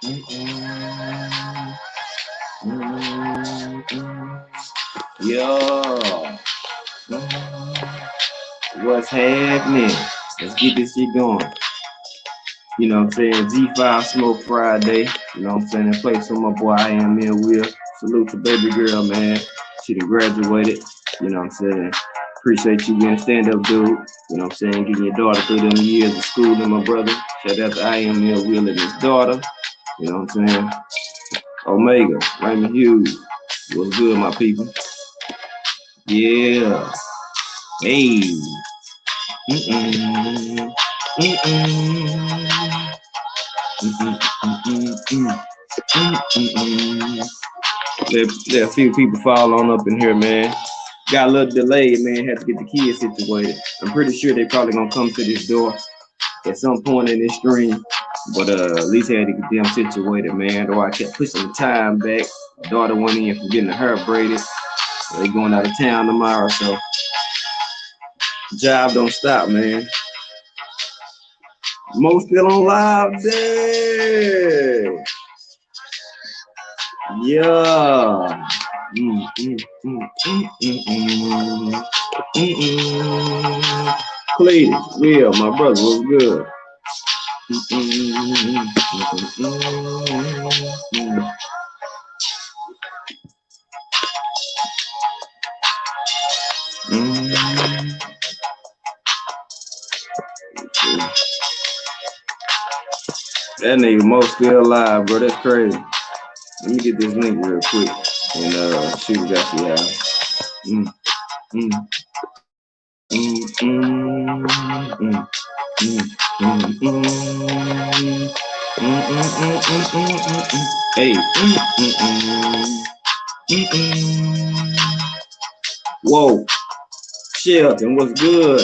Yo, what's happening? Let's get this shit going. You know what I'm saying? G5 Smoke Friday. You know what I'm saying? Play some of my boy I Am Ill Will. Salute to baby girl, man. She done graduated. You know what I'm saying? Appreciate you being a stand-up dude. You know what I'm saying? Getting your daughter through them years of school and my brother. Shout out to I Am Ill Will and his daughter. You know what I'm saying? Omega, Raymond Hughes. What's good, my people? Yeah. Hey. There a few people fall on up in here, man. Got a little delayed, man. Had to get the kids situated. I'm pretty sure they probably gonna come to this door at some point in this stream. But at least had to get them situated, man. Though I kept pushing the time back. My daughter went in from getting her hair braided. They going out of town tomorrow, so job don't stop, man. Mo still on live day. Yeah. Clayton, Will, my brother, what's good? That nigga Mo still alive, bro. That's crazy. Let me get this link real quick and shoot it out to y'all. Hey. Whoa. Shelton, what's good?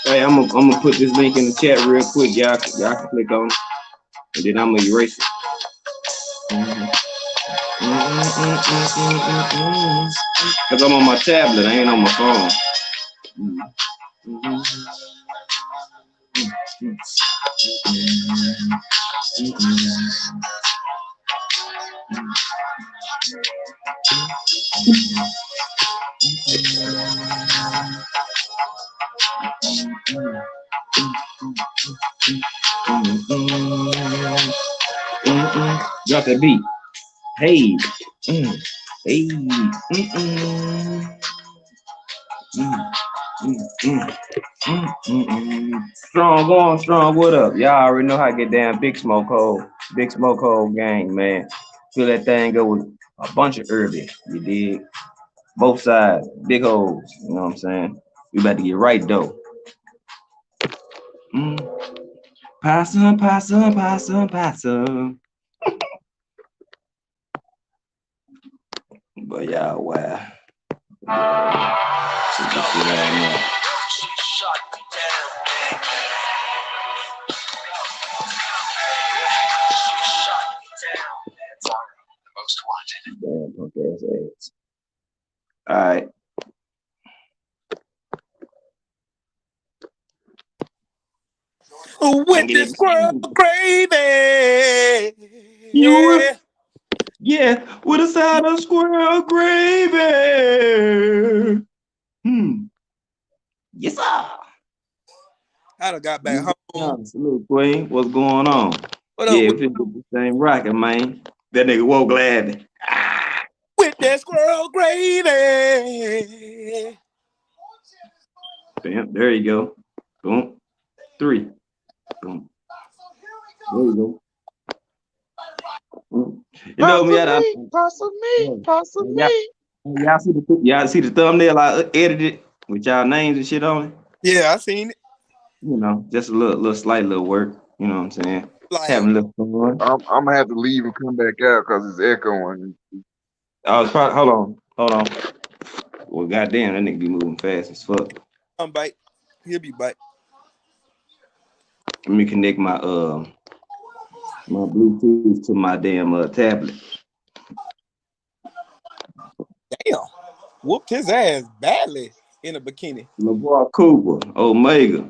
Hey, I'm gonna put this link in the chat real quick. Y'all can click on it, and then I'm gonna erase it. Cause I'm on my tablet, I ain't on my phone. Drop that beat. Hey. Hey. Strong going strong. What up? Y'all already know how to get down. Big Smoke Hole. Big Smoke Hole gang, man. Feel that thing go with a bunch of early. You dig? Both sides. Big holes. You know what I'm saying? We about to get right though. Possum. But y'all, wow. Most wanted. Damn, punk ass ass. All right. With this squirrel gravy. Yeah, with a side of squirrel gravy. Yes, sir. I done got back home. Salute, Queen. What's going on? What yeah, up? if it's the same rocket, man. That nigga woke glad. With that squirrel gravy. Bam, there you go. Boom. 3. Boom. There you go. You know me, Possibly. Y'all see the thumbnail I edited with y'all names and shit on it? Yeah, I seen it. You know, just a little slight little work. You know what I'm saying? Like, having a little fun. I'm gonna have to leave and come back out because it's echoing. I was probably hold on. Well, goddamn, that nigga be moving fast as fuck. I'm bite. He'll be bite. Let me connect my my Bluetooth to my damn tablet. Damn. whooped his ass badly in a bikini. My boy Cooper, Omega.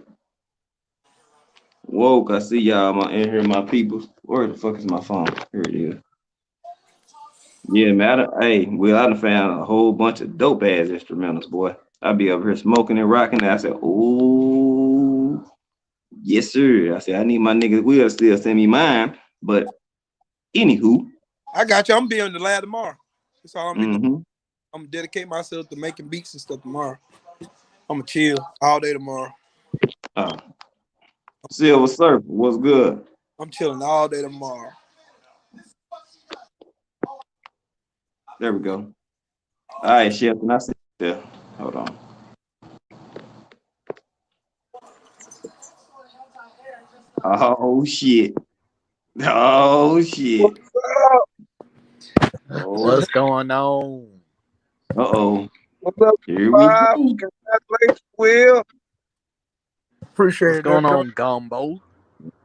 Woke, I see y'all in here, my people. Where the fuck is my phone? Here it is. Yeah, man. I done found a whole bunch of dope ass instrumentals, boy. I be up here smoking and rocking. And I said, "Oh, yes, sir." I said, "I need my niggas will still send me mine." But anywho, I got you. I'm be on the lab tomorrow. That's all I'm be doing. mm-hmm. I'm gonna dedicate myself to making beats and stuff tomorrow. I'm gonna chill all day tomorrow. Silver Surfer, what's good? I'm chilling all day tomorrow. There we go. All right, Chef, and I see you there. Hold on. Oh shit. Oh shit. Oh. What's going on? Uh-oh. What's up, Here we Bob? go. Congratulations, Will. Appreciate What's it. going on, Gumbo?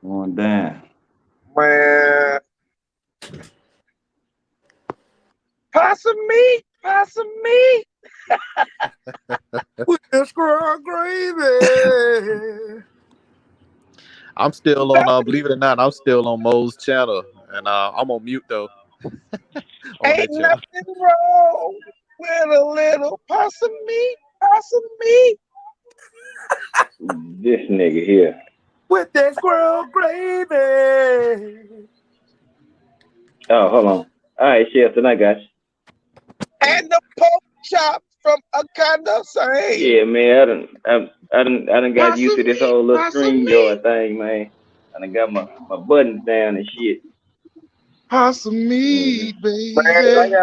Going down. Man. Possum meat. With that squirrel gravy. I'm still on, believe it or not, I'm still on Mo's channel. And I'm on mute, though. on Ain't that channel. nothing wrong with a little possum meat. This nigga here. With that squirrel gravy. Oh, hold on. All right, Chef, then I got you. And the pork chop from Akanda Sane. Yeah, man, I done got used to this whole little stream yard thing, man. I done got my buttons down and shit. Possum meat, Man, baby.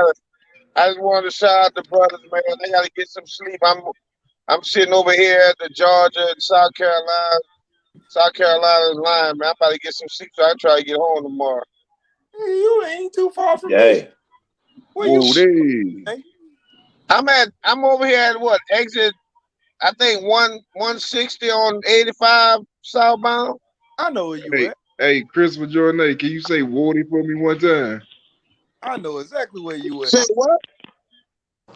I just wanted to shout out the brothers, man. I gotta get some sleep. I'm sitting over here at the Georgia and South Carolina's line, man. I'm about to get some sleep, so I try to get home tomorrow. Hey, you ain't too far from me. Yeah. Where you? Whoa, I'm over here at what? Exit, I think 160 on 85 southbound. I know where you at. Hey, Christopher Jordan, can you say Woody for me one time? I know exactly where you at. Say what?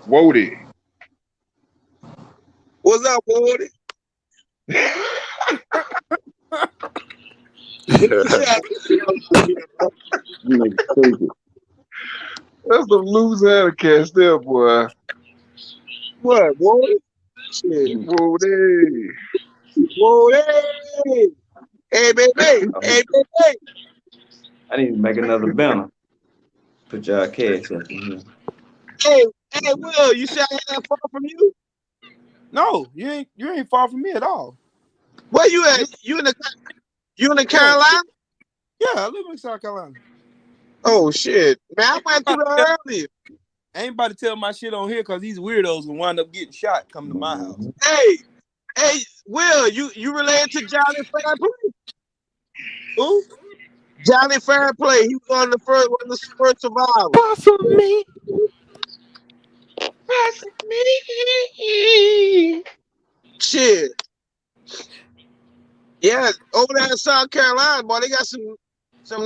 Woody. What's up, Woody? That's the loser cast there, boy. What, Woody? Shit. Woody. Hey, baby. I need to make another banner. Put y'all cash up in here. Hey, Will, you say I ain't that far from you? No, you ain't far from me at all. Where you at? You in the Carolina? Yeah, I live in South Carolina. Oh shit, man! I went through there earlier. Ain't about to tell my shit on here because these weirdos will wind up getting shot coming to my house. Hey, Will, you related to Johnny Fairplay? Who? Johnny Fairplay. He was one of the first survivors. Possum meat. Shit. Yeah, over there in South Carolina, boy, they got some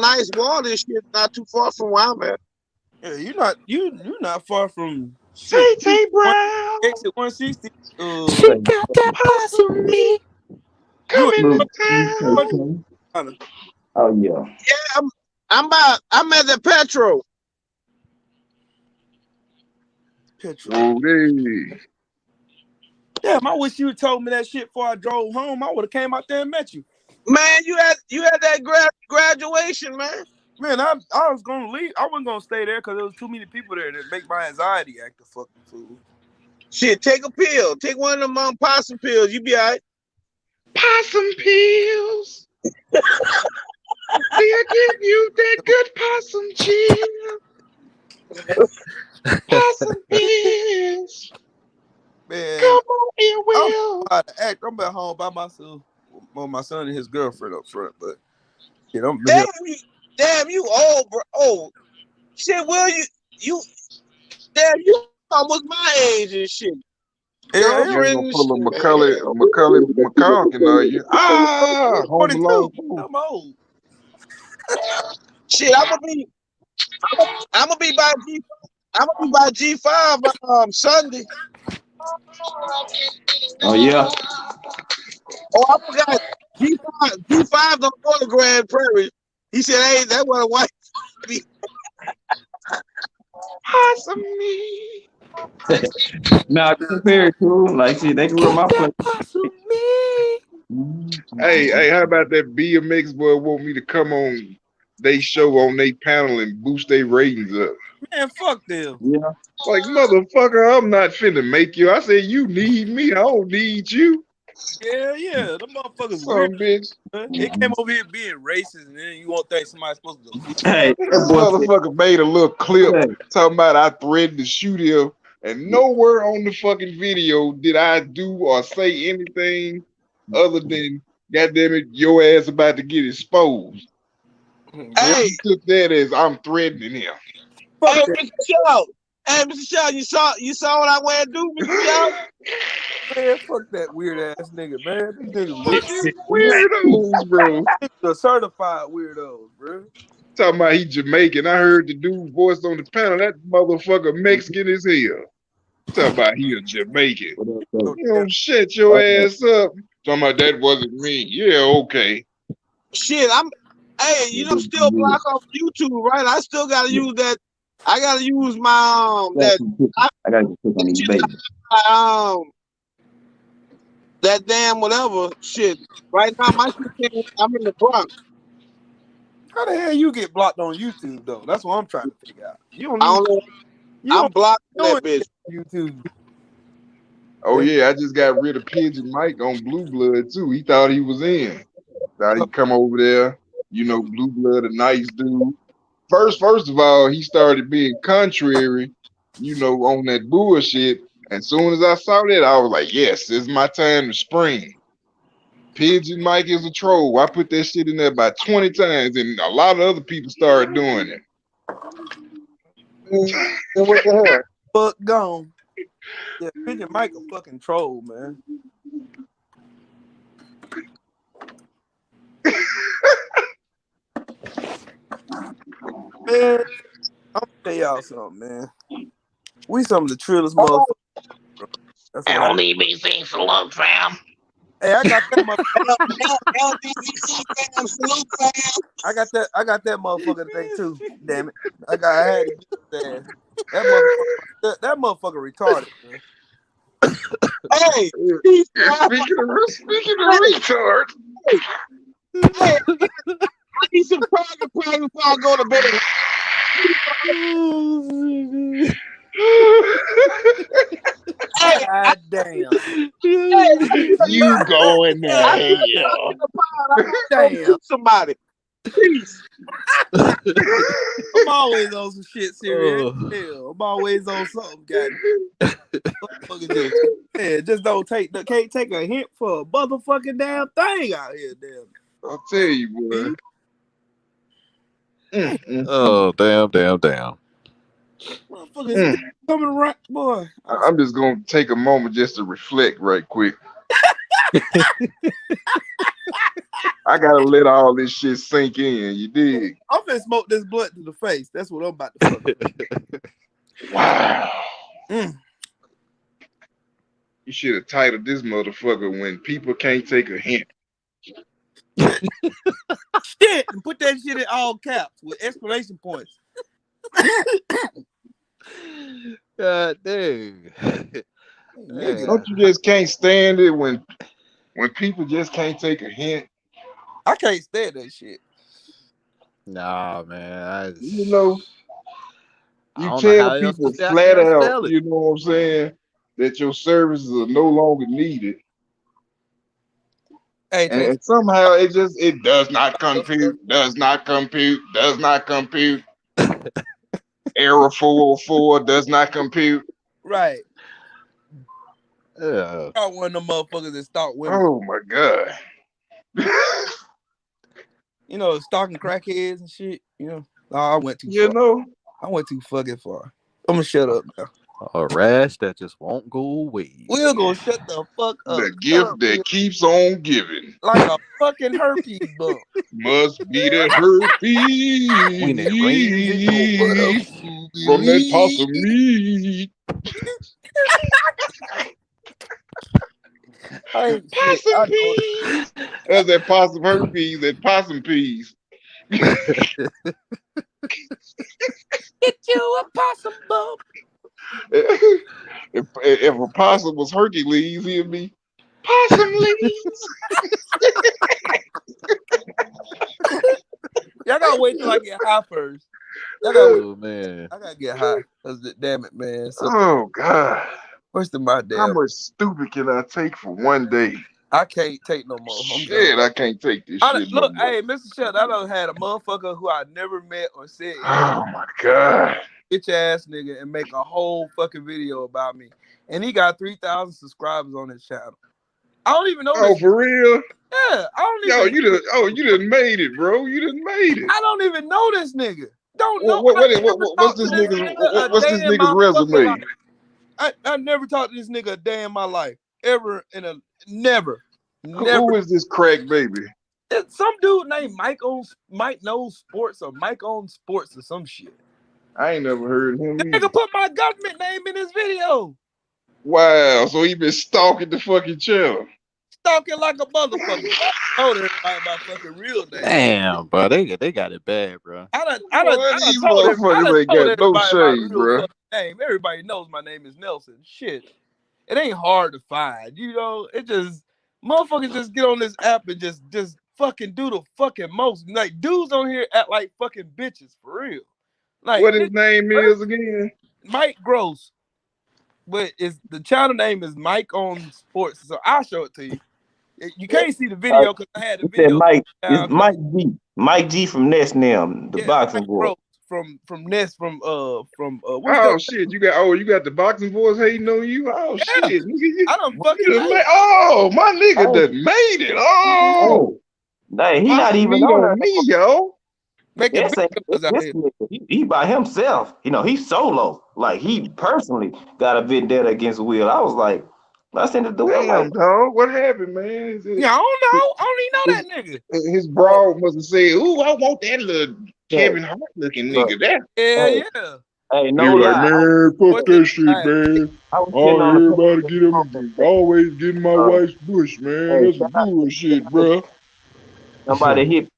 nice water and shit not too far from where I'm at. Yeah, you're not far from Tay Brown. exit 160. She got that possum meat. Coming to town. Oh yeah. Yeah, I'm at the Petro. Woody. Damn, I wish you had told me that shit before I drove home. I would have came out there and met you. Man, you had that graduation, man. Man, I was gonna leave. I wasn't gonna stay there because there was too many people there that make my anxiety act the fucking fool. Shit, take a pill. Take one of them possum pills. You be all right. Possum pills. They'll give you that good possum chill. Possum pills. Man, Come on here, Will. I'm back home by myself. Well, my son and his girlfriend up front, but yeah, Damn, you old, bro. Oh, shit, Will, you almost my age and shit. Yeah, You ain't gonna pull a Macaulay McCalkin, are you? Home 42. Alone. I'm old. Shit, I'm gonna be by G5 Sunday. Oh yeah. Oh, I forgot. G5 don't go to Grand Prairie. He said, "Hey, that was a white." Awesome me. Now compared to like, see, they grew up my place. Hey, how about that BMX boy want me to come on they show on they panel and boost their ratings up? Man, fuck them. Yeah. Like, motherfucker, I'm not finna make you. I said, you need me. I don't need you. Yeah. The motherfuckers Some weird. bitch. It came over here being racist, and then you won't think somebody's supposed to go. Hey, This that boy said, motherfucker made a little clip hey, talking about I threatened to shoot him, and nowhere on the fucking video did I do or say anything other than, goddamn it, your ass about to get exposed. Hey, He took that as I'm threatening him. hey, Mr. Shaw. Hey, Mr. Shaw, you saw what I went to do, Mr. Shaw? Man, fuck that weird ass nigga, man. These niggas weird. Fucking weirdos, bro. The certified weirdos, bro. Talking about he Jamaican. I heard the dude voice on the panel. That motherfucker Mexican as hell. Talking about he a Jamaican. what else, though? You know, shut your ass up. Talking about that wasn't me. Yeah, okay. Shit, hey, you know, still block off YouTube, right? I still gotta use that. I gotta use my I gotta get quick on these babies. that damn whatever shit. Right now, my shit I'm in the Bronx. How the hell you get blocked on YouTube though? That's what I'm trying to figure out. You don't I don't even, know. you I'm don't blocked know that bitch. YouTube. Oh yeah, I just got rid of Pigeon Mike on Blue Blood too. He thought he was in. Thought he'd come over there. You know, Blue Blood, a nice dude. First of all, he started being contrary, you know, on that bullshit. And soon as I saw that, I was like, yes, it's my time to spring. Pigeon Mike is a troll. I put that shit in there about 20 times, and a lot of other people started doing it. What the hell? Fuck gone. Yeah, Pigeon Mike a fucking troll, man. Man, I'm gonna tell y'all something, man. We some of the trillest motherfuckers. Bro. That's what Don't leave me sing salute, fam. Hey, I got that motherfucker. LDVC, fam, salute, fam. I got that motherfucker today too. Damn it. I had to get that. That motherfucker retarded, man. Hey, Speaking of retard. hey, I need some private before I go to bed. God damn. You going to hell. Damn. Somebody. Please. I'm always on some shit serious. Hell, I'm always on something, goddamn. Man, just can't take a hint for a motherfucking damn thing out here, damn. I'll tell you, boy. Oh, damn. Motherfuckers coming around, boy. I'm just gonna take a moment just to reflect right quick. I gotta let all this shit sink in, you dig? I'm finna smoke this blunt to the face. That's what I'm about to fuck. Wow. You should have titled this motherfucker When People Can't Take a Hint. Shit, and put that shit in all caps with exclamation points. God dang. Don't you just can't stand it when people just can't take a hint? I can't stand that shit. Nah, man. You know, I you don't know tell how else people to flat out, spell it. you know what I'm saying, that your services are no longer needed. Hey, And somehow it does not compute. Error 404 does not compute. right. Yeah. I one of them motherfuckers that stalk women. Oh my God. You know, stalking crackheads and shit. You know, I went too You far. know, I went too fucking far. I'm gonna shut up now. A rash that just won't go away. We're gonna shut the fuck up. the gift that keeps on giving Like a fucking herpes bump. must be that herpes When it rains, it from that possum meat. I ain't shit. Possum I know peas. That's that possum herpes, that possum peas. Get you a possum bump. If a possum was Hercules, he'd be possum leaves. Y'all gotta wait till I get high first. Y'all gotta wait. Oh man. I gotta get high. Damn it, man. So Oh God. first of my How damn, much stupid can I take for one day? I can't take no more. I'm done. Shit, I can't take this shit no Look, more. hey, Mr. Shell, I done had a motherfucker who I never met or said Oh my God. bitch ass nigga and make a whole fucking video about me. And he got 3,000 subscribers on his channel. I don't even know Oh, this. for real? Yeah, I don't Yo, even. you done made it, bro. You done made it. I don't even know this nigga. Don't know. What's this nigga's resume? I never talked to this nigga a day in my life. Ever in a never. Who is this crack baby? It's some dude named Mike Knows Sports or Mike on Sports or some shit. I ain't never heard of him The either. nigga put my government name in his video. Wow, so he been stalking the fucking channel. Stalking like a motherfucker. I told everybody my fucking real name. Damn, bro. They got it bad, bro. I done These told motherfuckers ain't got no everybody my shame, real bro. fucking name. Everybody knows my name is Nelson. Shit. It ain't hard to find. You know, it just motherfuckers just get on this app and just fucking do the fucking most. Like dudes on here act like fucking bitches for real. Like What his name is again? Mike Gross. But the channel name is Mike on Sports. So I'll show it to you. You can't see the video because I had the video. Mike, it's Mike G. Mike G from Nest Nam, the boxing Mike boy. Gross from Nest from what's shit, you got the boxing boys hating on you. Oh shit, nigga, I don't fucking my nigga done made it. Oh, he not even on me, yo. Making this nigga, he by himself. You know, he's solo. Like he personally got a vendetta against Will. I was like, I sent it to Will. Damn, dog, what happened, man? Yeah, I don't know. I don't even know that nigga. His broad must have said, "Ooh, I want that little Kevin Hart looking nigga." That yeah. Hey, no he was lie. like, man, fuck that shit, man. Everybody get him, always getting my wife's bush, man. That's bullshit, bro. Somebody hit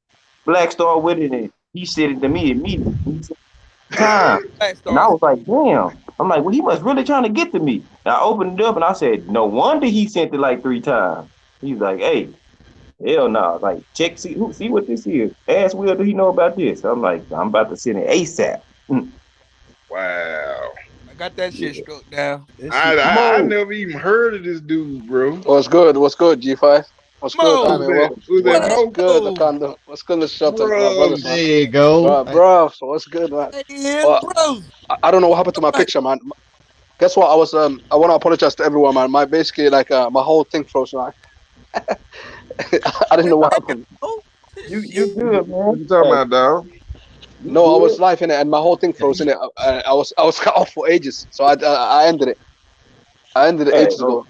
Black Star with it, and he said it to me immediately. He said, time. And I was like, damn. I'm like, well, he was really trying to get to me. And I opened it up and I said, no wonder he sent it like 3 times. He's like, hey, hell no. Like, check, see what this is. Ask Will, do he know about this? I'm like, I'm about to send it ASAP. Wow. I got that shit struck down. I never even heard of this dude, bro. What's good, G5? What's good? I mean, what's good, Wakanda? What's good, Mr. Shelton? Brothers, man. There you go. Bro, what's good, man? I don't know what happened to my picture, man. Guess what? I want to apologize to everyone, man. My whole thing froze, man. I didn't know what happened. You good, man? What you talking about, dog? No, I was live in it, and my whole thing froze in it. I was cut off for ages, so I ended it. I ended it ages ago.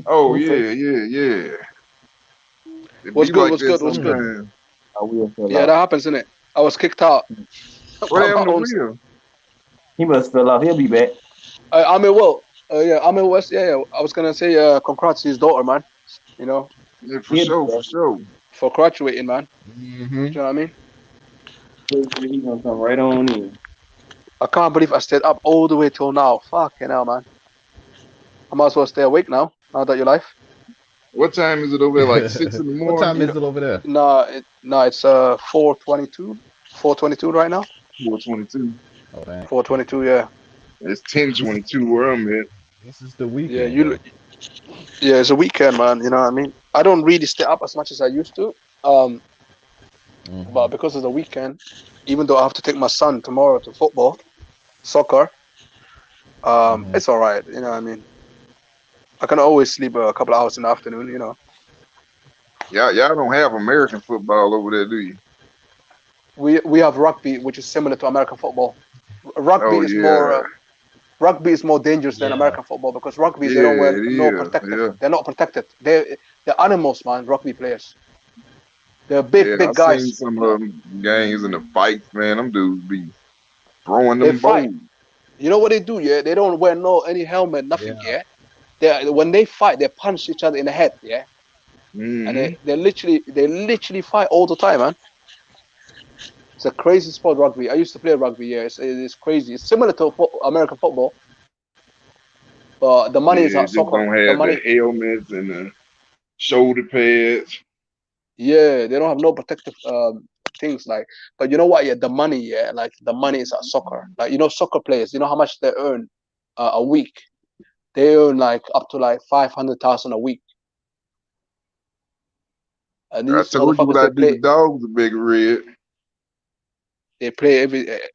Oh yeah. What's good? Yeah, that happens, innit? I was kicked out. What happened to Will? He must fell off. He'll be back. I'm in West. Yeah. I was gonna say, congrats to his daughter, man. You know. Yeah, for sure. For graduating, man. Mm-hmm. You know what I mean? He's gonna come right on in. I can't believe I stayed up all the way till now. Fucking hell, man. I might as well stay awake now that you're live. What time is it over there? Like 6 in the morning? What time is it over there? No, it's 4:22. 4:22 right now. 4:22. Oh, dang. 4:22, yeah. It's 10:22 where I'm at. This is the weekend. Yeah, it's a weekend, man. You know what I mean? I don't really stay up as much as I used to. But because of the weekend, even though I have to take my son tomorrow to soccer, it's all right. You know what I mean? I can always sleep a couple of hours in the afternoon, you know. Y'all don't have American football over there, do you? We have rugby, which is similar to American football. Rugby is more dangerous than American football because rugby they don't wear no protective. Yeah. They're not protected. They're animals, man. Rugby players. They're big guys. Seen some of them games and the fights, man. Them dudes be throwing them balls. You know what they do? Yeah, they don't wear any helmet, nothing. Yeah, when they fight, they punch each other in the head. Yeah, and they literally fight all the time, man. It's a crazy sport, rugby. I used to play rugby. Yeah, it's crazy. It's similar to American football, but the money is Yeah, not just soccer. don't The have the money, helmets and the shoulder pads. yeah, they don't have no protective things like. But you know what? Yeah, the money. Yeah, like the money is at soccer. Like soccer players. You know how much they earn a week? They earn like up to like 500,000 a week. And I these told you what motherfuckers, I do to dogs, a big red. they play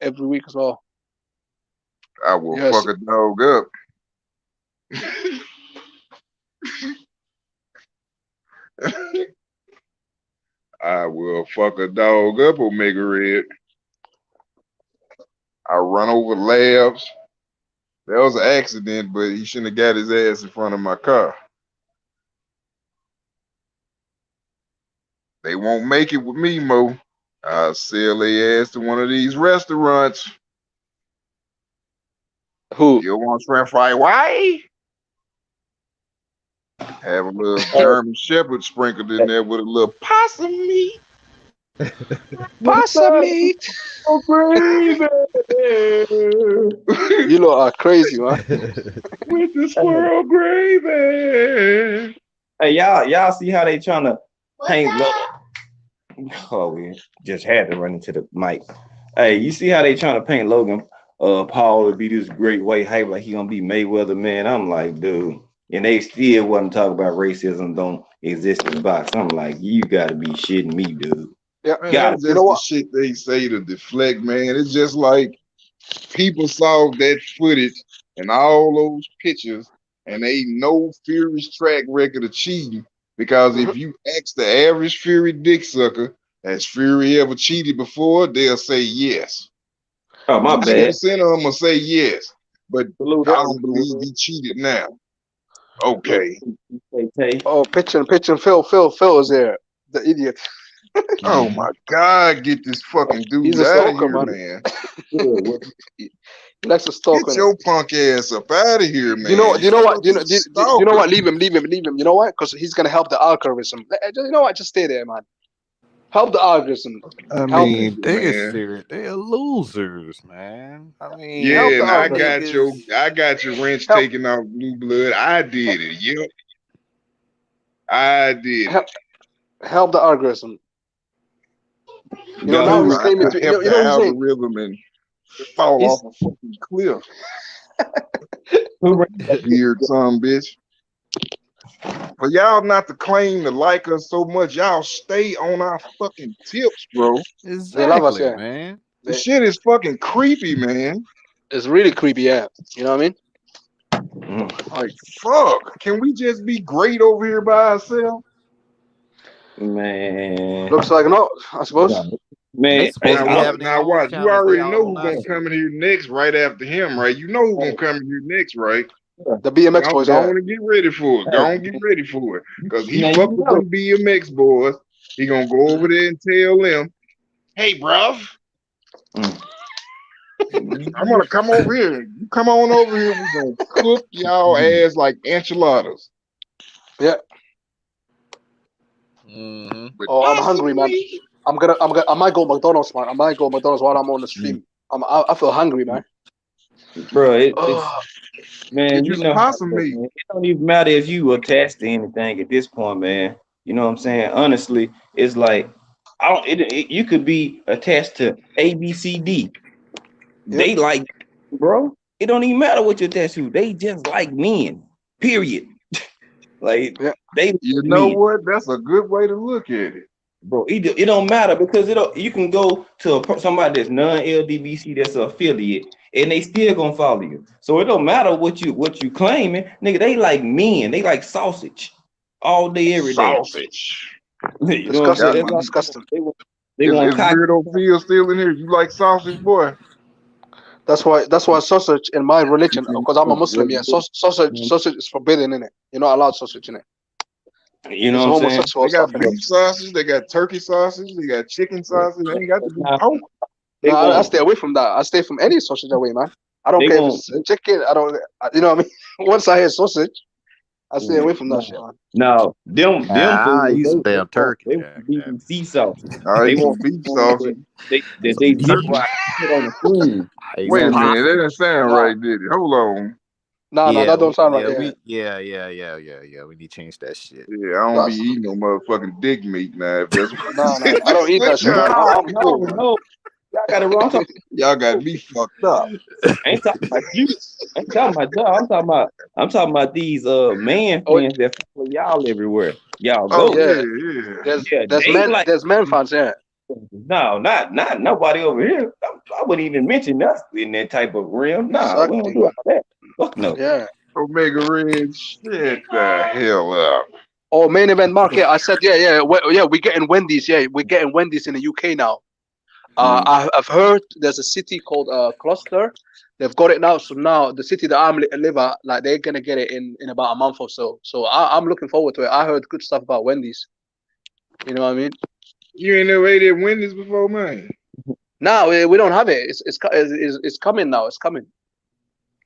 every week as well. I will Yes. fuck a dog up. I will fuck a dog up, Omega Red. I run over labs. That was an accident, but he shouldn't have got his ass in front of my car. They won't make it with me, Mo. I'll sell their ass to one of these restaurants. Who? You want shrimp fried white? Have a little German Shepherd sprinkled in there with a little possum meat. Possum meat. Oh, crazy. You lot are crazy, man. With the squirrel gravy. Hey, y'all see how they trying to paint Logan? Oh, we just had to run into the mic. Hey, you see how they trying to paint Logan Paul to be this great white hype like he gonna be Mayweather, man? I'm like, dude. And they still wasn't talking about racism don't exist in the box. I'm like, you gotta be shitting me, dude. Yeah, man, that's just the shit they say to deflect, man. It's just like people saw that footage and all those pictures, and they know Fury's track record of cheating. Because if you ask the average Fury dick sucker, has Fury ever cheated before? They'll say yes. Oh, my bad. 90% of them will say yes, but I don't believe he cheated now. Okay. Oh, pitch and Phil is there. The idiot. Oh my God, get this fucking dude He's a out of stalker, here, man. He likes to stalk. Get your punk ass up out of here, man. You know what? You know what? Leave him. You know why? Because he's gonna help the algorithm. You know what? Just stay there, man. Help the algorithm. I mean, they are serious. They are losers, man. I mean, yeah, and I got your wrench taken off Blue Blood. I did it. Yep, I did it. Help the algorithm. You know, now he's claiming to help the algorithm and fall off a fucking cliff. Weird son, bitch. For y'all not to claim to like us so much, y'all stay on our fucking tips, bro. Exactly, they love us, yeah. Man. The shit is fucking creepy, man. It's really creepy, yeah. You know what I mean? Like, fuck. Can we just be great over here by ourselves? Man. Looks like no, I suppose. Man, now watch. You already know who's gonna come in here next, right after him, right? You know who's gonna come in here next, right? The BMX boys. Go on and get ready for it. Go on and get ready for it. Because he fucked with them BMX boys. He gonna go over there and tell them, hey, bruv. I'm gonna come over here. You come on over here. We're gonna cook y'all ass like enchiladas. Yeah. Oh, I'm hungry, man. I might go McDonald's, man. I might go McDonald's while I'm on the stream. I feel hungry, man. Bro, man, you know, it don't even matter if you attached to anything at this point, man. You know what I'm saying? Honestly, it's like you could be attached to A, B, C, D. Yep. They like, bro. It don't even matter what you're attached to. They just like men. Period. Like they. You know what? That's a good way to look at it, bro. It don't matter because you can go to somebody that's non-LDBC that's an affiliate. And they still gonna follow you. So it don't matter what you claiming, nigga. They like men. They like sausage all day, every day. Sausage. You know what I'm saying? Disgusting. They want weirdo Phil still in here. You like sausage, boy? That's why sausage in my religion, because I'm a Muslim. Yeah, sausage is forbidden in it. You're not allowed sausage in it. You know what I'm saying? They got beef sausage. They got turkey sausage. They got chicken sausage. They ain't got to be pork. No, I stay away from that. I stay from any sausage away, man. I don't care if it's chicken. I don't. You know what I mean? Once I hear sausage, I stay away from that shit, man. No, them I fools, eat some damn turkey. They want BBC sauce. They want beef sausage. They deep fry it on the food. Wait a minute, that didn't sound right, did it? Hold on. No, that don't sound right. Yeah. We need to change that shit. Yeah, I don't be eating no motherfucking dick meat now. If that's no, I don't eat that shit. No. Y'all got it wrong. Y'all got me fucked up. I ain't talking about you. I ain't talking about y'all. I'm talking about these man friends that follow y'all everywhere. Y'all go. There's men fans, yeah. No, not nobody over here. I wouldn't even mention us in that type of realm. Nah, we don't do all that. Fuck no. Yeah. Omega Red, shit the hell up. Oh, main event market. I said, yeah. We're getting Wendy's. Yeah, we're getting Wendy's in the UK now. I've heard there's a city called Gloucester. They've got it now. So now the city that I live at, like they're gonna get it in about a month or so. So I'm looking forward to it. I heard good stuff about Wendy's. You know what I mean? You ain't never ate at Wendy's before, man? No, we don't have it. It's coming now. It's coming.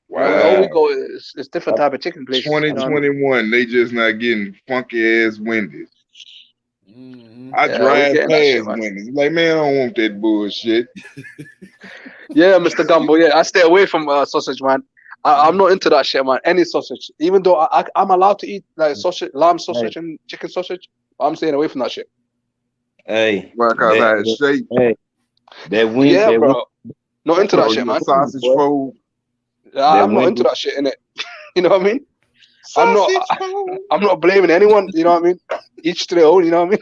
Wow. We go. It's different type of chicken place. 2021, they just not getting funky ass Wendy's. I drive past Wendy's. Like, man, I don't want that bullshit. Yeah, Mr. Gumbo. Yeah, I stay away from sausage, man. I'm not into that shit, man. Any sausage, even though I'm allowed to eat like sausage, lamb sausage and chicken sausage, I'm staying away from that shit. Hey, that wing, bro. Not into that shit, man. Sausage fold. I'm not into that shit, innit? You know what I mean? I'm not blaming anyone. You know what I mean? Each to their own. You know what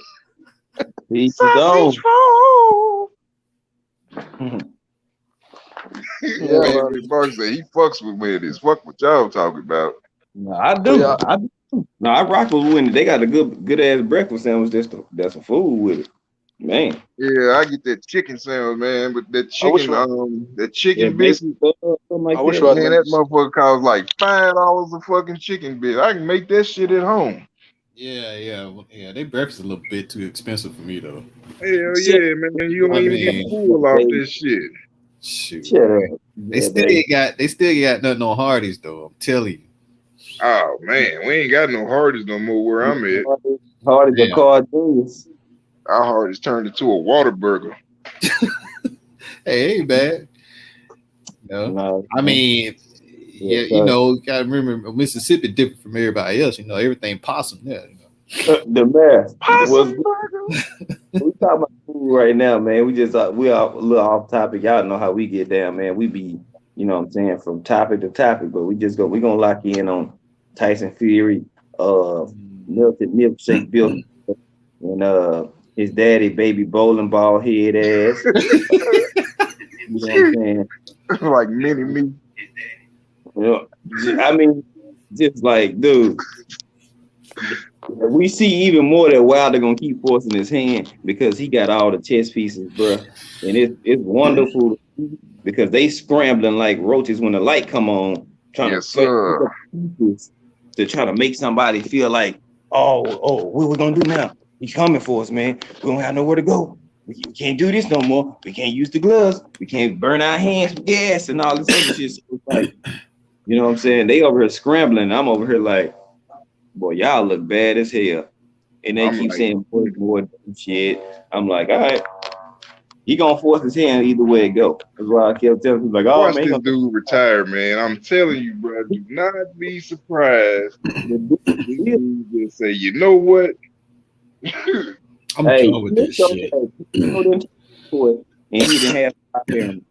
I mean? Sausage fold. Mark said he fucks with Wendy's. Fuck what y'all talking about. No, I do. Yeah. No, I rock with Wendy's. They got a good ass breakfast sandwich. That's some food with it, man. Yeah, I get that chicken sandwich, man. But that chicken biscuit. I wish that motherfucker costs like $5 a fucking chicken bit. I can make that shit at home. Yeah. They breakfast a little bit too expensive for me though. Hell yeah, man. You don't even get full off this shit. Shoot. They still got nothing on Hardee's though. I'm telling you. Oh man, we ain't got no Hardee's no more where I'm at. Hardee's are called Hardee's. Our Hardee's turned into a water burger. Hey, ain't bad. No, I mean, you know, you gotta remember Mississippi different from everybody else. You know, everything possum there. You know. The best. Possum burger. We talking about food right now, man. We are a little off topic. Y'all know how we get down, man. We be, you know what I'm saying, from topic to topic, but we gonna lock in on Tyson Fury, melted milkshake built, and his daddy baby bowling ball head ass. You know what I'm saying? Like mini me. You know, I mean, just like, dude, we see even more that Wilder gonna keep forcing his hand because he got all the chess pieces, bro, and it's wonderful because they scrambling like roaches when the light come on, trying to try to make somebody feel like, oh, what we gonna do now? He's coming for us, man. We don't have nowhere to go. We can't do this no more. We can't use the gloves. We can't burn our hands with gas and all this other shit. So like, you know what I'm saying? They over here scrambling. I'm over here like, boy, y'all look bad as hell. And they keep saying more shit. I'm like, all right. He gonna force his hand either way it go. That's why I kept telling him, like, oh, watch this dude retire, man. I'm telling you, bro, do not be surprised. The dude just say, you know what? I'm done with this shit. And he didn't have him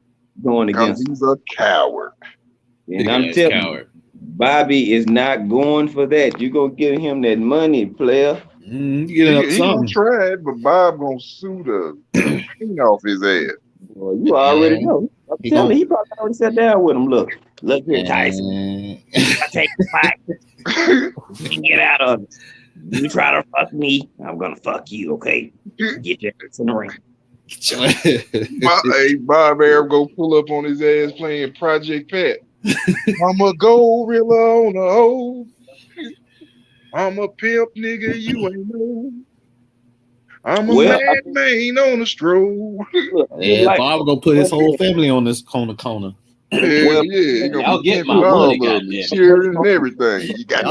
going against. He's a coward. And I'm telling you, Bobby is not going for that. You gonna give him that money, player. He gonna try it, but Bob gonna sue the king off his ass. Well, you already know. I'm telling you, he probably already sat down with him. Look here, Tyson. I take the fight. Get out of it. You try to fuck me, I'm gonna fuck you, okay? Get your ass in the ring. Hey, Bob Arab go pull up on his ass playing Project Pat. I'm a gorilla on a hoe. I'm a pimp, nigga, you ain't know. I'm a madman on a stroll. Yeah, Bob gonna put his whole family on this corner. Well, yeah, you're Y'all gonna be get my pimping all money, of them, goddamn. cheering and everything. You got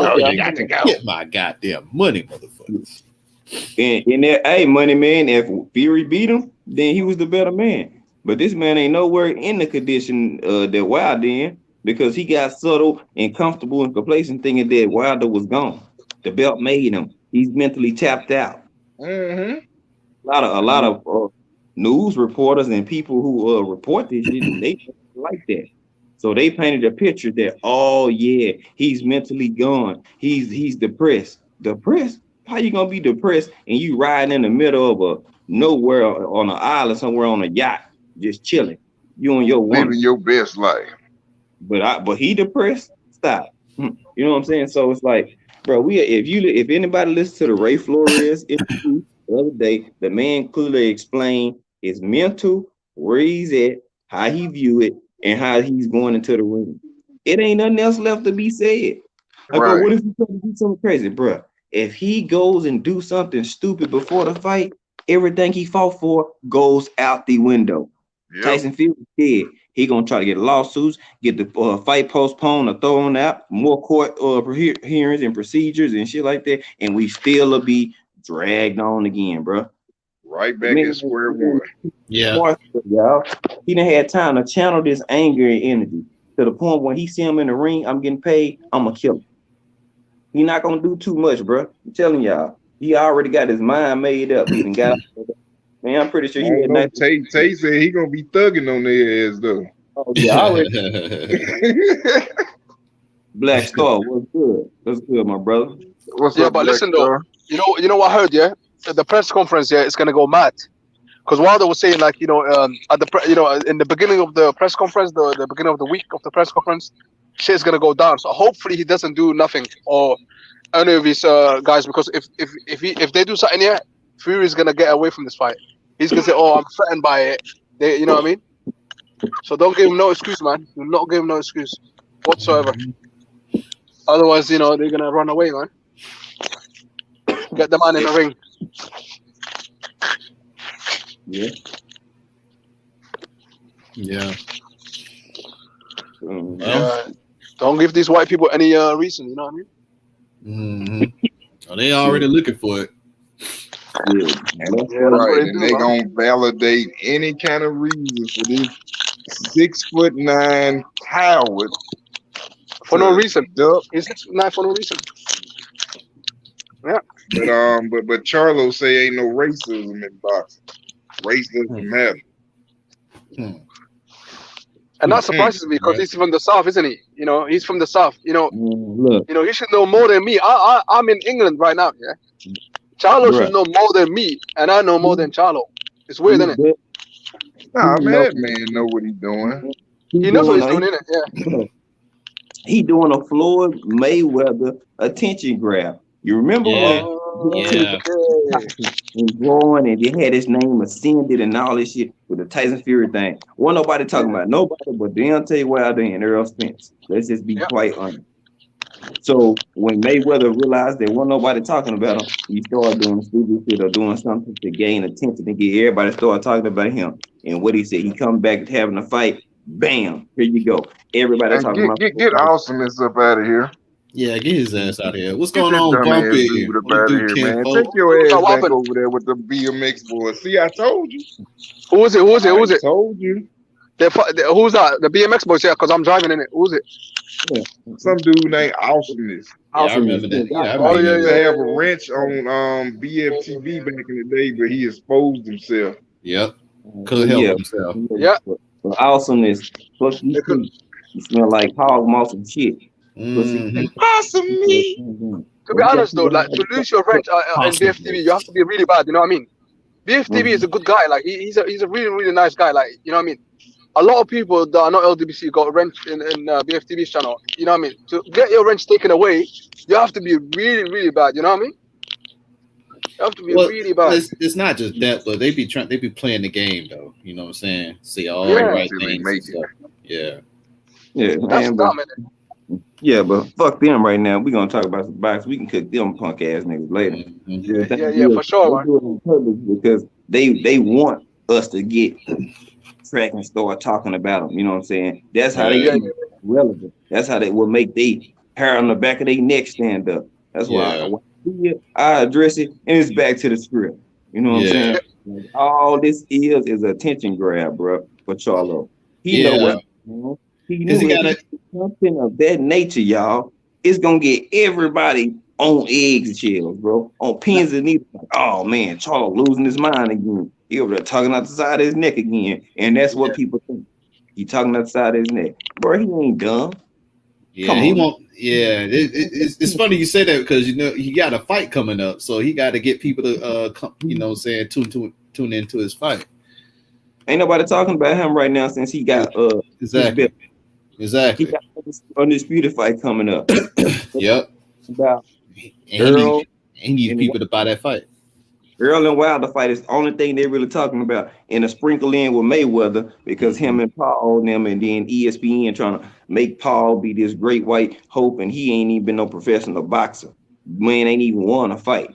to go. Get my goddamn money, motherfuckers. And that, hey, money man, if Fury beat him, then he was the better man. But this man ain't nowhere in the condition that Wilder in, because he got subtle and comfortable and complacent thinking that Wilder was gone. The belt made him. He's mentally tapped out. Mm-hmm. A lot of news reporters and people who report this shit, they like that. So they painted a picture that, oh yeah, he's mentally gone. He's depressed. Depressed? How you gonna be depressed and you riding in the middle of a nowhere on an island somewhere on a yacht, just chilling? You and your woman living your best life. But he depressed? Stop. You know what I'm saying? So it's like, bro, if anybody listens to the Ray Flores interview the other day, the man clearly explained his mental, where he's at, how he view it, and how he's going into the ring. It ain't nothing else left to be said. But what if he try to do something crazy, bro? If he goes and do something stupid before the fight, everything he fought for goes out the window. Yep. Tyson Fury is dead. He gonna try to get lawsuits, get the fight postponed or thrown out, more court hearings and procedures and shit like that, and we still will be dragged on again, bro. Right back at square one. Yeah, y'all. He done had time to channel this anger and energy to the point when he see him in the ring, I'm getting paid, I'm gonna kill him. He not gonna do too much, bro. I'm telling y'all, he already got his mind made up. He done got. Man, I'm pretty sure he had nice. Tay said he gonna be thugging on their ass though. Oh yeah, already. Black Star, what's good? What's good, my brother? What's up, but Black listen Star? though, you know what I heard, yeah? At the press conference, yeah, it's gonna go mad. Because Wilder was saying, like, at the in the beginning of the press conference, the beginning of the week of the press conference, shit's gonna go down. So hopefully he doesn't do nothing or any of these guys, because if they do something here, Fury's gonna get away from this fight. He's gonna say, "Oh, I'm threatened by it." You know what I mean? So don't give him no excuse, man. Do not give him no excuse whatsoever. Otherwise, they're gonna run away, man. Get the man in the ring. Yeah. Yeah. Don't give these white people any reason. You know what I mean? Mm-hmm. Oh, they already looking for it. Yeah, right. And they gonna validate any kind of reason for this 6'9" coward for no reason. He's 6'9" for no reason. Yeah. But Charlo say ain't no racism in boxing. Race doesn't matter. And that surprises me because he's from the South, isn't he? He's from the South. Look. He should know more than me. I'm in England right now. Yeah. Charlo should know more than me, and I know more than Charlo. It's weird, isn't it? Nah, man, that man know what he's doing. He knows what he's doing, isn't it? Yeah. He doing a Floyd Mayweather attention grab. You remember when and growing and they had his name ascended and all this shit with the Tyson Fury thing. Wasn't nobody talking about nobody but Deontay Wilder and Errol Spence. Let's just be quite honest. So when Mayweather realized there wasn't nobody talking about him, he started doing stupid shit or doing something to gain attention and get everybody started talking about him. And what he said, he come back having a fight. Bam! Here you go. Everybody talking about. Get Awesomeness up out of here. Yeah, get his ass out of here. What's going on, Bumpy? Man. Take your ass back over there with the BMX boys. See, I told you. Who is it? I told you. Who's that? The BMX boys, yeah, because I'm driving in it. Who's it? Yeah. Some dude named Awesomeness. I remember that. They have a wrench on BFTV back in the day, but he exposed himself. Yep. Couldn't help himself. Yeah. Awesomeness. Plus he smell like hog moss and shit. Awesome meat. To be honest though, like to lose your wrench in BFTV, you have to be really bad. You know what I mean? BFTV is a good guy. Like he's a really, really nice guy. Like, you know what I mean? A lot of people that are not LDBC got a wrench in BFTV's channel. You know what I mean? To get your wrench taken away, you have to be really, really bad. You know what I mean? You have to be really bad. It's not just that, but they be playing the game though. You know what I'm saying? See all the right things. Yeah. Yeah, man, but fuck them right now. We're gonna talk about some box. We can cook them punk ass niggas later. Yeah, for sure, man. Because they want us to get track and start talking about them. You know what I'm saying? That's how they keep relevant. That's how they will make they hair on the back of their neck stand up. That's why I address it, and it's back to the script. You know what I'm saying? All this is attention grab, bro, for Charlo. He know what he knew. Something of that nature, y'all. It's gonna get everybody on eggshells, bro. On pins and needles. Oh man, Charlo losing his mind again. He over there talking out the side of his neck again, and that's what people think. He talking out the side of his neck, bro. He ain't dumb. Yeah, he won't. Yeah, it's funny you say that because you know he got a fight coming up, so he got to get people to tune into his fight. Ain't nobody talking about him right now since he got exactly. He got this undisputed fight coming up. About Errol, he needs people to buy that fight. Errol and Wilder fight is the only thing they're really talking about, and a sprinkle in with Mayweather because him and Paul and them, and then ESPN trying to make Paul be this great white hope, and he ain't even been no professional boxer. Man ain't even won a fight.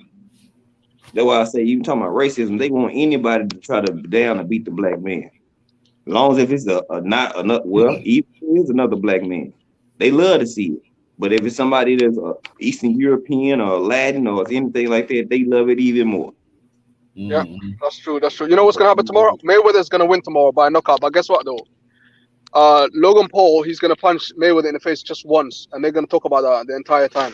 That's why I say you talking about racism. They want anybody to try to down and beat the black man, as long as if it's even is another black man, they love to see it. But if it's somebody that's Eastern European or Latin or anything like that, they love it even more. Yeah, that's true. That's true. You know what's gonna happen tomorrow? Mayweather's gonna win tomorrow by knockout. But guess what though? Logan Paul, he's gonna punch Mayweather in the face just once, and they're gonna talk about that the entire time.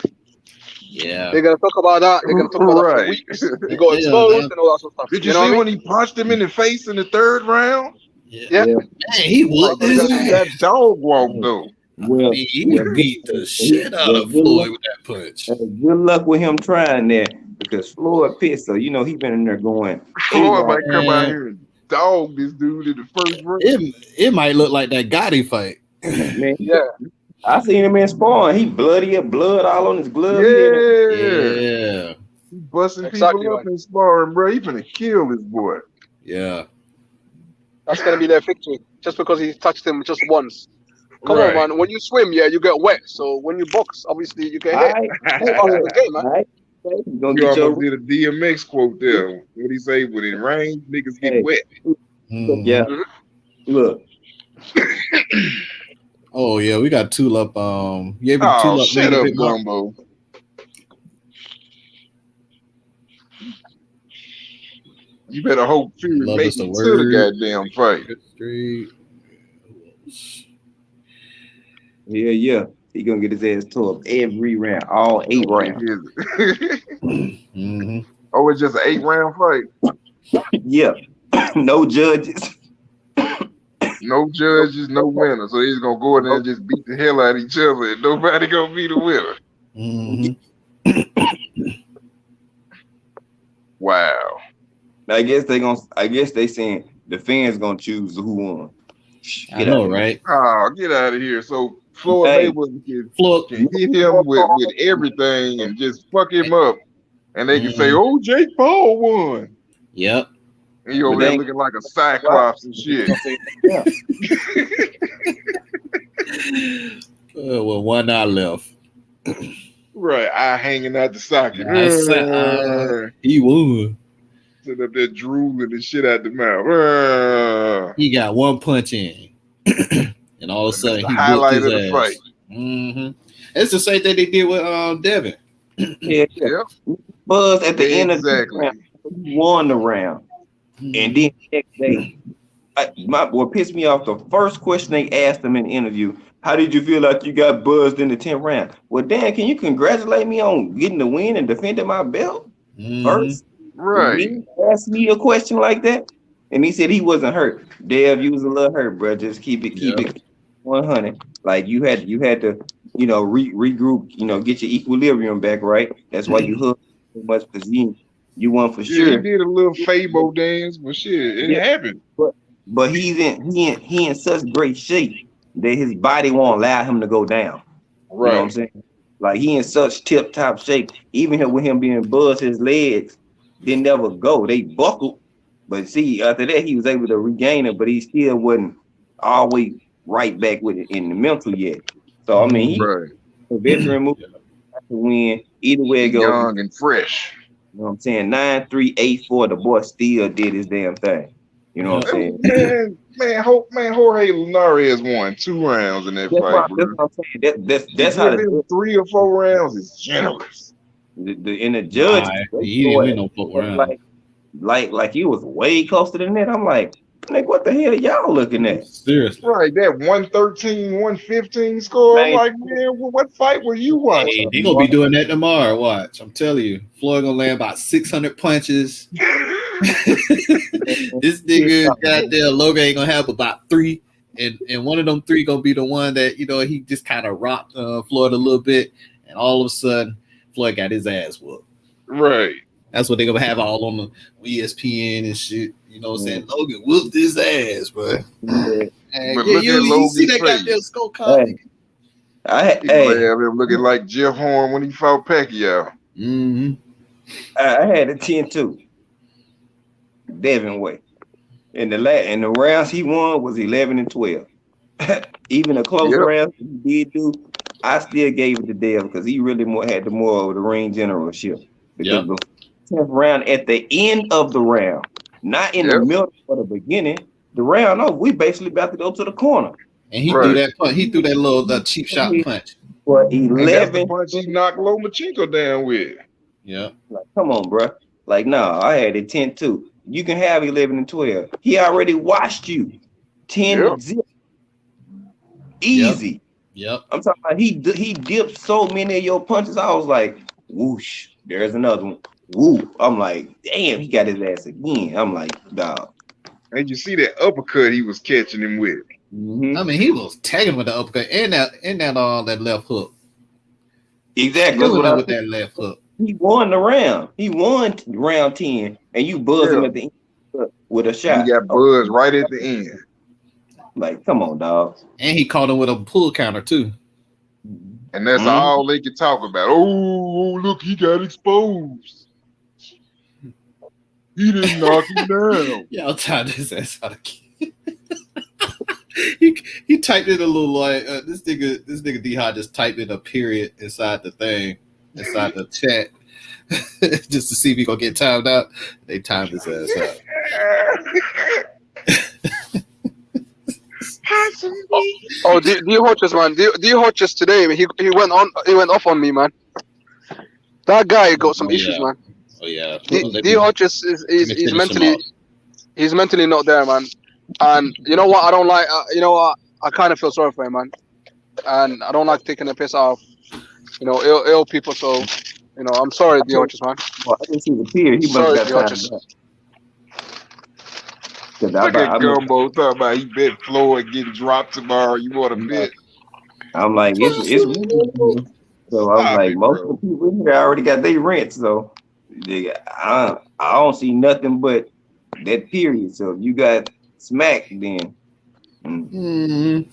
Yeah, they're gonna talk about that. They're gonna talk about that for weeks. He got exposed and all that sort of stuff. Did you see when he punched him in the face in the third round? Yeah. Man, he whooped that dog walk though. Well, he beat the shit out of Floyd with that punch. Good luck with him trying that because Floyd pissed. So you know he been in there going. Floyd might come out here and dog this dude in the first round. It might look like that Gotti fight. Man, I seen him in sparring. He bloody up, blood all on his glove. Yeah. He busting people up in sparring, bro. He finna kill this boy. Yeah. That's gonna be their victory, just because he touched him just once. Come on, man. When you swim, you get wet. So when you box, obviously you get hit. The game, man. You almost did a DMX quote there. What he say? When it rains, niggas get wet. Yeah. Look. Oh yeah, we got Tool up. Shut up, Gumbo. You better hope Fury makes it to the goddamn fight. Yeah. He gonna get his ass tore up every round, all 8 rounds. Oh, it's just an 8-round fight. Yeah. No judges. No judges, no winner. So he's gonna go in there and just beat the hell out of each other, and nobody gonna be the winner. Wow. I guess they saying the fans gonna choose who won. I know, right? Oh, get out of here. So Floyd Mayweather can hit him with everything and just fuck him up. And they can say, oh, Jake Paul won. Yep. And you over there looking like a cyclops and shit. Well, one eye left. Right, eye hanging out the socket. He won. Sitting up there drooling and shit out the mouth. He got one punch in. And all of a sudden, he highlight whooped his of the ass. fight. It's the same thing they did with Devin. Yeah. Buzz at the end of the round, he won the round. And then the next day, what pissed me off, the first question they asked him in the interview, how did you feel like you got buzzed in the 10th round? Well, Dan, can you congratulate me on getting the win and defending my belt first? Right. Ask me a question like that. And he said he wasn't hurt. Dev, you was a little hurt, bro. Just keep it 100. Like you had to, regroup, get your equilibrium back, right? That's why you hooked so much because you won for sure. He did a little Fabo dance, but shit, it happened. But he in such great shape that his body won't allow him to go down. Right. You know what I'm saying? Like he in such tip-top shape. Even with him being buzzed, his legs didn't never go. They buckled. But see, after that, he was able to regain it, but he still wasn't always right back with it in the mental yet. So, I mean, he's a veteran move to win. Either way it goes. Young and fresh. You know what I'm saying? 9-3, 8-4, the boy still did his damn thing. You know what I'm saying? Man, Jorge Linares won 2 rounds in that fight, bro. That's what I'm saying. That's how the 3 or 4 rounds is generous. In the judge, he didn't win no 4 rounds. Like he was way closer than that. I'm like what the hell y'all looking at? Seriously. Right, that 113, 115 score. I'm like, man, what fight were you watching? Hey, they gonna be doing that tomorrow. Watch, I'm telling you, Floyd gonna land about 600 punches. This nigga goddamn Logan ain't gonna have about 3, and one of them 3 gonna be the one that he just kind of rocked Floyd a little bit, and all of a sudden Floyd got his ass whooped. Right. That's what they're gonna have all on the ESPN and shit. You know what I'm saying? Logan whooped his ass, bro. But look at Logan. See that goddamn scorecard? Have him looking like Jeff Horn when he fought Pacquiao. Mm-hmm. I had a 10-2. Devin Way. And the rounds he won was 11-12. Even a close round he did do, I still gave it to Dev because he really had more of the ring generalship. Because the 10th round at the end of the round, not in the middle or the beginning, the round, we basically about to go to the corner. And he threw that punch. He threw that little cheap shot punch. For 11 punch he knocked Lomachenko down with. Yeah. Like, come on, bro. Like, no, I had it 10-2. You can have 11-12. He already watched you. 10-0. Easy. Yep. I'm talking about he dipped so many of your punches. I was like, whoosh, there's another one. Woo. I'm like, damn, he got his ass again. I'm like, dog. And you see that uppercut he was catching him with. Mm-hmm. I mean, he was tagging with the uppercut and that left hook. Exactly. That's what with that left hook. He won the round. He won round 10, and you buzzed him at the end with a shot. He got buzzed right at the end. Like, come on, dog. And he caught him with a pull counter too. And that's all they could talk about. Oh, look, he got exposed. He didn't knock him down. Yeah, I'll tie this ass out again. He typed in a little like this nigga D-Hot just typed in a period inside the thing, inside the chat, just to see if he gonna get timed out. They timed his ass out. D Hodges, man. D Hodges today, he went off on me, man. That guy got some issues, man. Oh yeah. D Hodges is mentally not there, man. And you know what? I don't like. You know what? I kind of feel sorry for him, man. And I don't like taking the piss out of, ill people. So, I'm sorry, D Hodges, man. Well, I didn't see the peer. He sorry, must D have Hodges. Look at Gumbo talking about he bet Floyd getting dropped tomorrow. You want to bet? I'm like, it's so I'm like, most of the people here already got their rent, so I don't see nothing but that period. So if you got smacked, then I'm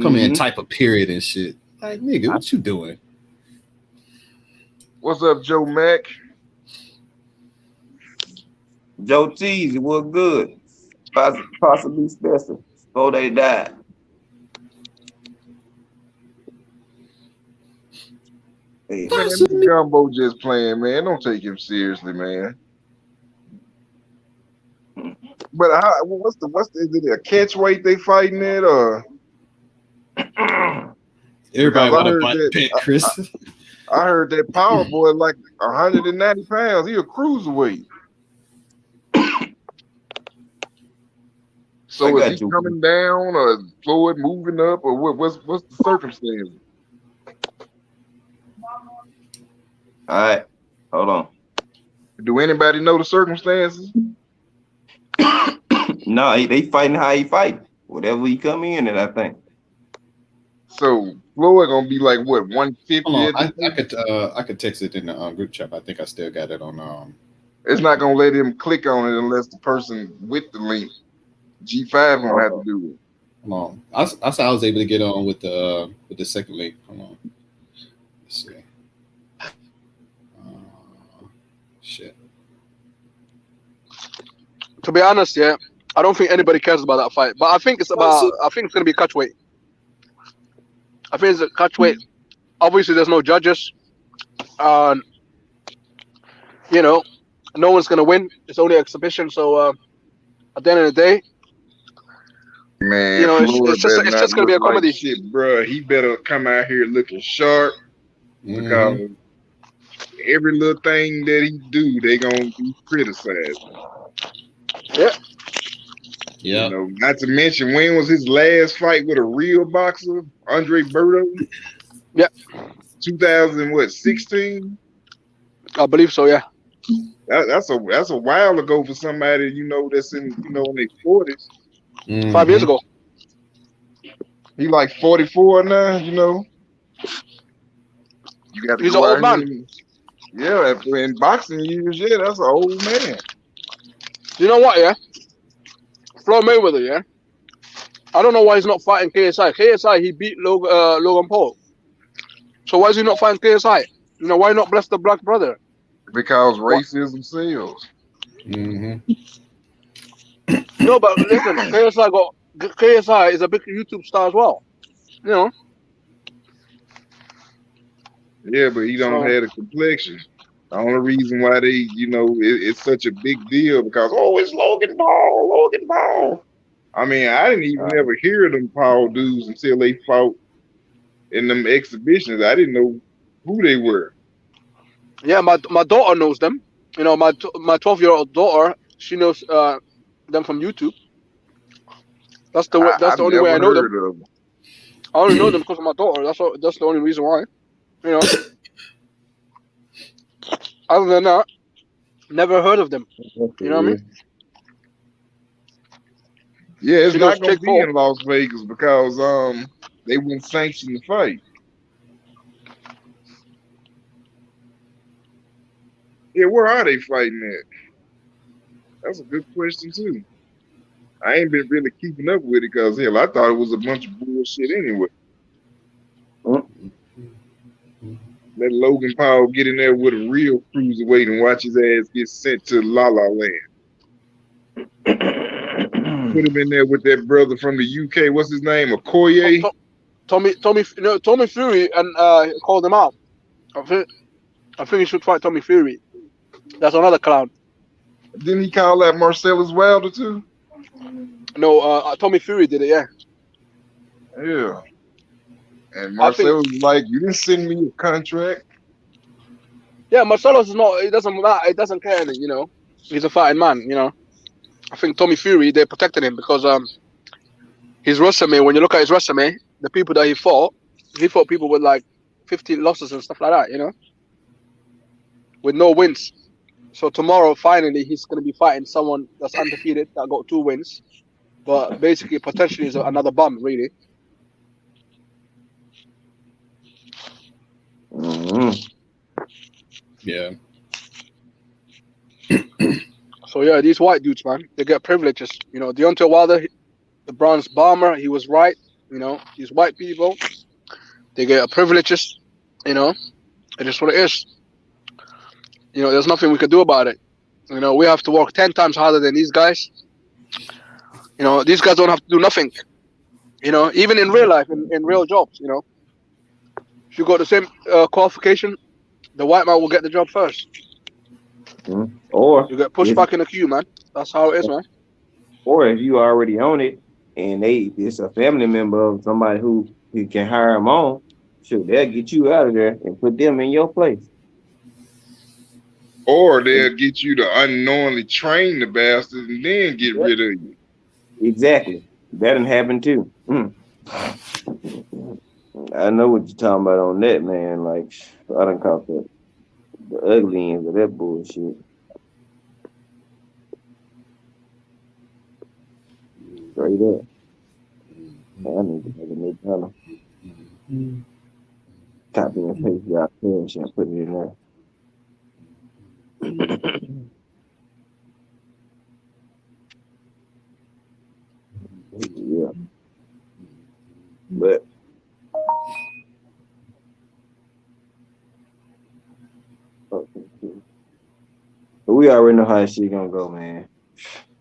coming in type of period and shit. Like, nigga, what you doing? What's up, Joe Mack? Joe Cheese, it was good. Possibly special before they died. Hey, man, Gumbo just playing, man. Don't take him seriously, man. But what's is it a catch weight they fighting at, or everybody want to fight Pet Chris? I heard that Power Boy like 190 pounds. He a cruiserweight. So is he coming down, or Floyd moving up, or what's the circumstances? All right, hold on. Do anybody know the circumstances? No, they fighting how he fight. Whatever he come in at, I think. So Floyd gonna be like what, 150? I could text it in the group chat. I think I still got it on. It's not gonna let him click on it unless the person with the link. G5 gonna have to do it. Hold on. I saw I was able to get on with the second link. Hold on. Let's see. Shit. To be honest, I don't think anybody cares about that fight. But I think it's gonna be catch weight. I think it's a catch weight. Obviously, there's no judges. No one's gonna win. It's only exhibition. So At the end of the day, man, you know, Floyd it's just gonna be a comedy. Like shit, bro. He better come out here looking sharp because every little thing that he do, they gonna be criticized. Yeah. You know, not to mention when was his last fight with a real boxer, Andre Berto? Yeah. 2016? I believe so, yeah. That's a while ago for somebody, you know, that's in their 40s. 5 years ago. He like 44 now, you know. You got to He's go an old out man. Yeah, in boxing years, yeah, that's an old man. You know what, yeah? Floyd Mayweather, yeah? I don't know why he's not fighting KSI. KSI, he beat Logan Paul. So why is he not fighting KSI? You know, why not bless the black brother? Because racism sells. No, but listen, KSI is a big YouTube star as well. You know. Yeah, but he don't have a complexion. The only reason why they, you know, it's such a big deal because it's Logan Paul. I mean, I didn't even ever hear them Paul dudes until they fought in them exhibitions. I didn't know who they were. Yeah, my daughter knows them. You know, my 12-year-old daughter, she knows them from YouTube. That's the only way I know them. I only know them because of my daughter. That's the only reason why. You know. Other than that, never heard of them. You know what I mean? Yeah, it's not gonna be in Las Vegas because they wouldn't sanction the fight. Yeah, where are they fighting at? That's a good question too. I ain't been really keeping up with it because hell, I thought it was a bunch of bullshit anyway. Let Logan Paul get in there with a real cruiserweight and watch his ass get sent to La La Land. Put him in there with that brother from the UK. What's his name? Okoye? Tommy Fury and called him out. I think he should fight Tommy Fury. That's another clown. Didn't he call that Marcellus Wilder too? No, Tommy Fury did it. Yeah. Yeah. And Marcellus was like, "You didn't send me a contract." Yeah, Marcellus is not. It doesn't matter. It doesn't care. You know, he's a fighting man. You know. I think Tommy Fury, they protected him because his resume, when you look at his resume, the people that he fought people with like 15 losses and stuff like that, you know, with no wins. So tomorrow, finally, he's going to be fighting someone that's undefeated, that got 2 wins, but basically potentially is another bum, really. Yeah. So yeah, these white dudes, man, they get privileges. You know, Deontay Wilder, the bronze bomber, he was right. You know, these white people, they get privileges. You know, it is what it is. You know, there's nothing we can do about it. You know, we have to work 10 times harder than these guys. You know, these guys don't have to do nothing. You know, even in real life, in real jobs, you know, if you got the same qualification, the white man will get the job first. Or you get pushed back in the queue, man. That's how it is, man. Or if you already own it and it's a family member of somebody who can hire them on, sure, they'll get you out of there and put them in your place. Or they'll get you to unknowingly train the bastard and then get rid of you. Exactly. That done happen too. I know what you're talking about on that, man. Like, I done caught the ugly ends of that bullshit. Straight up. I need to make a new color. Copy and paste y'all cash and put it in there. Yeah. But we already know how this shit gonna go, man.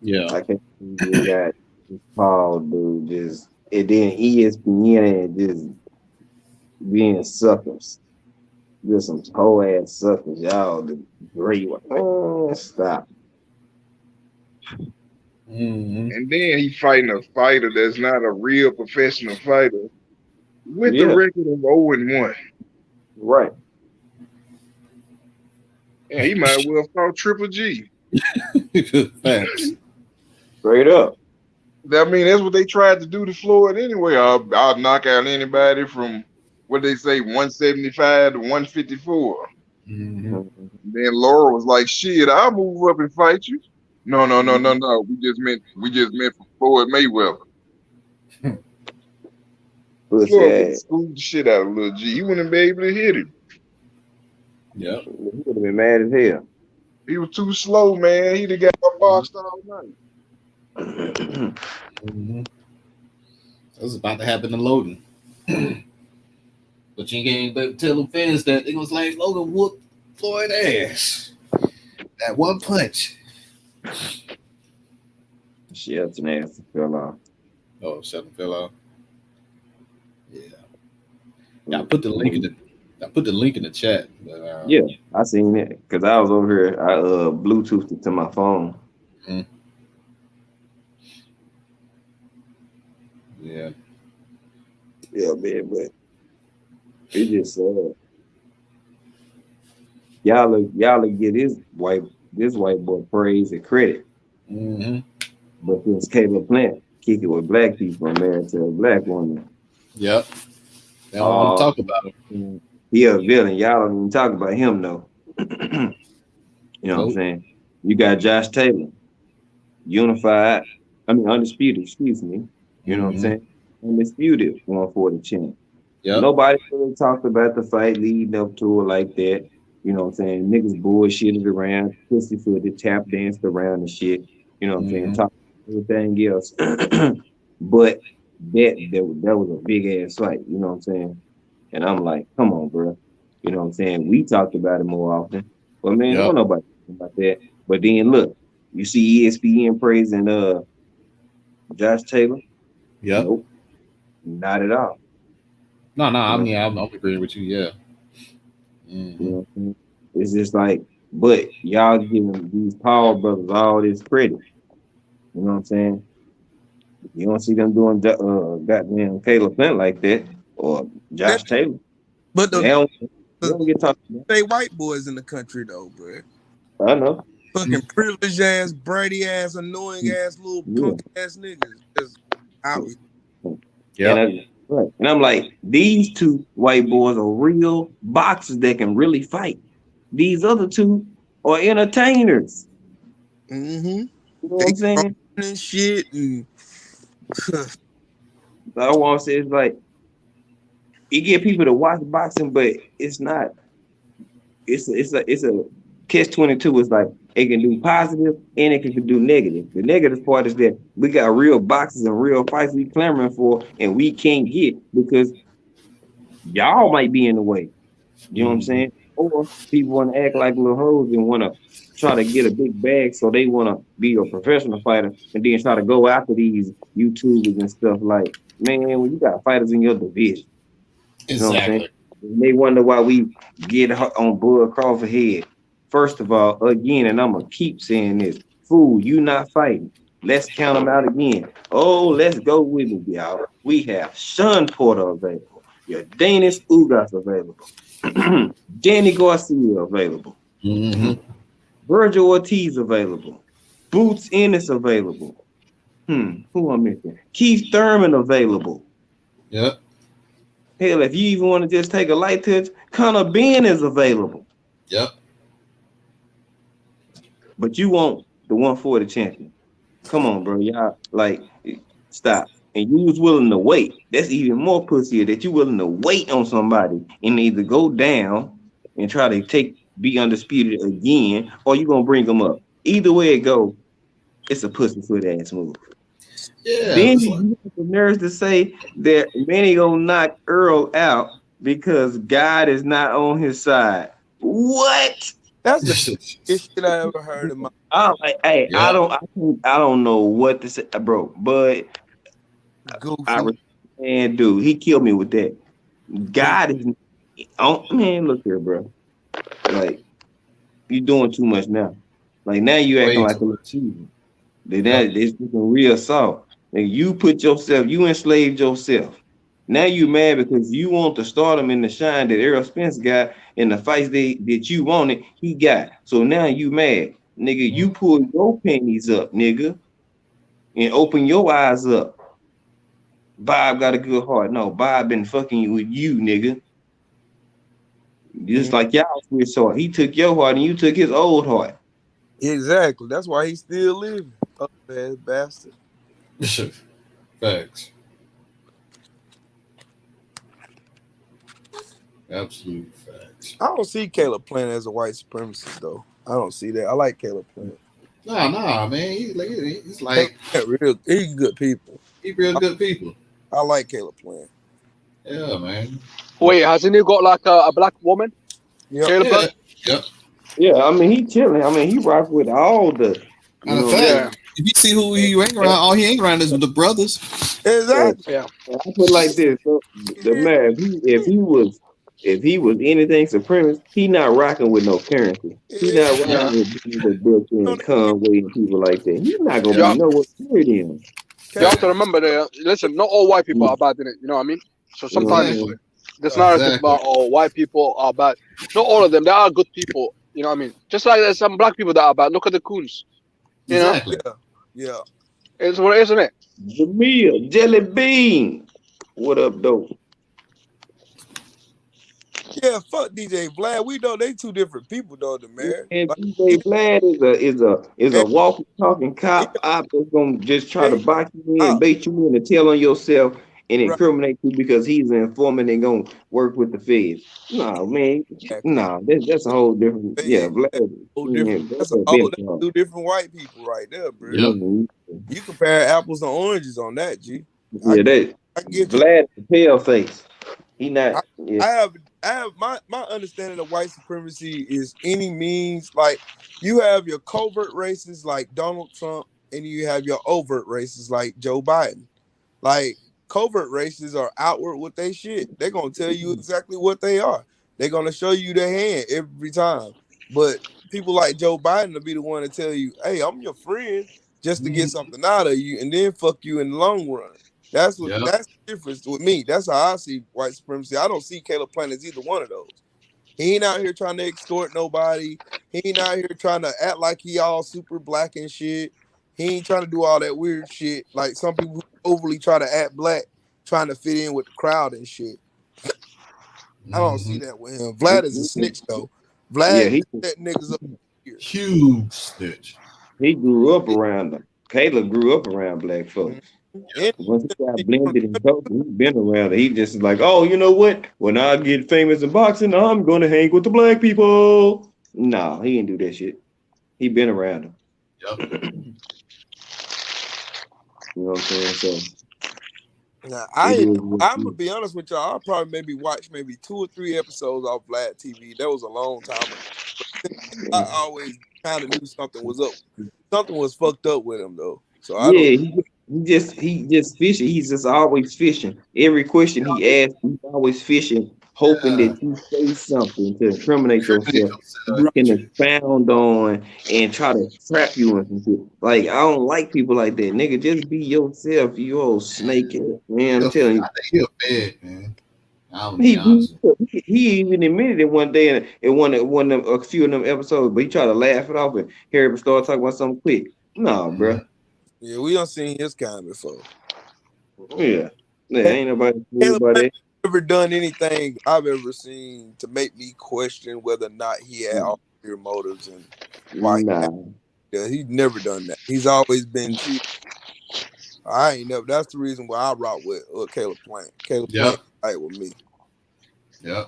Yeah. I can't believe we got this Paul dude just, and then ESPN just being suckers. Just some whole ass suckers. Y'all the great one. Stop. And then he fighting a fighter that's not a real professional fighter with the record of 0-1. Right. Yeah, he might well fought Triple G. Facts. Straight up. I mean, that's what they tried to do to Floyd anyway. I'll knock out anybody from what they say 175 to 154. Then Laura was like, "Shit, I'll move up and fight you." No. We just meant for Floyd Mayweather. Floyd screwed the shit out of Lil G. He wouldn't be able to hit him. Yeah, he would have been mad as hell. He was too slow, man. He'd have got boxed all night. That was about to happen to Logan. But you can't tell them fans that it was like Logan whooped Floyd ass. That one punch. Shelton ass fell off. Oh, Shelton fell off. Yeah. I put the link in the chat. But, yeah, I seen it because I was over here. I Bluetoothed it to my phone. Yeah, man, but it just y'all get this white boy praise and credit. But since Caleb Plant kick it with black people and married to a black woman. Yep. They don't want to talk about him. He a villain. Y'all don't even talk about him though. You know what I'm saying? You got Josh Taylor, undisputed, excuse me. You know what I'm saying? Undisputed 140 champ. Yep. Nobody really talked about the fight leading up to it like that. You know what I'm saying? Niggas bullshitted around, pussyfooted, tap danced around and shit. You know what I'm saying? Talk everything else. But that was a big ass fight. You know what I'm saying? And I'm like, come on, bro. You know what I'm saying? We talked about it more often. But man, don't nobody talk about that. But then look, you see ESPN praising Josh Taylor. Yeah. Nope. Not at all. No, I'm agreeing with you, yeah. You know what I'm saying? It's just like, but y'all giving these Paul brothers all this credit. You know what I'm saying? You don't see them doing goddamn Caleb Plant like that or Josh Taylor. But they don't get talked about. They white boys in the country though, bro. I know. Fucking privileged ass, bratty ass, annoying ass, little punk ass niggas. Just out. Yeah. And I'm like, these two white boys are real boxers that can really fight. These other two are entertainers. You know what I'm saying? And shit. And I want to say it's like you get people to watch boxing, but it's not. It's a catch-22. It's like it can do positive and it can do negative. The negative part is that we got real boxers and real fights we clamoring for, and we can't get because y'all might be in the way. You know what I'm saying? Or people want to act like little hoes and want to try to get a big bag, so they want to be a professional fighter and then try to go after these YouTubers and stuff. Like, man, when you got fighters in your division, you know what I'm saying? And they wonder why we get on Bud Crawford head. First of all, again, and I'm gonna keep saying this: fool, you not fighting. Let's count them out again. Oh, let's go with me, y'all. We have Sean Porter available. Your Danish Ugas available. Danny Garcia available. Virgil Ortiz available. Boots Ennis available. Who I'm missing? Keith Thurman available. Yep. Hell, if you even want to just take a light touch, Conor Ben is available. Yep. But you want the 140 champion. Come on, bro. Y'all, like, stop. And you was willing to wait. That's even more pussy that you willing to wait on somebody and either go down and try to be undisputed again, or you gonna bring them up. Either way it go, it's a pussyfoot ass move. Yeah. Then you have the nerves to say that Manny gonna knock Earl out because God is not on his side. What? That's the shit I ever heard in my. I don't know what to say, bro. But dude, he killed me with that. God is. Oh man, look here, bro. Like, you doing too much now. Like now you acting like a little cheesy. This is real soft. And you put yourself, you enslaved yourself. Now you mad because you want the stardom and the shine that Errol Spence got in the fights that you wanted, he got. So now you mad. Nigga, you pull your panties up, nigga, and open your eyes up. Bob got a good heart. No, Bob been fucking with you, nigga. Just like y'all switched heart. He took your heart and you took his old heart. Exactly. That's why he's still living. Oh, bad bastard. Facts. Absolute facts. I don't see Caleb Plant as a white supremacist, though. I don't see that. I like Caleb Plant. Nah, man. He's like he's good people. He's real good people. I like Caleb Plant. Yeah, man. Wait, hasn't he got like a black woman? Yep. Yeah, I mean, he chilling. I mean, he rock with all the. If you see who he hang around, all he hang around is with the brothers. Exactly. Yeah. I put like this: so the man, if he was anything supremacist, he not rocking with no currency. He not rocking with Bill and Conway and people like that. He's not gonna be nowhere near them. You have to remember that. Listen, not all white people are bad in it. You know what I mean? So sometimes this narrative about white people are bad. Not all of them. There are good people. You know what I mean? Just like there's some black people that are bad. Look at the Coons. You know? Yeah. It's what it is, isn't it? Jermell, Jelly Bean. What up, though? Yeah, fuck DJ Vlad. We know they two different people, though, the man. And DJ Vlad is a walking, talking cop. I'm just gonna just try to box you in, bait you in, and tell on yourself and incriminate you because he's an informant and gonna work with the feds. No, man. No, that's a whole different. Yeah, Vlad. That's two different white people right there, bro. Yep. You compare apples and oranges on that, G. Yeah, I get Vlad the pale face. He not. I have my understanding of white supremacy is any means, like you have your covert racists like Donald Trump and you have your overt racists like Joe Biden. Like covert racists are outward with their shit. They're gonna tell you exactly what they are. They're gonna show you their hand every time. But people like Joe Biden will be the one to tell you, hey, I'm your friend, just to get something out of you and then fuck you in the long run. That's the difference with me. That's how I see white supremacy. I don't see Caleb Plant as either one of those. He ain't out here trying to extort nobody. He ain't out here trying to act like he all super black and shit. He ain't trying to do all that weird shit like some people who overly try to act black, trying to fit in with the crowd and shit. I don't see that with him. Vlad is a snitch though. Vlad set niggas up here. Huge snitch. He grew up around them. Caleb grew up around black folks. Once he got blended and coached, he's been around it. He just is like, oh, you know what? When I get famous in boxing, I'm gonna hang with the black people. No, he didn't do that shit. He been around them. Yep. You know what I'm saying? So now, I'm gonna be honest with y'all. I'll probably maybe watch 2 or 3 episodes off Vlad TV. That was a long time ago. I always kind of knew something was up. Something was fucked up with him though. So I don't. He just fishing. He's just always fishing. Every question he asks, he's always fishing, hoping that you say something to incriminate yourself. You can expound on and try to trap you and shit. Like I don't like people like that, nigga. Just be yourself, you old snakehead, man. I'm telling you. I think he's bad, man. He even admitted it one day in one of a few of them episodes, but he tried to laugh it off and hear him start talking about something quick. No, bro. Yeah, we done seen his kind before. Yeah, ain't nobody ever done anything I've ever seen to make me question whether or not he had ulterior motives and why. Yeah, he's never done that. He's always been cheap. I ain't never. That's the reason why I rock with Caleb Plant. Caleb Plant fight with me. Yeah.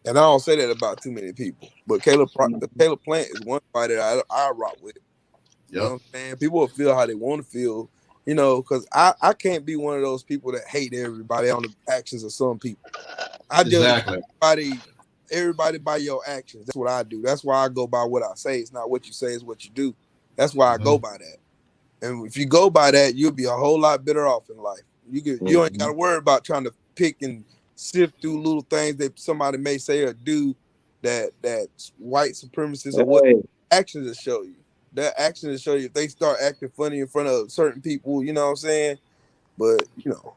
And I don't say that about too many people, but Caleb Plant is one fighter I rock with. You know what I'm saying? People will feel how they want to feel, you know, because I can't be one of those people that hate everybody on the actions of some people. I just everybody by your actions. That's what I do. That's why I go by what I say. It's not what you say, it's what you do. That's why I go by that. And if you go by that, you'll be a whole lot better off in life. You ain't got to worry about trying to pick and sift through little things that somebody may say or do that white supremacists or what actions will show you. Their actions show you if they start acting funny in front of certain people, you know what I'm saying? But you know,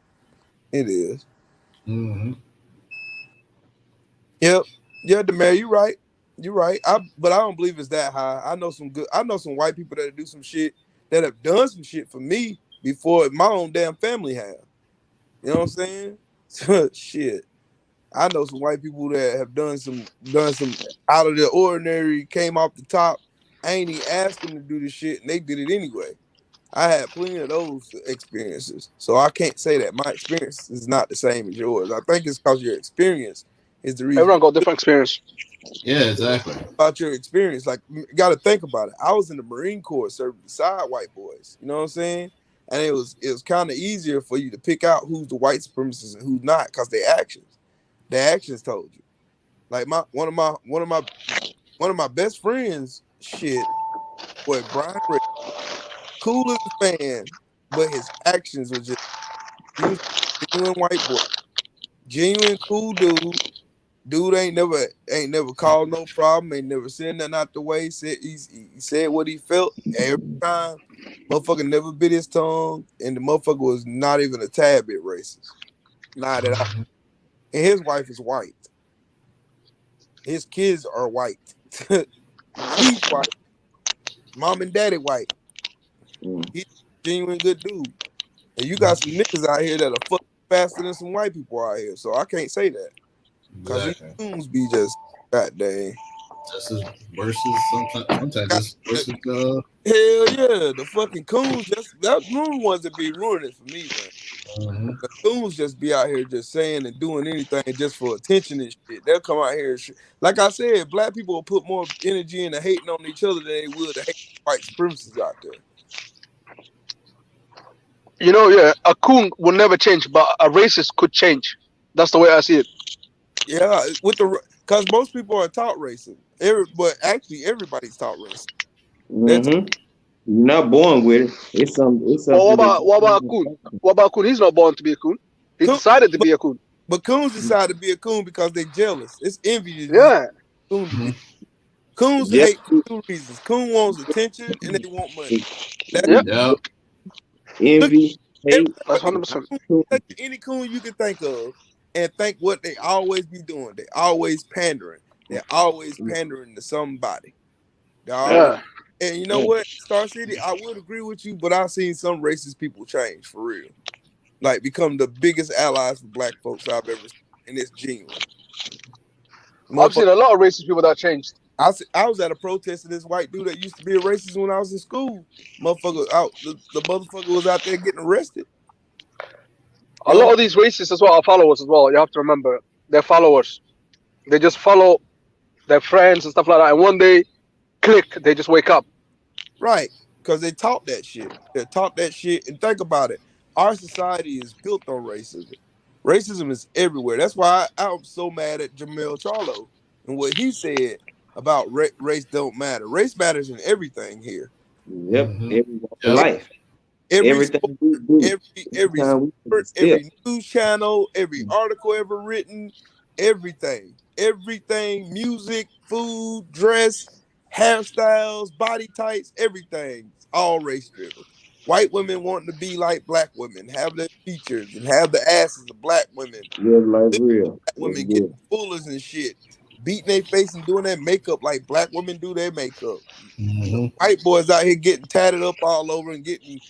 it is. Mm-hmm. Yep. Yeah, Demare, you right. You're right. But I don't believe it's that high. I know some white people that do some shit that have done some shit for me before my own damn family have. You know what I'm saying? Shit. I know some white people that have done some out of the ordinary, came off the top. I ain't even asked them to do this shit, and they did it anyway. I had plenty of those experiences, so I can't say that my experience is not the same as yours. I think it's because your experience is the reason. Everyone got different experience. Yeah, exactly. About your experience, like you got to think about it. I was in the Marine Corps serving beside white boys. You know what I'm saying? And it was kind of easier for you to pick out who's the white supremacists and who's not because their actions told you. Like one of my best friends, shit, boy, Brian Ray, cool as a fan, but his actions were just, he was a genuine white boy, genuine cool dude. Dude ain't never caused no problem, ain't never said nothing out the way. He said what he felt every time. Motherfucker never bit his tongue, and the motherfucker was not even a tad bit racist. Not at all. And his wife is white. His kids are white. He's white. Mom and daddy white. He's a genuine good dude. And you got some niggas out here that are fucking faster than some white people out here. So I can't say that. Because these tunes be just, goddamn. Just as worse as sometimes just worse as hell yeah, the fucking coons just that them ones that be ruining it for me, man. Mm-hmm. The coons just be out here just saying and doing anything just for attention and shit. They'll come out here and shit. Like I said, black people will put more energy into hating on each other than they would to hate white supremacists out there. You know, yeah, a coon will never change, but a racist could change. That's the way I see it. Yeah, because most people are taught racism. But actually, everybody's taught racism. Mm-hmm. You're not born with it. It's something. Well, what about a coon? What about a coon? He's not born to be a coon. He decided to be a coon. But coons decide to be a coon because they're jealous. It's envy. Yeah. Coon to be. Coons hate for two reasons. Coon wants attention and they want money. Yep. Envy, hate. That's 100%. Any coon you can think of and think what they always be doing. They always pandering. They're always pandering to somebody. Yeah. And you know what, Star City, I would agree with you, but I've seen some racist people change for real. Like become the biggest allies for black folks I've ever seen. And it's genuine. I've seen a lot of racist people that changed. I was at a protest of this white dude that used to be a racist when I was in school. Motherfucker out, the motherfucker was out there getting arrested. A lot of these racists as well are followers as well. You have to remember, they're followers. They just follow their friends and stuff like that. And one day, click, they just wake up. Right, because they taught that shit. They taught that shit. And think about it. Our society is built on racism. Racism is everywhere. That's why I'm so mad at Jermell Charlo and what he said about race don't matter. Race matters in everything here. Yep, life. Everything every sport, every news channel, every article ever written, everything, music, food, dress, hairstyles, body types, everything, all race driven. White women wanting to be like black women, have their features and have the asses of black women. Yeah, like real. Black women getting fullers and shit, beating their face and doing their makeup like black women do their makeup. Mm-hmm. White boys out here getting tatted up all over and getting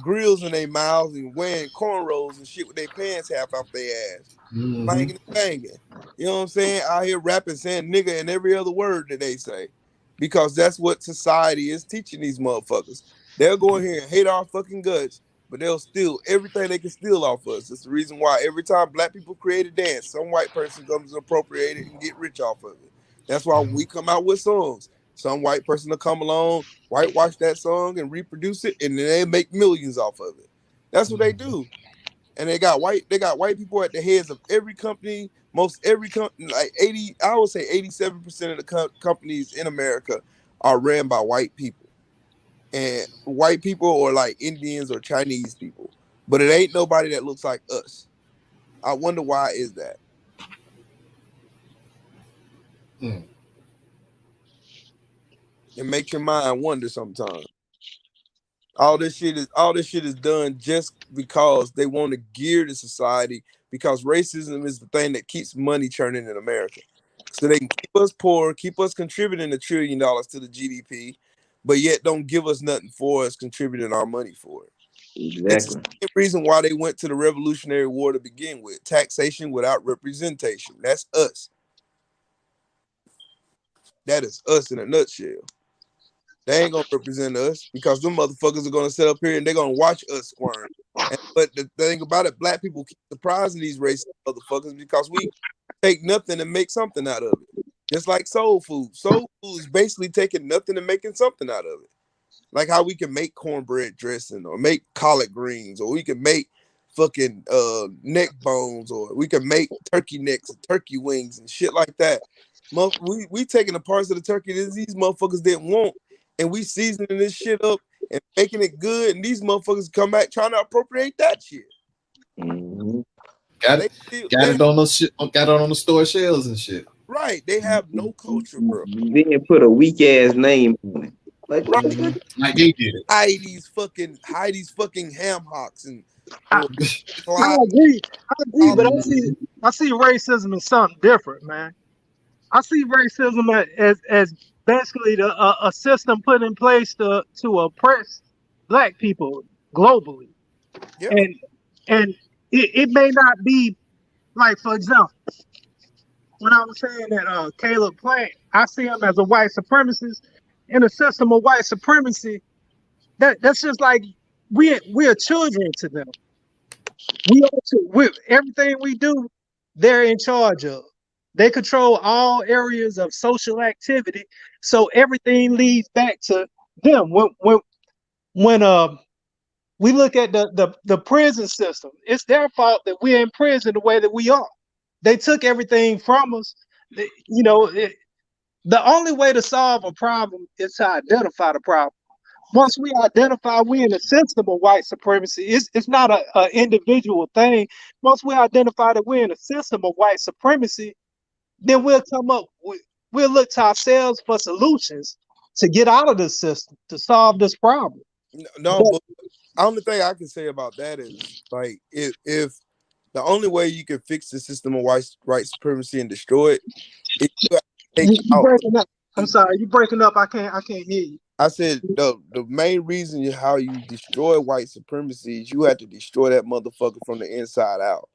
grills in their mouths and wearing cornrows and shit with their pants half off their ass. Mm-hmm. Banging and banging. You know what I'm saying? Out here rapping, saying nigga and every other word that they say. Because that's what society is teaching these motherfuckers. They'll go in here and hate our fucking guts, but they'll steal everything they can steal off us. That's the reason why every time black people create a dance, some white person comes and appropriate it and get rich off of it. That's why when we come out with songs, some white person will come along, whitewash that song and reproduce it, and then they make millions off of it. That's what they do. And they got white people at the heads of every company, most every company, like 80, I would say 87% of the companies in America are ran by white people. And white people or like Indians or Chinese people. But it ain't nobody that looks like us. I wonder why is that? It makes your mind wonder sometimes. All this shit is done just because they want to gear the society, because racism is the thing that keeps money churning in America. So they can keep us poor, keep us contributing $1 trillion to the GDP, but yet don't give us nothing for us contributing our money for it. Exactly. It's the same reason why they went to the Revolutionary War to begin with. Taxation without representation. That's us. That is us in a nutshell. They ain't gonna represent us because them motherfuckers are gonna sit up here and they're gonna watch us squirm. But the thing about it, black people keep surprising these racist motherfuckers because we take nothing and make something out of it. Just like soul food. Soul food is basically taking nothing and making something out of it. Like how we can make cornbread dressing or make collard greens, or we can make fucking neck bones, or we can make turkey necks and turkey wings and shit like that. We taking the parts of the turkey that these motherfuckers didn't want, and we seasoning this shit up and making it good, and these motherfuckers come back trying to appropriate that shit. Mm-hmm. Got it on the store shelves and shit. Right, they have no culture, bro. Then put a weak ass name on it. Like, right. Like they did it. Hide these fucking ham hocks and. I agree, but I see racism as something different, man. I see racism as basically a system put in place to oppress black people globally. Yeah. And it may not be, like, for example, when I was saying that Caleb Plant, I see him as a white supremacist in a system of white supremacy. That's just like we're children to them. Everything we do, they're in charge of. They control all areas of social activity, so everything leads back to them. When we look at the prison system, it's their fault that we're in prison the way that we are. They took everything from us. The only way to solve a problem is to identify the problem. Once we identify we're in a system of white supremacy, it's not an individual thing. Once we identify that we're in a system of white supremacy, then we'll look to ourselves for solutions to get out of this system, to solve this problem. No, but the only thing I can say about that is, like, if the only way you can fix the system of white supremacy and destroy it, is you breaking up. I'm sorry, you breaking up. I can't hear you. I said the main reason how you destroy white supremacy is you have to destroy that motherfucker from the inside out.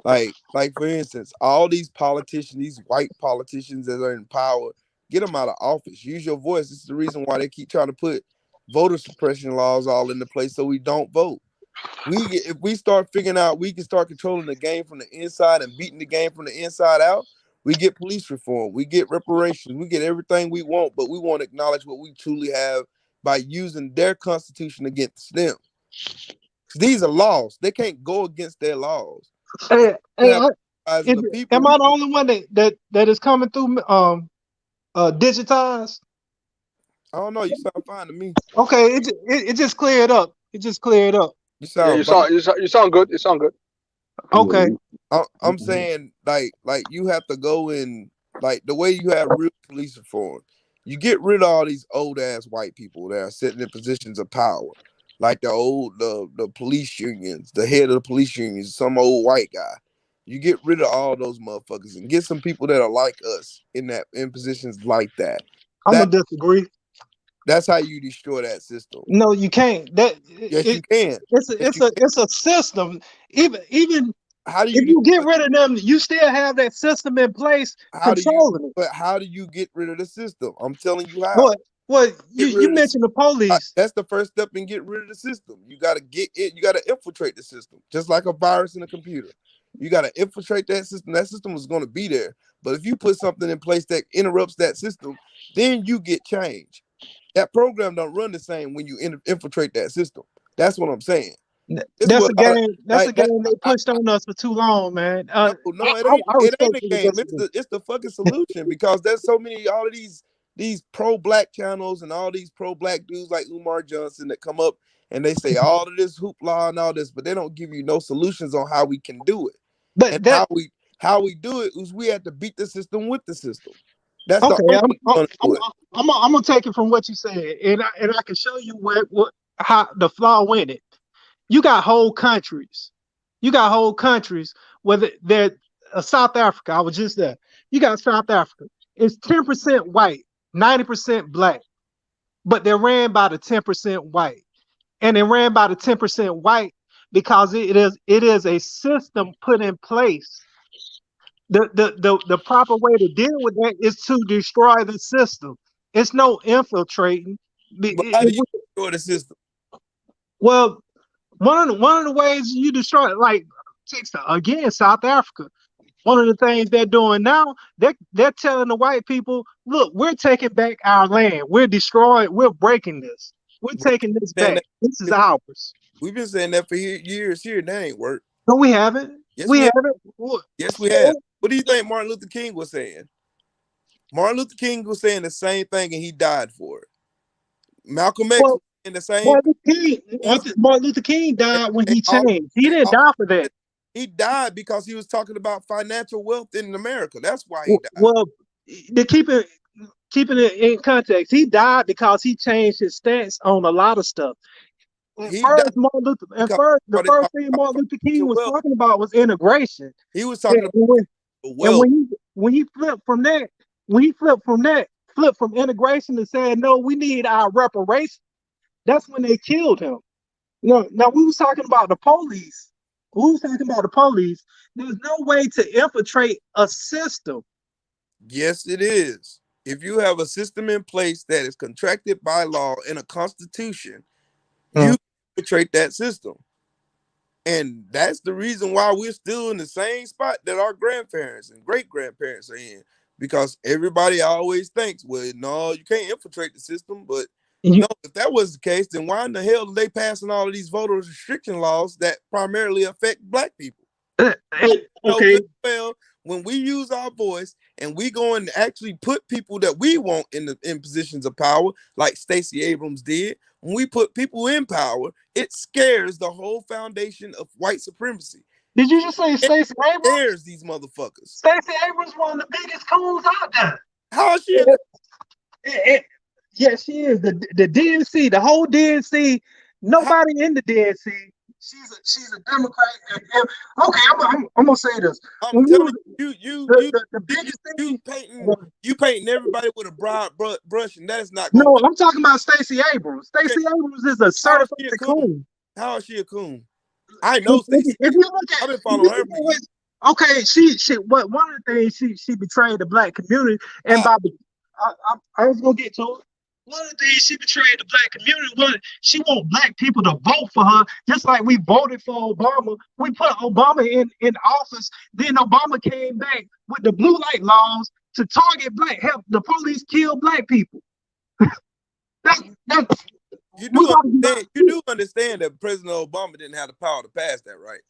Like for instance, all these politicians, these white politicians that are in power, get them out of office. Use your voice. This is the reason why they keep trying to put voter suppression laws all into place so we don't vote. If we start figuring out we can start controlling the game from the inside and beating the game from the inside out, we get police reform, we get reparations, we get everything we want, but we won't acknowledge what we truly have by using their constitution against them. These are laws. They can't go against their laws. Am I the only one that is coming through digitized? I don't know. You sound fine to me. Okay, it just cleared up. It just cleared up. You sound good. You sound good. Okay. I'm saying like you have to go in, like, the way you have real police reform. You get rid of all these old ass white people that are sitting in positions of power, like the police unions, the head of the police unions, some old white guy. You get rid of all those motherfuckers and get some people that are like us in positions like that. I'm gonna disagree. That's how you destroy that system. No, you can't. You can. It's a system. Even how do if you get rid of them, you still have that system in place controlling it. But how do you get rid of the system? I'm telling you how. What you mentioned the police. That's the first step in getting rid of the system. You got to get it. You got to infiltrate the system, just like a virus in a computer. You got to infiltrate that system. That system is going to be there. But if you put something in place that interrupts that system, then you get change. That program don't run the same when you infiltrate that system. That's what I'm saying. That's a game. That's a game they pushed on us for too long, man. No, it ain't a game. It's the fucking solution, because there's so many all of these pro-black channels and all these pro-black dudes like Umar Johnson that come up and they say all of this hoopla and all this, but they don't give you no solutions on how we can do it. But how we do it is we have to beat the system with the system. That's okay. the I'm gonna take it from what you said, and I can show you how the flaw in it. You got whole countries. Whether they're South Africa. I was just there. You got South Africa. It's 10% white, 90% black, but they're ran by the 10% white, and they ran by the 10% white because it is a system put in place. The proper way to deal with that is to destroy the system. It's no infiltrating. But how do you destroy the system? Well, one of the ways you destroy it, like again, South Africa. One of the things they're doing now, they're telling the white people, look, we're taking back our land. We're destroying, we're breaking this. We're taking this back. This is ours. We've been saying that for years here. That ain't work. No, we haven't. Yes, we haven't. Yes, we have. What do you think Martin Luther King was saying? Martin Luther King was saying the same thing, and he died for it. Malcolm X was saying the same. Martin Luther King died when he changed. He didn't die for that. He died because he was talking about financial wealth in America. That's why he died. Well, to keep it in context, he died because he changed his stance on a lot of stuff. The first thing Martin Luther King was talking about was integration. He was talking about wealth. And when he flipped from integration and said, no, we need our reparations, that's when they killed him. Now we was talking about the police. There's no way to infiltrate a system. Yes, it is. If you have a system in place that is contracted by law in a constitution, you infiltrate that system. And that's the reason why we're still in the same spot that our grandparents and great-grandparents are in. Because everybody always thinks, well, no, you can't infiltrate the system. But no, if that was the case, then why in the hell are they passing all of these voter restriction laws that primarily affect black people? Okay. Well, when we use our voice and we go and actually put people that we want in positions of power, like Stacey Abrams did, when we put people in power, it scares the whole foundation of white supremacy. Did you just say Stacey Abrams? It scares these motherfuckers. Stacey Abrams one of the biggest coons out there. How is she? Yeah, she is. The DNC, the whole DNC, nobody in the DNC. She's a Democrat. Okay, I'm gonna say this. I'm telling you painting everybody with a broad brush, and that is not. No, I'm talking about Stacey Abrams. Stacey Abrams is a certified coon. How is she a coon? I know Stacey. If you look at, I've been following her. Okay, one of the things she betrayed the black community, and I was gonna get to it. One of the things she betrayed the black community was she want black people to vote for her, just like we voted for Obama. We put Obama in office. Then Obama came back with the blue light laws to target help the police kill black people. You do understand that President Obama didn't have the power to pass that, right?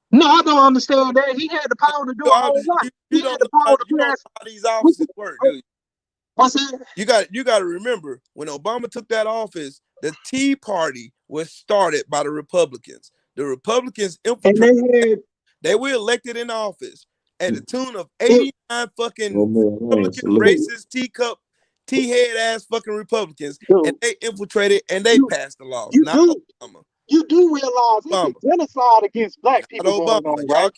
No, I don't understand that. He had the power to do a whole lot. He had the power to pass. How these offices work, do you? What's that? You got to remember, when Obama took that office, the Tea Party was started by the Republicans. The Republicans infiltrated. They were elected in office at the tune of 89 fucking Republican racist tea head ass fucking Republicans, and they infiltrated and they passed the laws. Not Obama. You do realize it's a genocide against black people going on, right?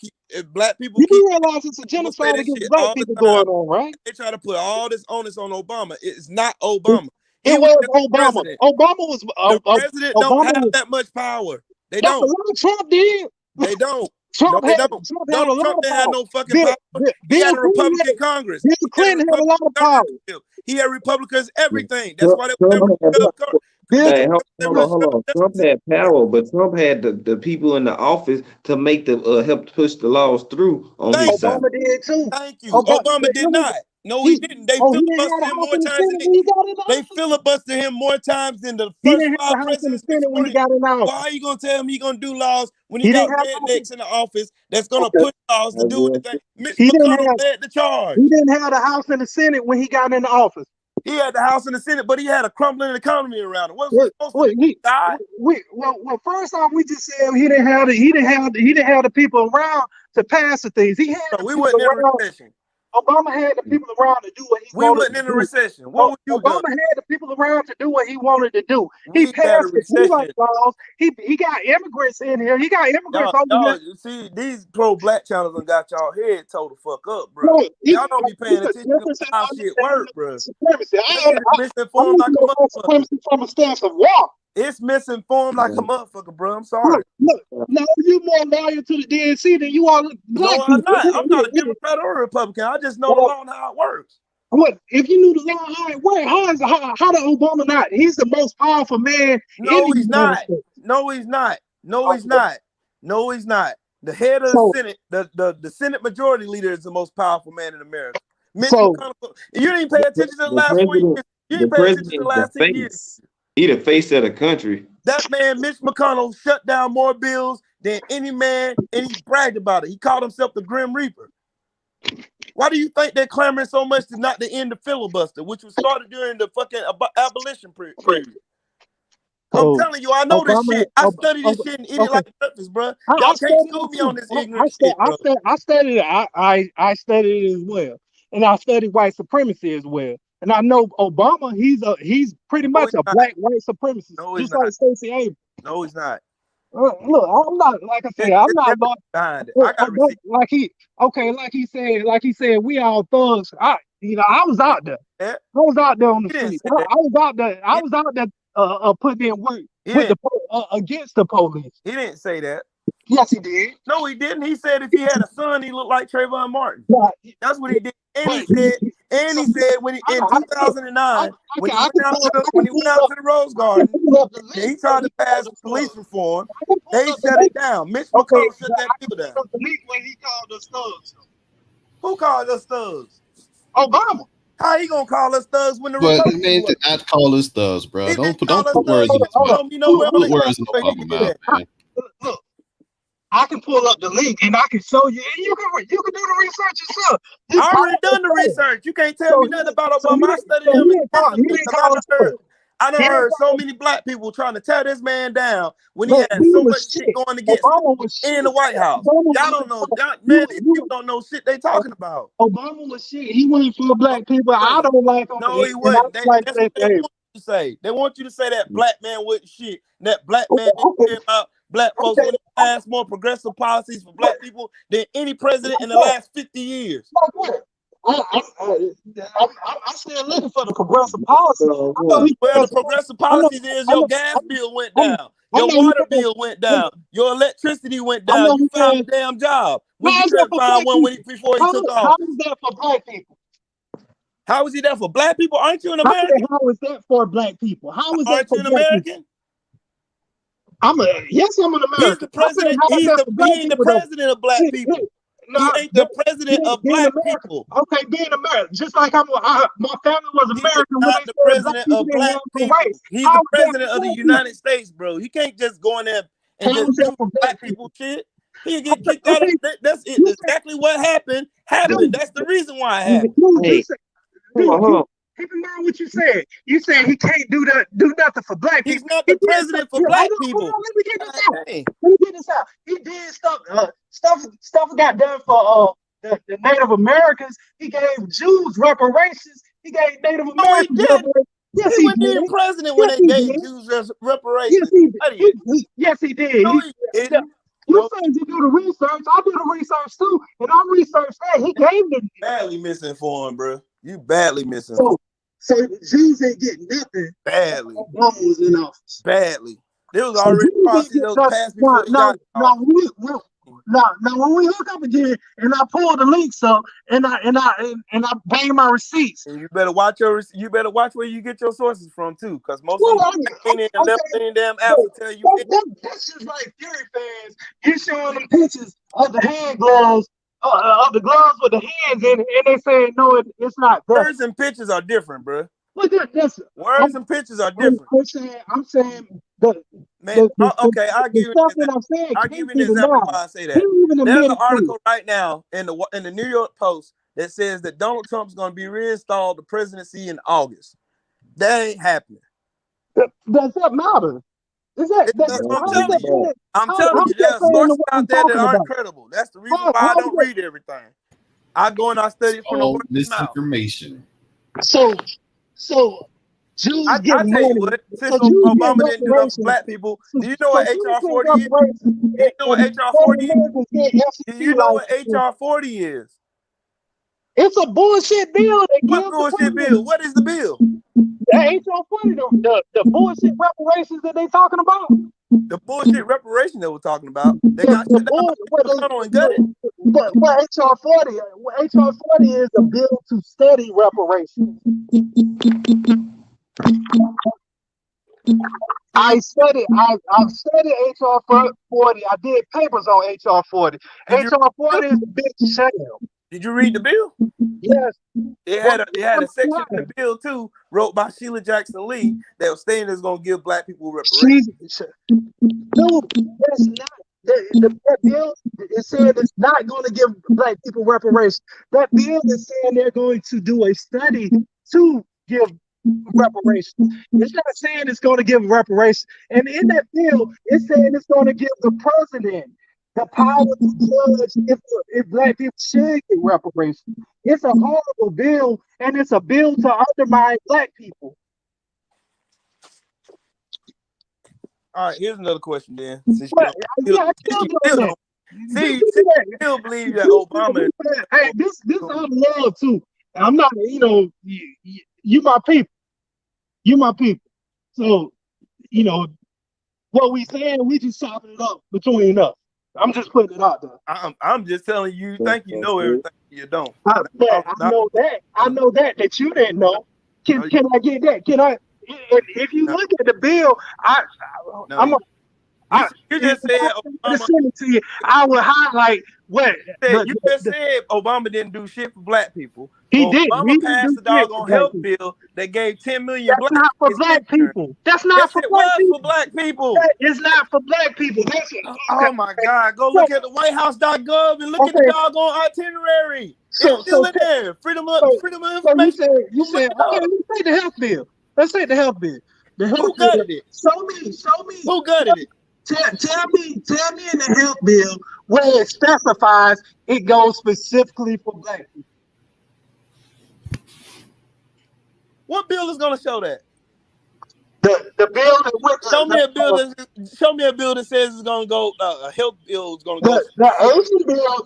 Black people. You do realize it's a genocide against black people going on, right? They try to put all this onus on Obama. It's not Obama. It was Obama. Obama was the president. Don't have that much power. They don't. Trump did. They don't. Trump didn't have no fucking power. He had a Republican Congress. Bill Clinton had a lot of power. He had Republicans everything. That's why they Hey, hold on. Trump had power, but Trump had the people in the office to make help push the laws through on his side. Obama did too. Thank you. Obama did not. No, he didn't. They filibustered him more times than the first 5 presidents when he got in office. Why are you gonna tell him he's gonna do laws when he got rednecks in the office that's gonna push laws to do anything? Mitch McConnell led the charge. He didn't have the House and the Senate when he got in the office. He had the House and the Senate, but he had a crumbling economy around him. Well, first off, we just said he didn't have the people around to pass the things. He had. We weren't in a recession. Obama had the people around to do what he We wanted wasn't to in a do. recession. What would you Obama do? had the people around to do what he wanted to do. He We got a passed the recession. laws. He got immigrants in here. He got immigrants over here. See, these pro-black channels done got y'all head told the fuck up, bro. Y'all don't be paying attention to how shit work, bro. Supremacy. Misinformed like a motherfucker. Supremacy from a stance of war. It's misinformed like a motherfucker, bro. I'm sorry. Look, no, you more loyal to the DNC than you are black No, I'm people. not. I'm not a Democrat or a Republican. I just know the law and how it works. What if you knew the law how it works? How did Obama not? He's the most powerful man. No, he's not. No, he's not. No, he's not. No, he's not. The head of the Senate, the Senate Majority Leader is the most powerful man in America. Mitch McConnell, you didn't pay attention to the last 4 years. You didn't pay attention to the last 10 years. He the face of the country. That man, Mitch McConnell, shut down more bills than any man, and he bragged about it. He called himself the Grim Reaper. Why do you think they're clamoring so much to not to end the filibuster, which was started during the fucking abolition period? I'm telling you, I know this shit. I studied this shit and eat it like breakfast, bro. Y'all can't school me on this ignorant shit, bro. I studied it. I studied it as well, and I studied white supremacy as well. And I know Obama, he's pretty much a black white supremacist, just like Stacey Abrams. No, he's not. Look, I'm not, like I said, I'm not behind it. I got like he said, we all thugs. I was out there. Yeah. I was out there on the street. I was out there putting in work against the police. He didn't say that. Yes, he did. No, he didn't. He said if he had a son, he looked like Trayvon Martin. Right. That's what he did. And he said when in 2009, when he went out to the Rose Garden, he tried to pass police reform. They shut it down. Mitch McConnell shut that deal down. When he called us thugs. Who called us thugs? Obama. How he gonna call us thugs when the Republicans did not call us thugs, bro? Don't put words in his mouth. Put words in Obama's mouth. Look, I can pull up the link and I can show you, and you can do the research yourself. I already done the research. You can't tell me nothing about Obama. I studied him. I done heard so many black people trying to tear this man down when he had so much shit going against him in the White House. Y'all don't know, man. People don't know shit they talking about. Obama was shit. He went for black people. I don't like him. No, he wasn't. That's what they want you to say. They want you to say that black man wasn't shit. That black man didn't care about black folks when they passed more progressive policies for black people than any president in the last 50 years. I'm still looking for the progressive policy. The progressive policies is your gas bill went down, your water bill went down, your electricity went down. You found a damn job. When you couldn't find one before he took off. How is that for black people? How is he that for black people? Aren't you an American? How is that for black people? How is that Aren't you an American? Yes, I'm an American. He's the president. He's the president of black people. He ain't the president of black people. Okay, being American, just like my family was American. He's not the president of black people. He's the president of the United States, bro. He can't just go in there and just do black people shit. He get kicked out. That's exactly what happened. That's the reason why it happened. Hold on. Keep in mind what you said. You said he can't do nothing for black people. He's not the president for black people. Let me get this out. He did stuff got done for the Native Americans. He gave Jews reparations. He gave Native Americans reparations. Yes, he wasn't even president when they gave Jews reparations. Yes, he did. No, he didn't. You said you do the research. I do the research too, and I researched that. He gave them. Badly misinformed, bro. You badly misinformed. So Jews ain't getting nothing. Badly. Obama was in office. Badly. There was already policy that was passed before he got Now, when we hook up again, and I pull the links up, and I bang my receipts. And you better watch where you get your sources from too, because most of them ain't in damn apps to tell you. That's just like Fury fans. You showing them pictures of the hand gloves. Of the gloves with the hands in it, and they say no, it's not. Words and pictures are different, bro. Words and pictures are different. I'm saying man. Okay, I'll give you an example why I say that. There's an article right now in the New York Post that says that Donald Trump's going to be reinstalled the presidency in August. That ain't happening. Does that matter? I'm telling you, there's sources out there that aren't credible. That's the reason why I don't read everything. I go and I study from the All horse's mouth. misinformation. So Jews I get tell money. you what, since So Jews get Obama didn't do nothing for reparations. black people, do you know So what Jews HR get 40 is? reparations. Do you know what And HR 40 is? Americans get Do FCC you know what licenses. HR 40 is? It's a bullshit bill that What gives bullshit bill? What is the bill? the HR 40, the bullshit reparations that they talking about. The bullshit reparation that we're talking about. They got shut down and gutted. But HR 40, HR 40 is a bill to study reparations. I've studied HR 40. I did papers on HR 40. HR 40 is a big sham. Did you read the bill? Yes. It had a section in the bill too, wrote by Sheila Jackson Lee, that was saying it's gonna give black people reparations. No, that's not. That bill is saying it's not going to give black people reparations. That bill is saying they're going to do a study to give reparations. It's not saying it's going to give reparations. And in that bill, it's saying it's going to give the president the power to judge if black people should get reparations. It's a horrible bill, and it's a bill to undermine black people. All right, here's another question then. I still believe that Obama. Hey, this I'm love too. I'm not, you my people. You my people. So, what we saying, we just chopping it up between us. I'm just putting it out there. I'm just telling you, you think you know everything, you don't. I know that you didn't know. Can I get that? Can I? If you look at the bill, you just said Obama, I would highlight what you just said Obama didn't do shit for black people. He did. Obama passed the doggone health bill that gave 10 million That's not for black people. That's not for black people. It's not for black people. Oh my God! Go look at the WhiteHouse.gov and look at the doggone itinerary. It's still in there. Freedom of information. You said okay. Let's take the health bill. Let's take the health bill. Who gutted it? Show me. Who gutted it? Tell me in the health bill where it specifies it goes specifically for black people. What bill is going to show that? The bill that went. Show me a bill that says it's going to go. A health bill is going to go. The Asian bill,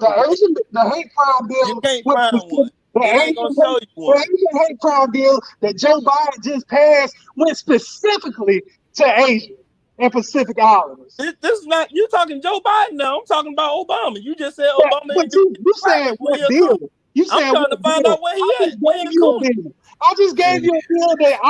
the hate crime bill. You can't find one. Ain't gonna show you one. The Asian hate crime bill that Joe Biden just passed went specifically to Asian and Pacific Islanders. This is not you talking Joe Biden now. I'm talking about Obama. You just said Obama. But you said what bill? I'm trying to find out where he at. I just gave you a bill that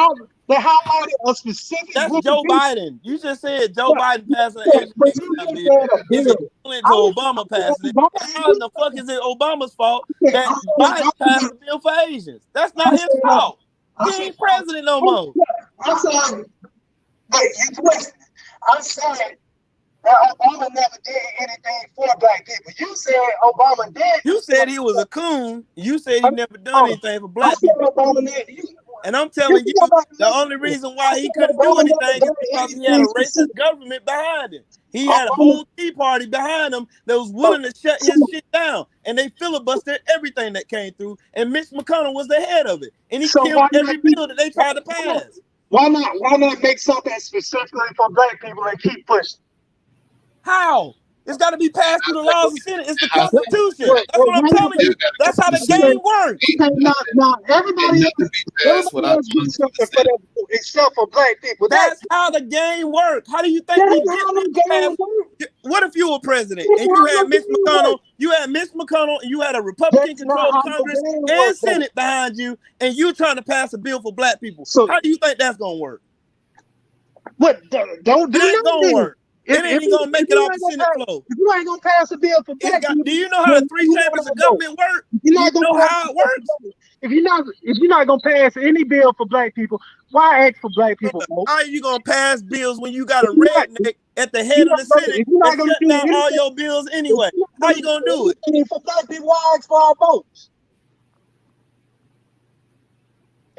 highlighted a specific. That's Joe Biden. You just said Joe Biden passing an but you just said a bill. To Obama passing it. How in the fuck is it Obama's fault that Biden passed a bill for Asians? That's not his fault. He ain't president no more. I'm saying, I'm saying that Obama never did anything for black people. You said Obama did. You said he was a coon. You said he never done anything for black people. And I'm telling you, the only reason why he couldn't do anything is because he had a racist government behind him. He had a whole Tea Party behind him that was willing to shut his shit down. And they filibustered everything that came through. And Mitch McConnell was the head of it. And he killed every bill that they tried to pass. Why not make something specifically for black people and keep pushing? How? It's got to be passed through the laws of the Senate. It's the Constitution. That's what I'm telling you. That's how the game works. Now everybody else do something for them except for black people. That's how the game works. How do you think we get? What if you were president and you had Mitch McConnell? You had Mitch McConnell and you had a Republican-controlled Congress and Senate behind you, and you trying to pass a bill for black people. How do you think that's gonna work? What? Don't do that. Gonna work. It ain't even gonna make it off the Senate floor. If you ain't gonna pass a bill for black people, do you know how the three chambers of government work? You know how it works? If you're not gonna pass any bill for black people, why ask for black people? How are you gonna pass bills when you got a redneck at the head of the Senate and shut down all your bills anyway? How you gonna do it? For black people, why ask for our votes?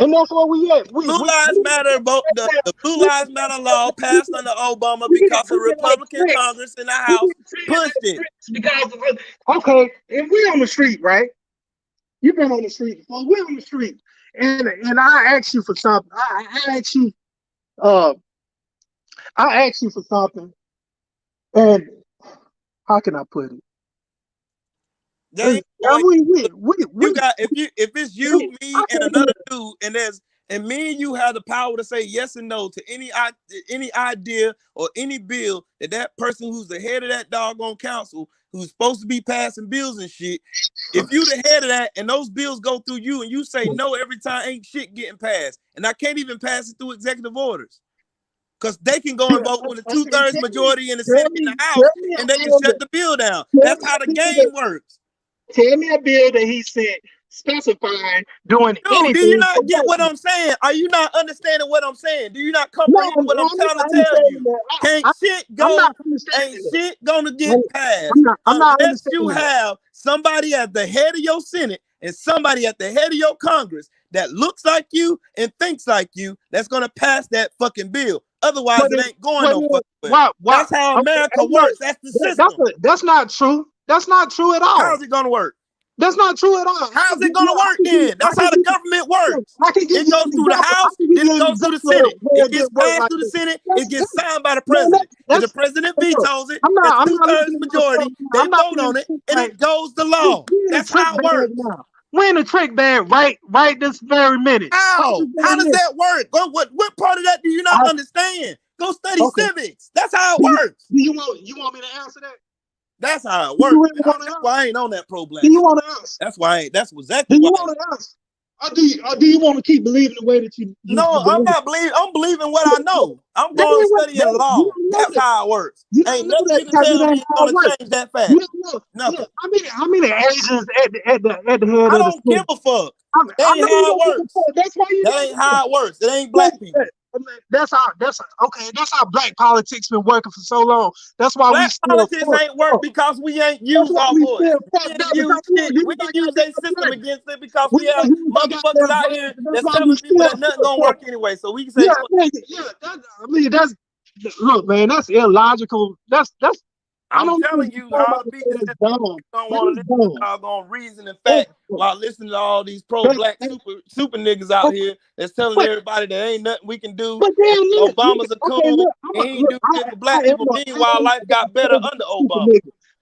And that's what we at. Blue Lives Matter. The Blue Lives Matter law passed under Obama because the Republican Congress in the House pushed it. Okay, if we're on the street, right? You've been on the street before. We're on the street, and I asked you for something. I asked you for something, and how can I put it? You got if it's you, me, and another dude, and me and you have the power to say yes and no to any idea or any bill that person who's the head of that doggone council, who's supposed to be passing bills and shit, if you the head of that and those bills go through you and you say no every time, ain't shit getting passed, and I can't even pass it through executive orders. Because they can go and vote with a 2/3 majority in the Senate and the House, and they can shut the bill down. That's how the game works. Tell me a bill that he said specifying doing anything. Do you not get what I'm saying? Are you not understanding what I'm saying? Do you not comprehend what I'm trying to tell you? Ain't shit gonna get passed unless you have somebody at the head of your Senate and somebody at the head of your Congress that looks like you and thinks like you that's gonna pass that fucking bill. Otherwise, it ain't going no fucking way. That's how America works. That's the system. That's not true. That's not true at all. How's it gonna work? That's not true at all. How's it gonna work then? That's how the government works. It goes through the House, then it goes through the Senate. It gets passed through the Senate, it gets signed by the president. If the president vetoes it, the 2/3 majority, they vote on it, and it goes to law. That's how it works. We're in a trick bag right this very minute. How? How does that work? What part of that do you not understand? Go study civics. That's how it works. You want me to answer that? That's how it works. That's why I ain't on that pro-black. Do you want to ask? That's why. That's exactly. Do you want to ask? Or do you want to keep believing the way that you? No, I'm not believing. I'm believing what I know. I'm going to study law. That's how it works. Ain't nothing you can tell me going to change that fast. Nothing. How many Asians at the head of I don't give a fuck. That ain't how it works. That ain't how it works. It ain't black people. That's how black politics been working for so long. That's why black politics ain't work because we ain't used our voice. We can use their system against it because we have motherfuckers out here that's telling people that nothing gonna work anyway. So we can say, look, man, that's illogical. I'm telling you how to beat this system. You don't want to listen to doggone reason and fact while listening to all these pro-black super niggas out here that's telling everybody that ain't nothing we can do. Obama's a coon. He ain't do shit for black people. Meanwhile, life got better under Obama.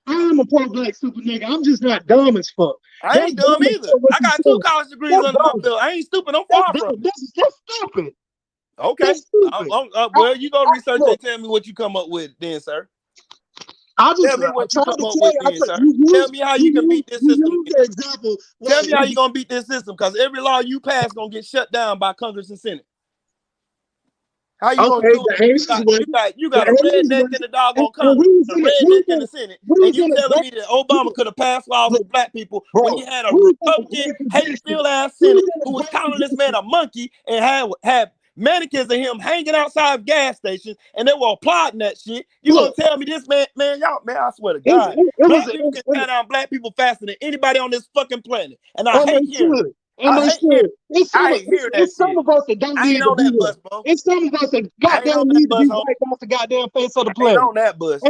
I'm a pro-black super nigga. I'm just not dumb as fuck. I ain't dumb either. I got 2 college degrees under my belt. I ain't stupid. I'm far from it. That's stupid. Okay. Well, you go research and tell me what you come up with then, sir. Tell me what you come up with then, sir. Tell me how you can beat this system. Tell me how you gonna beat this system, because every law you pass gonna get shut down by Congress and Senate. How you gonna do it? You got a redneck in the doggone Congress, a redneck in the Senate, and you telling me that Obama could have passed laws for black people when you had a Republican, hate-filled ass Senate who was calling this man a monkey and had mannequins of him hanging outside gas stations, and they were applauding that shit. You gonna tell me this man, I swear to God, black people can tear down black people faster than anybody on this fucking planet, and I hate hearing it. I hate hearing that shit. Some of us that don't need on that bus, bro. It's some of us that goddamn need to be right off the goddamn face of the planet. On that bus. I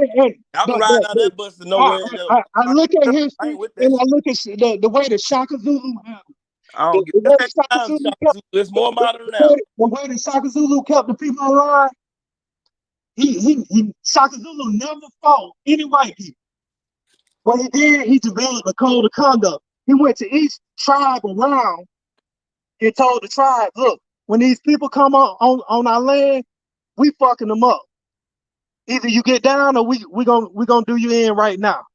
can ride on that bus to nowhere. I look at history and I look at the way the Shaka Zulu happened. I don't get that. It's more modern now. The way that Shaka Zulu kept the people alive, Shaka Zulu never fought any white people. What he did, he developed a code of conduct. He went to each tribe around and told the tribe, look, when these people come on our land, we fucking them up. Either you get down or we gonna do you in right now.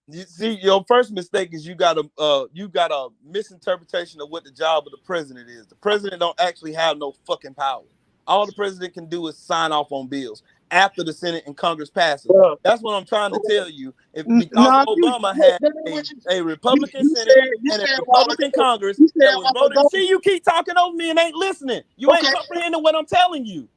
You see, your first mistake is you got a misinterpretation of what the job of the president is. The president don't actually have no fucking power. All the president can do is sign off on bills after the Senate and Congress passes. That's what I'm trying to tell you. Because Obama had a Republican Senate and a Republican Congress that was voting. See, you keep talking over me and ain't listening. You ain't comprehending what I'm telling you.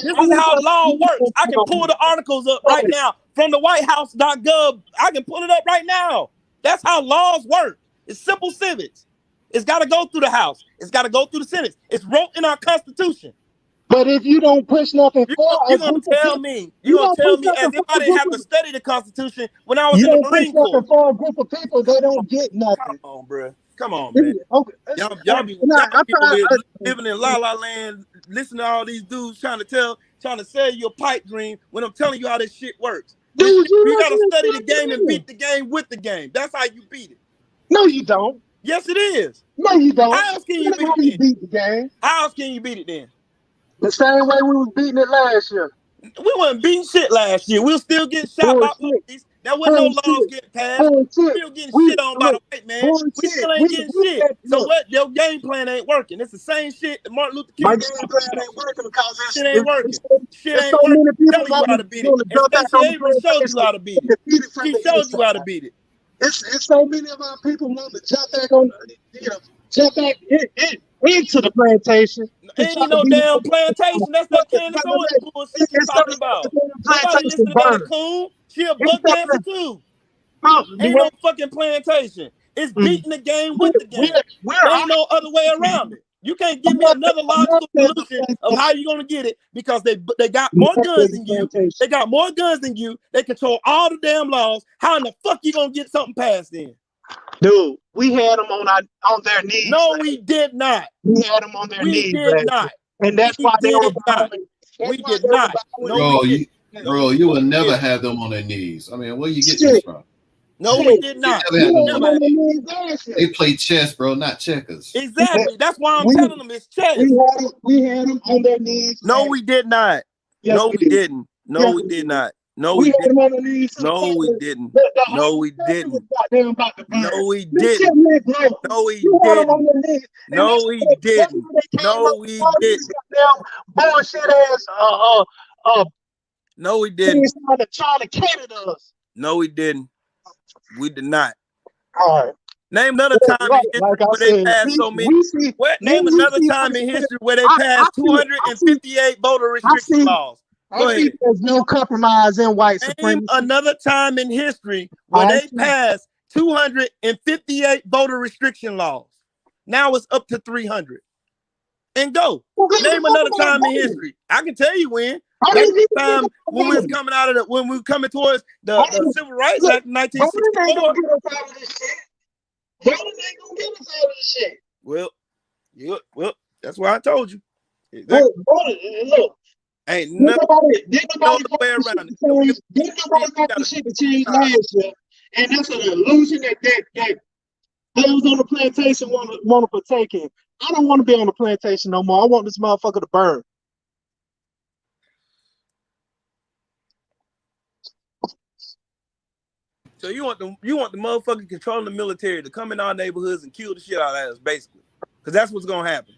This is how law works. I can pull the articles up right now from the whitehouse.gov. I can pull it up right now. That's how laws work. It's simple civics. It's got to go through the House. It's got to go through the Senate. It's wrote in our Constitution. But if you don't push nothing forward, you're going to tell me as if I didn't have to study the Constitution when I was in the Marine Corps. For a group of people, they don't get nothing. Come on, bro. Come on, man. Okay. Y'all be living in La La Land, listening to all these dudes trying to sell you a pipe dream when I'm telling you how this shit works. Dude, you gotta study the game and beat the game with the game. That's how you beat it. No, you don't. Yes, it is. No, you don't. How else can you beat the game? How else can you beat it then? The same way we was beating it last year. We wasn't beating shit last year. We were still getting shot by police. There wasn't no laws getting passed. We still getting shit on by the white man. We still ain't getting shit. So what? Your game plan ain't working. It's the same shit that Martin Luther King. My game plan ain't working because shit ain't working. Shit ain't working. Tell you how to beat it. And Stacey Abrams showed you how to beat it. She showed you how to beat it. It's so many of our people want to jump back on, jump back into the plantation. Ain't no damn plantation. That's that Candace Owens bullshit you're talking about. Nobody listen to that coon. She a buck dancer too. Ain't no fucking plantation. It's beating the game with the game. Ain't no other way around it. You can't give me another logical solution of how you're gonna get it because they got more guns than you. They got more guns than you. They control all the damn laws. How in the fuck you gonna get something passed then? Dude, we had them on their knees. No, we did not. We had them on their knees. We did not. And that's why they did not. We did not. Bro, you will never have them on their knees. I mean, where you get this from? No, we did not. They play chess, bro, not checkers. Exactly. That's why I'm telling them it's chess. We had them on their knees. No, we did not. No, we didn't. No, we did not. No, we didn't. No, we didn't. No, we didn't. No, we didn't. No, we didn't. No, we didn't. No, we didn't. Bullshit ass. No, we didn't. Trying to cater to us. No, we didn't. We did not. All right. Name another time in history where they passed so many. Name another time in history where they passed 258 voter restriction laws. Go ahead. There's no compromise in white supremacy. Name another time in history where they passed 258 voter restriction laws. Now it's up to 300. And go. Name another time in history. I can tell you when. That's the time when we was coming out of when we were coming towards the Civil Rights Act in 1964. Well, that's why I told you. Exactly. Look, ain't nothing no way around it. Didn't nobody got the shit to change last year, and that's an illusion that those on the plantation want to partake in. I don't want to be on the plantation no more. I want this motherfucker to burn. So you want the motherfucker controlling the military to come in our neighborhoods and kill the shit out of us, basically, because that's what's gonna happen.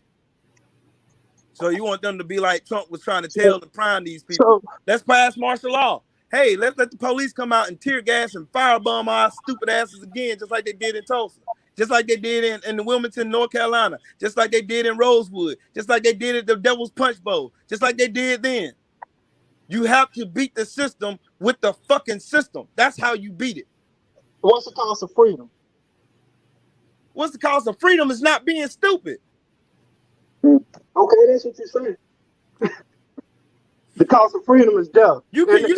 So you want them to be like Trump was trying to tell and prime these people. Let's pass martial law. Hey, let's let the police come out and tear gas and firebomb our stupid asses again, just like they did in Tulsa, just like they did in Wilmington, North Carolina, just like they did in Rosewood, just like they did at the Devil's Punch Bowl, just like they did then. You have to beat the system with the fucking system. That's how you beat it. What's the cost of freedom? What's the cost of freedom is not being stupid. Okay, that's what you're saying. The cost of freedom is death. You can't give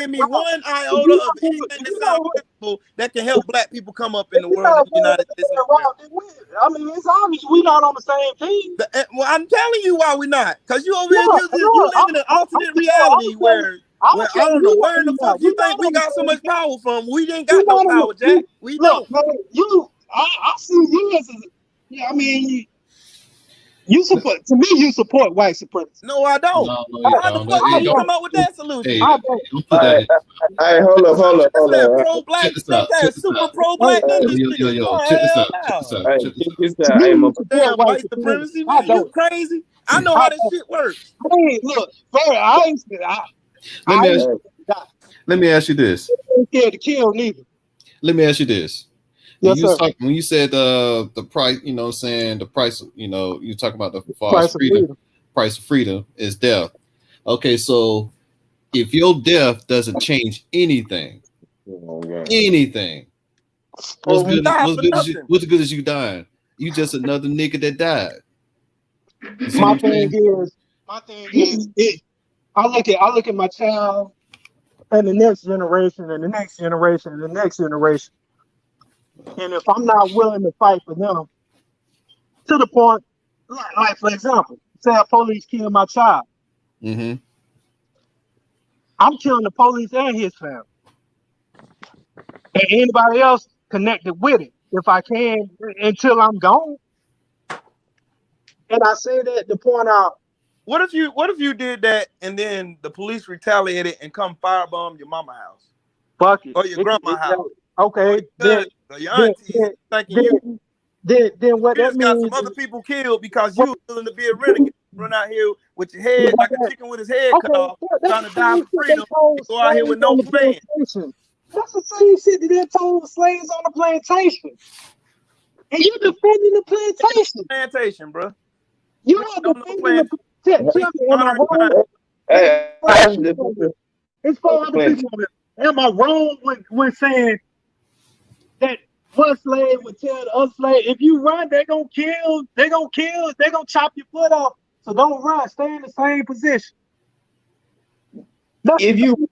me one iota of anything that sounds principle that can help black people come up in the world of the United States. I mean, it's obvious we're not on the same team. Well, I'm telling you why we're not. Because you over here, you live in an alternate reality where I don't know where in the fuck you think we got so much power from. We ain't got no power, Jack. We don't. I see you as I mean, you support. To me, you support white supremacy. No, I don't. How the fuck did you come up with that solution? Hey, hold up. Pro-black, super pro-black. Hey, damn white supremacy. You crazy? I know how this shit works. Hey, look, bro, let me ask you this. I'm scared to kill neither. Let me ask you this. Yes, sir. When you said the price, you know, saying the price, you know, you talk about the price of freedom is death. Okay, so if your death doesn't change anything, what's good as you dying? You just another nigga that died. My thing is, I look at my child and the next generation, and the next generation, and the next generation. And if I'm not willing to fight for them, to the point, like for example, say a police kill my child, Mm-hmm. I'm killing the police and his family, and anybody else connected with it, if I can, until I'm gone. And I say that to point out. What if you did that and then the police retaliated and come firebomb your mama house? Fuck it. Or your grandma house? Okay. Or your aunties thanking you. Then what You that just got means? some other people killed because you were willing to be a renegade, run out here with your head like a chicken with his head cut off, trying to die for freedom, and go out here with no plan. That's the same shit that they told slaves on the plantation. And you defending the plantation. Plantation, bro. You are defending the plantation. It's for other people. Am I wrong when saying that one slave would tell the other slave, if you run, they're gonna kill, they're gonna chop your foot off. So don't run, stay in the same position. If you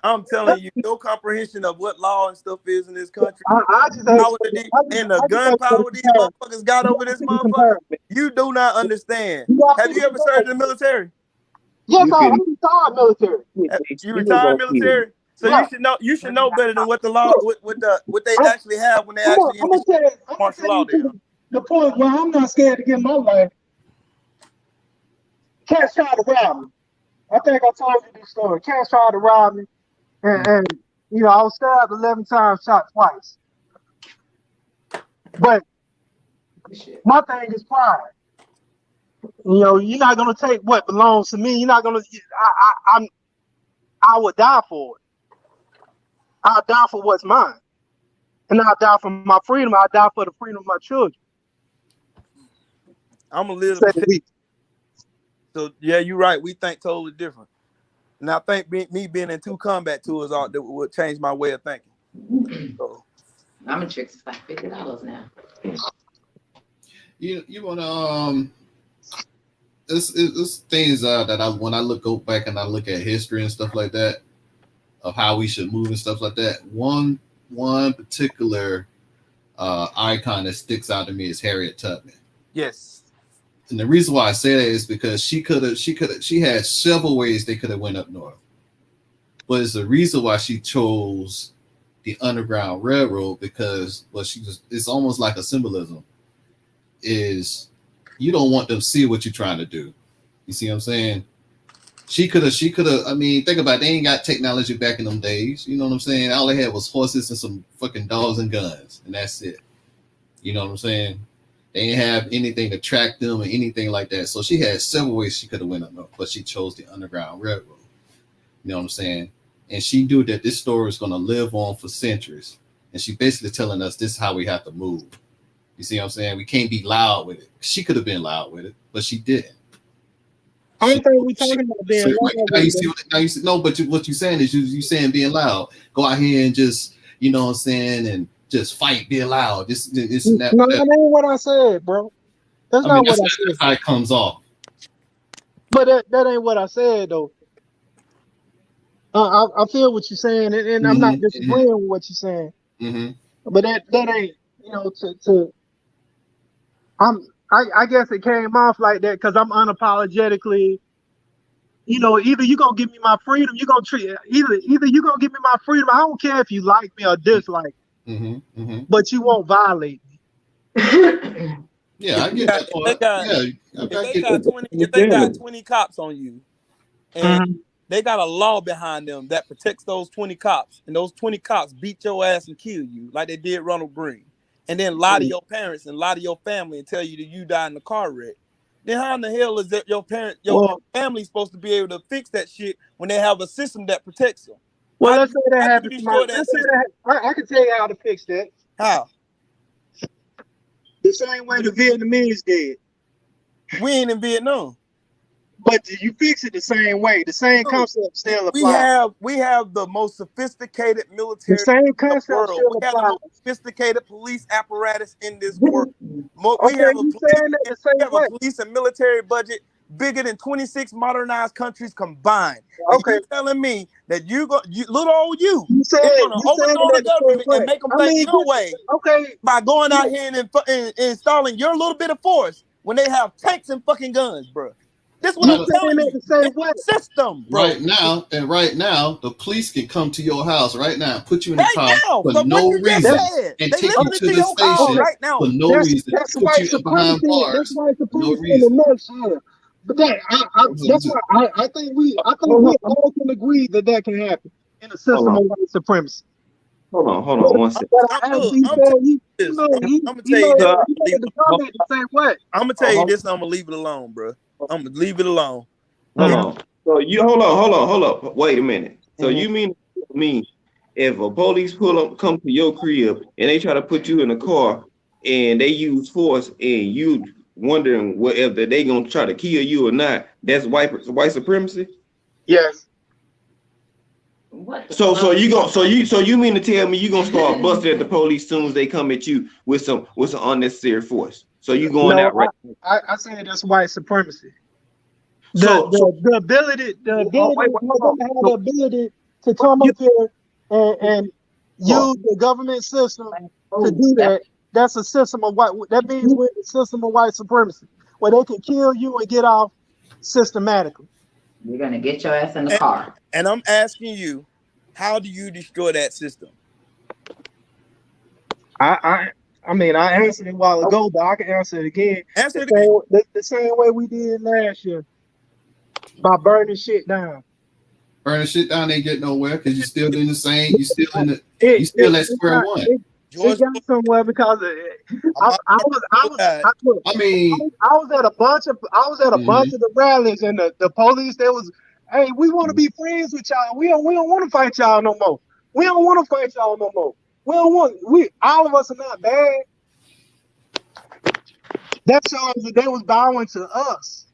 I'm telling you, no comprehension of what law and stuff is in this country. And the gunpowder these motherfuckers got over this motherfucker, you do not understand. Have you ever served in the military? Yes, I'm retired military. You retired military? So you should know better than what the law, what they actually have when they actually martial law there. The point where I'm not scared to get my life. Cats tried to rob me. I think I told you this story. Cats tried to rob me, and you know I was stabbed 11 times, shot twice. But my thing is pride. You know, you're not gonna take what belongs to me. You're not gonna. I would die for it. I'll die for what's mine, and I'll die for my freedom. I'll die for the freedom of my children. I'm a little. So yeah, you're right. We think totally different. And I think me being in 2 combat tours that would change my way of thinking. So. I'm in tricks like $50 now. You wanna it's things that when I go back and I look at history and stuff like that of how we should move and stuff like that. One particular icon that sticks out to me is Harriet Tubman. Yes. And the reason why I say that is because she had several ways they could have went up north. But it's the reason why she chose the Underground Railroad because it's almost like a symbolism is you don't want them to see what you're trying to do. You see what I'm saying? She could have, I mean, think about it, they ain't got technology back in them days. You know what I'm saying? All they had was horses and some fucking dogs and guns, and that's it. You know what I'm saying? They didn't have anything to track them or anything like that. So she had several ways she could have went up north, but she chose the Underground Railroad. You know what I'm saying? And she knew that this story is going to live on for centuries. And she basically telling us this is how we have to move. You see what I'm saying? We can't be loud with it. She could have been loud with it, but she didn't. I don't think we're talking about being loud. No, but what you're saying is you saying being loud. Go out here and just, you know what I'm saying, and just fight, be loud. This and that. No, that ain't what I said, bro. That's not what I said. That's how it comes off. But that ain't what I said, though. I feel what you're saying, and I'm not disagreeing with what you're saying. Mm-hmm. But that ain't, you know, I guess it came off like that because I'm unapologetically, you know, either you're gonna give me my freedom, you're gonna treat either you're gonna give me my freedom. I don't care if you like me or dislike me, but you won't violate me. Yeah, I get that part. If they got 20 cops on you, and they got a law behind them that protects those 20 cops, and those 20 cops beat your ass and kill you like they did Ronald Green, and then lie to your parents and lie to your family and tell you that you died in a car wreck, then how in the hell is that your family's supposed to be able to fix that shit when they have a system that protects them? Well, let's say that happens. I can tell you how to fix that. How? The same way the Vietnamese did. We ain't in Vietnam. But you fix it the same way. The same concept still applies. We have the most sophisticated military the same concept in the world. Still we applies. have the most sophisticated police apparatus in this world. We Okay, have a police and military budget bigger than 26 modernized countries combined. Okay. And you telling me that little old you is saying going to overthrow the government and make them think your way by going out here and installing your little bit of force when they have tanks and fucking guns, bro. This is what I'm telling you. It's system, bro. Right now, the police can come to your house right now, put you in the car for no reason, and take you to the station right now for no reason. Put you behind bars for no reason. But that's why I think we all can agree that can happen in a system of white supremacy. Hold on, one second. I'm gonna tell you this. I'm gonna leave it alone, bro. I'm gonna leave it alone. Hold on. So you hold up. Wait a minute. So you mean if a police come to your crib and they try to put you in a car and they use force and you wondering whether they gonna try to kill you or not, that's white supremacy? Yes. What So you mean to tell me you gonna start busting at the police as soon as they come at you with some unnecessary force? So you going out right? I say that's white supremacy. The ability to come up here and use the government system to do that. That's a system of white. That means we're in the system of white supremacy, where they can kill you and get off systematically. You're gonna get your ass in the car. And I'm asking you, how do you destroy that system? I mean, I answered it a while ago, but I can answer it again. The same way we did last year, by burning shit down. Burning shit down ain't get nowhere because you're still doing the same. You still at square one. It got somewhere because I was at a bunch of the rallies and the police. They was, hey, we want to be friends with y'all. We don't want to fight y'all no more. All of us are not bad. That shows that they was bowing to us.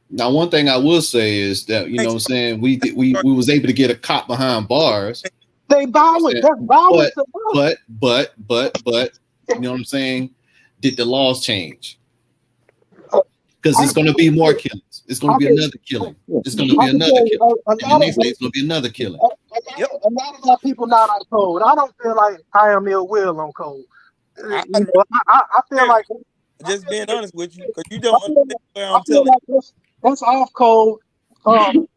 Now, one thing I will say is that, you know what I'm saying, we was able to get a cop behind bars. They bowing. That's bowing to us. But, you know what I'm saying? Did the laws change? Because it's going to be more killings. It's going to be another killing. It's going to be another killing. And the next day it's going to be another killing. A lot of our people not on code. I don't feel like I am ill will on code. I feel like, just being honest with you, because you don't understand where I'm telling you. That's off code. I'm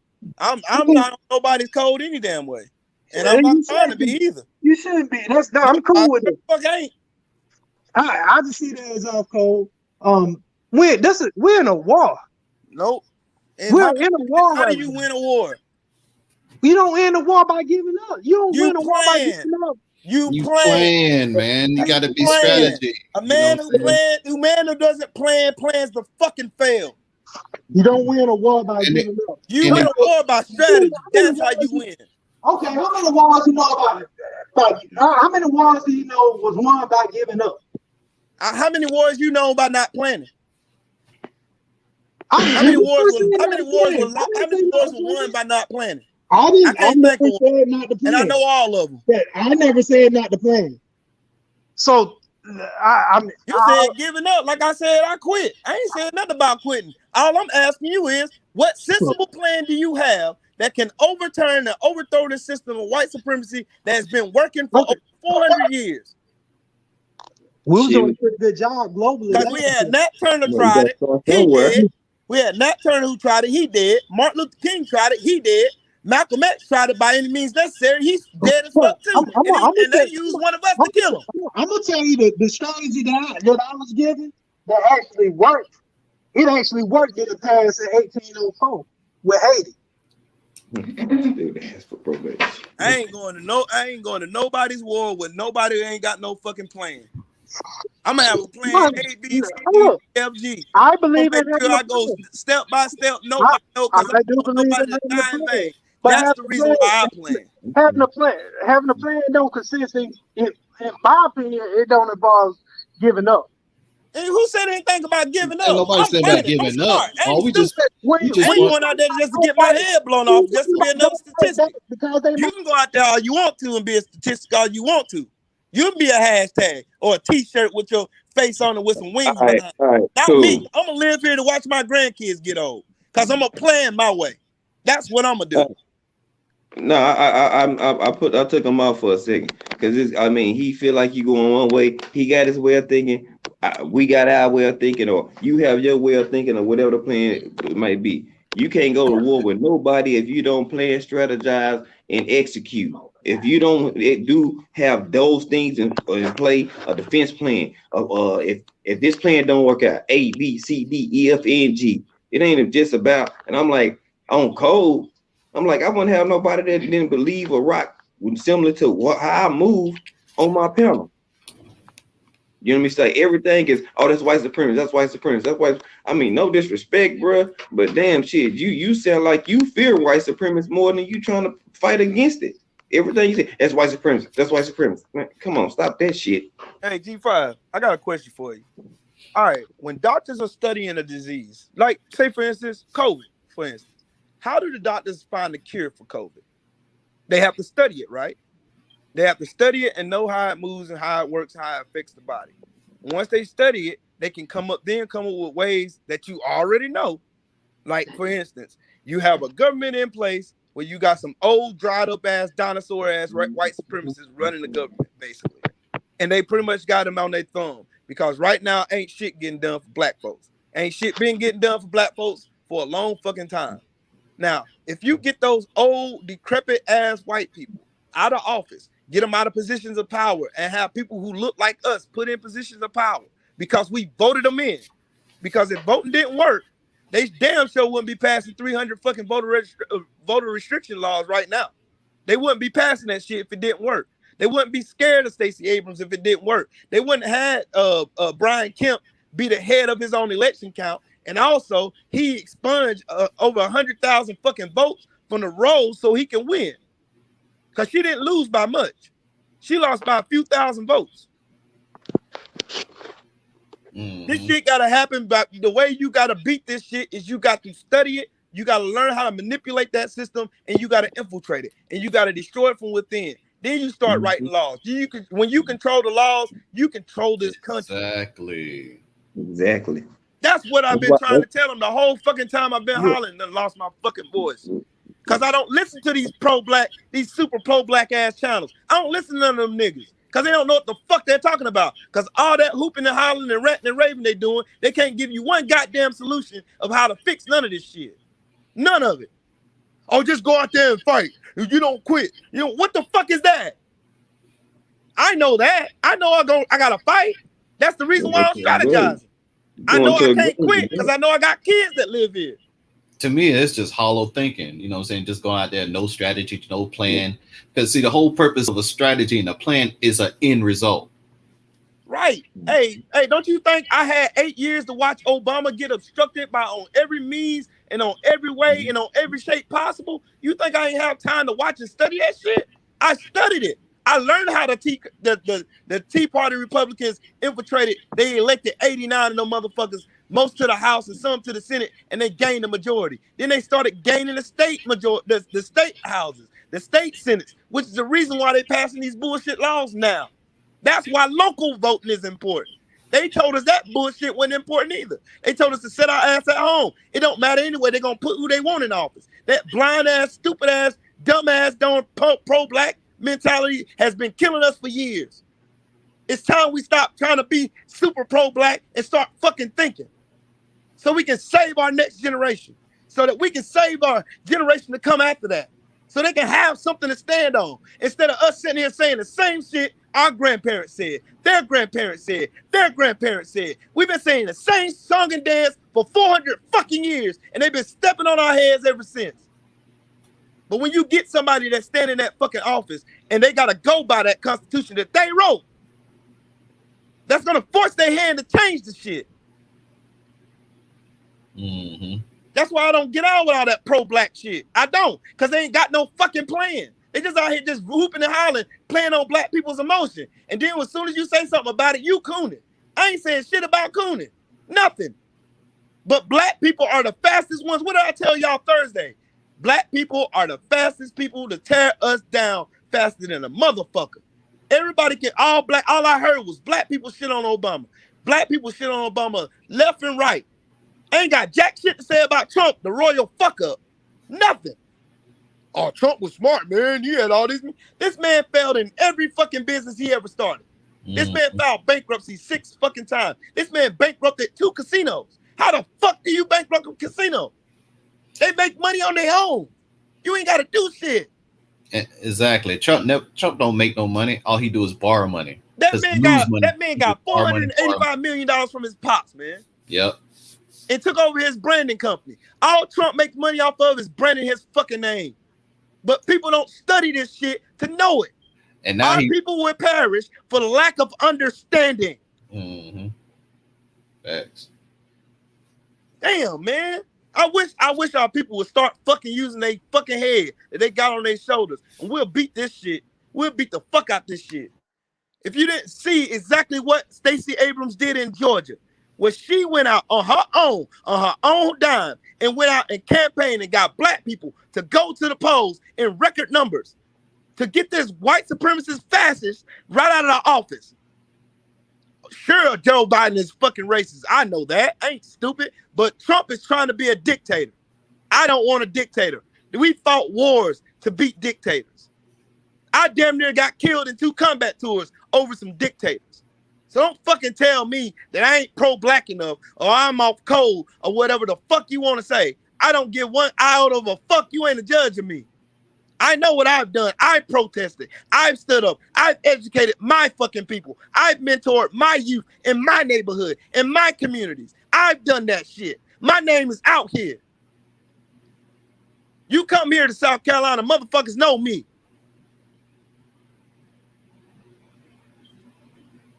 not on nobody's code any damn way. And I'm not trying to be either. You shouldn't be. I'm cool with it. Fuck ain't. I just see that as off code. We're in a war. Nope. And we're in a war. How do you win a war? You don't win a war by giving up. You don't win a war by giving up. You plan, man. You got to be strategy. A man who doesn't plan plans to fucking fail. You don't win a war by giving up. You win a war by strategy. That's how you win. Okay, how many wars you know about it? How many wars do you know was won by giving up? How many wars you know by not planning? How many wars were won by not planning? I never said not to plan. And I know all of them. I never said not to plan. So you said giving up. Like I said, I quit. I ain't said nothing about quitting. All I'm asking you is, what sensible plan do you have that can overturn and overthrow the system of white supremacy that has been working for over 400 years? We was doing a pretty good job globally. Because we had Nat Turner tried it, he did. We had Nat Turner who tried it, he did. Martin Luther King tried it, he did. Malcolm X tried it by any means necessary. He's dead as fuck too. And they used one of us to kill him. I'm gonna tell you the strategy that I was given that actually worked. It actually worked in the past in 1804 with Haiti. I ain't going to nobody's war with nobody who ain't got no fucking plan. I'm gonna have a plan A, B, C, D, F, G. I believe in it. I go step by step. Nobody knows because I do believe in it. That's the reason why I plan. Having a plan don't consist in my opinion, it don't involve giving up. And who said anything about giving up? Nobody said about giving up. We just going out there just to get my head blown off, just to be another statistic. You can go out there all you want to and be a statistic all you want to. You'll be a hashtag or a T-shirt with your face on it with some wings behind. All right, Not cool. me. I'm gonna live here to watch my grandkids get old because I'm gonna plan my way. That's what I'm gonna do. No, I took him off for a second because he feel like you going one way. He got his way of thinking. We got our way of thinking, or you have your way of thinking, or whatever the plan might be. You can't go to war with nobody if you don't plan, strategize, and execute. If you don't do have those things in play, a defense plan. If this plan don't work out, A, B, C, D, E, F, N, G. It ain't just about. And I'm like on code. I'm like, I wouldn't have nobody that didn't believe or rock similar to how I move on my panel. You know what I mean? Say everything is, that's white supremacy. That's white supremacy. That's white. No disrespect, bro. But damn shit, you sound like you fear white supremacy more than you trying to fight against it. Everything you say, that's white supremacy. That's white supremacy. Man, come on, stop that shit. Hey, G5, I got a question for you. All right, when doctors are studying a disease, like say for instance, COVID, for instance. How do the doctors find the cure for COVID? They have to study it, right? They have to study it and know how it moves and how it works, how it affects the body. Once they study it, they can come up with ways that you already know. Like, for instance, you have a government in place where you got some old, dried up ass, dinosaur ass white supremacists running the government, basically. And they pretty much got them on their thumb because right now ain't shit getting done for black folks. Ain't shit been getting done for black folks for a long fucking time. Now, if you get those old, decrepit ass white people out of office, get them out of positions of power, and have people who look like us put in positions of power because we voted them in. Because if voting didn't work, they damn sure wouldn't be passing 300 fucking voter restriction laws right now. They wouldn't be passing that shit if it didn't work. They wouldn't be scared of Stacey Abrams if it didn't work. They wouldn't have had Brian Kemp be the head of his own election count. And also, he expunged over 100,000 fucking votes from the rolls so he can win. Because she didn't lose by much. She lost by a few thousand votes. This shit got to happen. But the way you got to beat this shit is you got to study it. You got to learn how to manipulate that system. And you got to infiltrate it. And you got to destroy it from within. Then you start writing laws. When you control the laws, you control this country. Exactly. That's what I've been trying to tell them the whole fucking time I've been hollering and lost my fucking voice. Because I don't listen to these these super pro-black ass channels. I don't listen to none of them niggas. Because they don't know what the fuck they're talking about. Because all that hooping and hollering and ranting and raving they doing, they can't give you one goddamn solution of how to fix none of this shit. None of it. Oh, just go out there and fight. If you don't quit. You know, what the fuck is that? I know that. I know I gotta fight. That's the reason why I'm strategizing. I know I can't quit because I know I got kids that live here. To me, it's just hollow thinking. You know what I'm saying? Just going out there, no strategy, no plan. Because see, the whole purpose of a strategy and a plan is an end result. Right. Hey, don't you think I had 8 years to watch Obama get obstructed by on every means and on every way and on every shape possible? You think I ain't have time to watch and study that shit? I studied it. I learned how the Tea Party Republicans infiltrated. They elected 89 of them motherfuckers, most to the House and some to the Senate, and they gained the majority. Then they started gaining the state majority, the state houses, the state senates, which is the reason why they're passing these bullshit laws now. That's why local voting is important. They told us that bullshit wasn't important either. They told us to sit our ass at home. It don't matter anyway. They're going to put who they want in office. That blind ass, stupid ass, dumb ass, pro-black mentality has been killing us for years. It's time we stop trying to be super pro-black and start fucking thinking so we can save our next generation, so that we can save our generation to come after that, so they can have something to stand on instead of us sitting here saying the same shit our grandparents said, their grandparents said, their grandparents said. We've been saying the same song and dance for 400 fucking years, and they've been stepping on our heads ever since. But when you get somebody that's standing in that fucking office and they got to go by that Constitution that they wrote, that's going to force their hand to change the shit. That's why I don't get on with all that pro-black shit. I don't, because they ain't got no fucking plan. They just out here just whooping and hollering, playing on black people's emotion. And then as soon as you say something about it, you cooning. I ain't saying shit about cooning. Nothing. But black people are the fastest ones. What did I tell y'all Thursday? Black people are the fastest people to tear us down faster than a motherfucker. Everybody can, all I heard was black people shit on Obama. Black people shit on Obama left and right. Ain't got jack shit to say about Trump, the royal fuck up. Nothing. Oh, Trump was smart, man. He had all these. This man failed in every fucking business he ever started. This man filed bankruptcy 6 fucking times. This man bankrupted 2 casinos. How the fuck do you bankrupt a casino? They make money on their own. You ain't got to do shit. Exactly. Trump don't make no money. All he do is borrow money. That man got $485 million from his pops, man. Yep. And took over his branding company. All Trump makes money off of is branding his fucking name. But people don't study this shit to know it. And now our people will perish for the lack of understanding. Facts. Damn, man. I wish our people would start fucking using their fucking head that they got on their shoulders. And we'll beat this shit. We'll beat the fuck out this shit. If you didn't see exactly what Stacey Abrams did in Georgia, where she went out on her own dime, and went out and campaigned and got black people to go to the polls in record numbers to get this white supremacist fascist right out of the office. Sure, Joe Biden is fucking racist. I know that. I ain't stupid. But Trump is trying to be a dictator. I don't want a dictator. We fought wars to beat dictators. I damn near got killed in 2 combat tours over some dictators. So don't fucking tell me that I ain't pro-black enough or I'm off code or whatever the fuck you want to say. I don't give one iota of a fuck. You ain't a judge of me. I know what I've done. I protested. I've stood up. I've educated my fucking people. I've mentored my youth in my neighborhood, in my communities. I've done that shit. My name is out here. You come here to South Carolina, motherfuckers know me.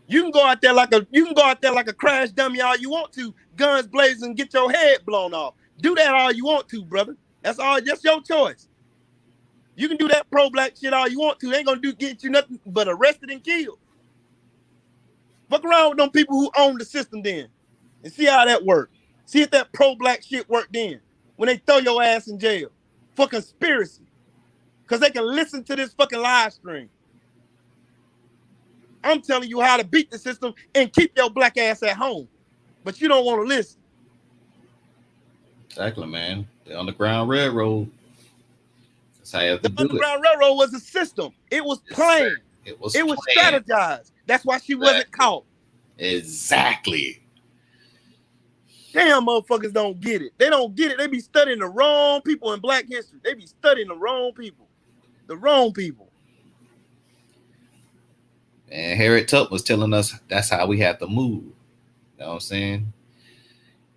You can go out there like a crash dummy all you want to, guns blazing, and get your head blown off. Do that all you want to, brother. That's your choice. You can do that pro-black shit all you want to. It ain't gonna get you nothing but arrested and killed. Fuck around with them people who own the system then and see how that works. See if that pro-black shit worked then when they throw your ass in jail for conspiracy. Because they can listen to this fucking live stream. I'm telling you how to beat the system and keep your black ass at home. But you don't want to listen. Exactly, man. The Underground Railroad. That's how you have to do it. The Underground Railroad was a system. It was planned. It was strategized. That's why she wasn't caught. Exactly. Damn, motherfuckers don't get it. They don't get it. They be studying the wrong people in black history. They be studying the wrong people. The wrong people. And Harriet Tubman was telling us that's how we have to move. You know what I'm saying?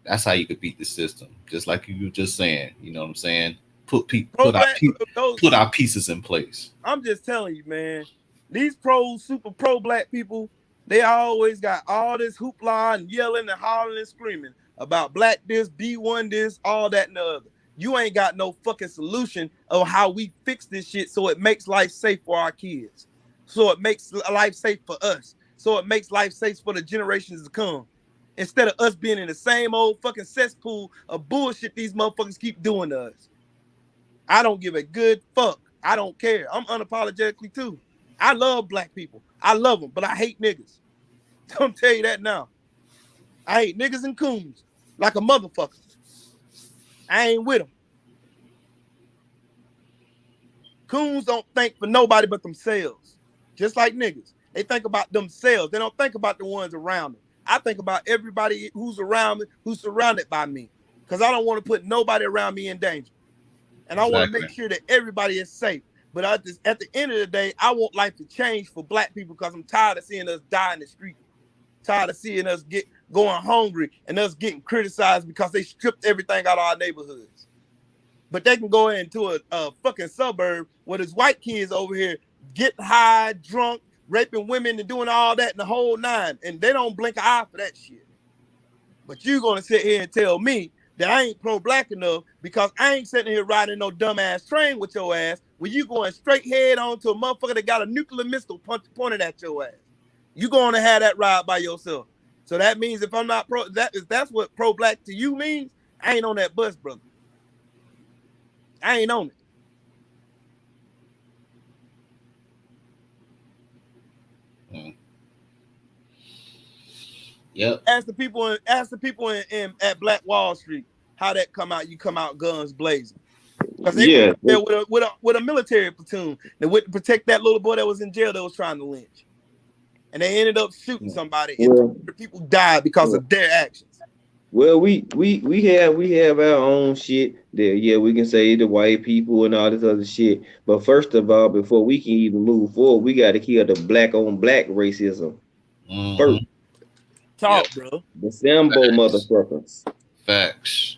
That's how you could beat the system. Just like you were just saying. You know what I'm saying? Put our pieces in place. I'm just telling you, man. These super pro-black people, they always got all this hoopla and yelling and hollering and screaming about black this, B1 this, all that and the other. You ain't got no fucking solution of how we fix this shit so it makes life safe for our kids. So it makes life safe for us. So it makes life safe for the generations to come. Instead of us being in the same old fucking cesspool of bullshit these motherfuckers keep doing to us. I don't give a good fuck. I don't care. I'm unapologetically too. I love black people. I love them, but I hate niggas. I'm tell you that now. I hate niggas and coons like a motherfucker. I ain't with them. Coons don't think for nobody but themselves. Just like niggas. They think about themselves. They don't think about the ones around them. I think about everybody who's around me, who's surrounded by me. Because I don't want to put nobody around me in danger. And I want to make sure that everybody is safe. But at the end of the day, I want life to change for black people because I'm tired of seeing us die in the street. Tired of seeing us going hungry and us getting criticized because they stripped everything out of our neighborhoods. But they can go into a fucking suburb where there's white kids over here getting high, drunk, raping women and doing all that in the whole nine. And they don't blink an eye for that shit. But you're going to sit here and tell me that I ain't pro-black enough because I ain't sitting here riding no dumbass train with your ass when you going straight head on to a motherfucker that got a nuclear missile pointed at your ass. You going to have that ride by yourself. So that means if I'm not that's what pro-black to you means, I ain't on that bus, brother. I ain't on it. Yep. Ask the people in at Black Wall Street how that come out. You come out guns blazing because they went there with a military platoon. They went to protect that little boy that was in jail that was trying to lynch, and they ended up shooting somebody, and people died because of their actions. Well, we have our own shit that we can say the white people and all this other shit. But first of all, before we can even move forward, we got to kill the black on black racism first. Talk, bro. The Sambo motherfuckers. Facts.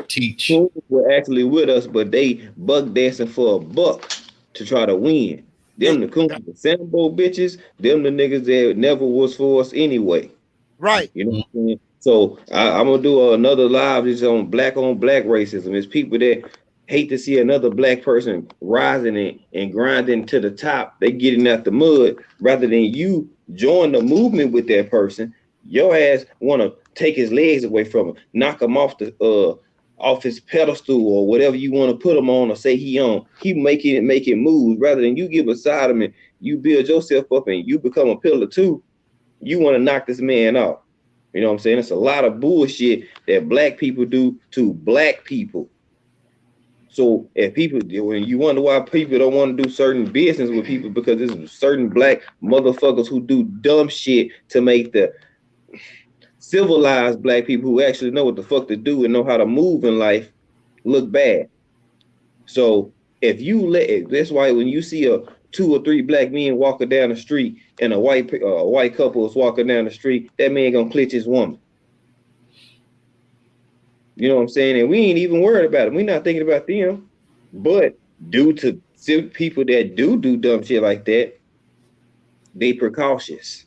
Teach. Who were actually with us, but they buck dancing for a buck to try to win. Them the Sambo bitches. Them the niggas that never was for us anyway. Right. You know what I'm saying? So I'm gonna do another live just on black racism. It's people that hate to see another black person rising and grinding to the top. They getting out the mud rather than you join the movement with that person. Your ass want to take his legs away from him, knock him off his pedestal or whatever you want to put him on or say he on. Keep making moves rather than you get beside him and you build yourself up and you become a pillar too. You want to knock this man off. You know what I'm saying? It's a lot of bullshit that black people do to black people. So when you wonder why people don't want to do certain business with people, because there's certain black motherfuckers who do dumb shit to make the civilized black people who actually know what the fuck to do and know how to move in life look bad. So that's why when you see a 2 or 3 black men walking down the street and a white couple is walking down the street, that man gonna clutch his woman. You know what I'm saying? And we ain't even worried about it. We're not thinking about them. But due to people that do dumb shit like that, they precautious.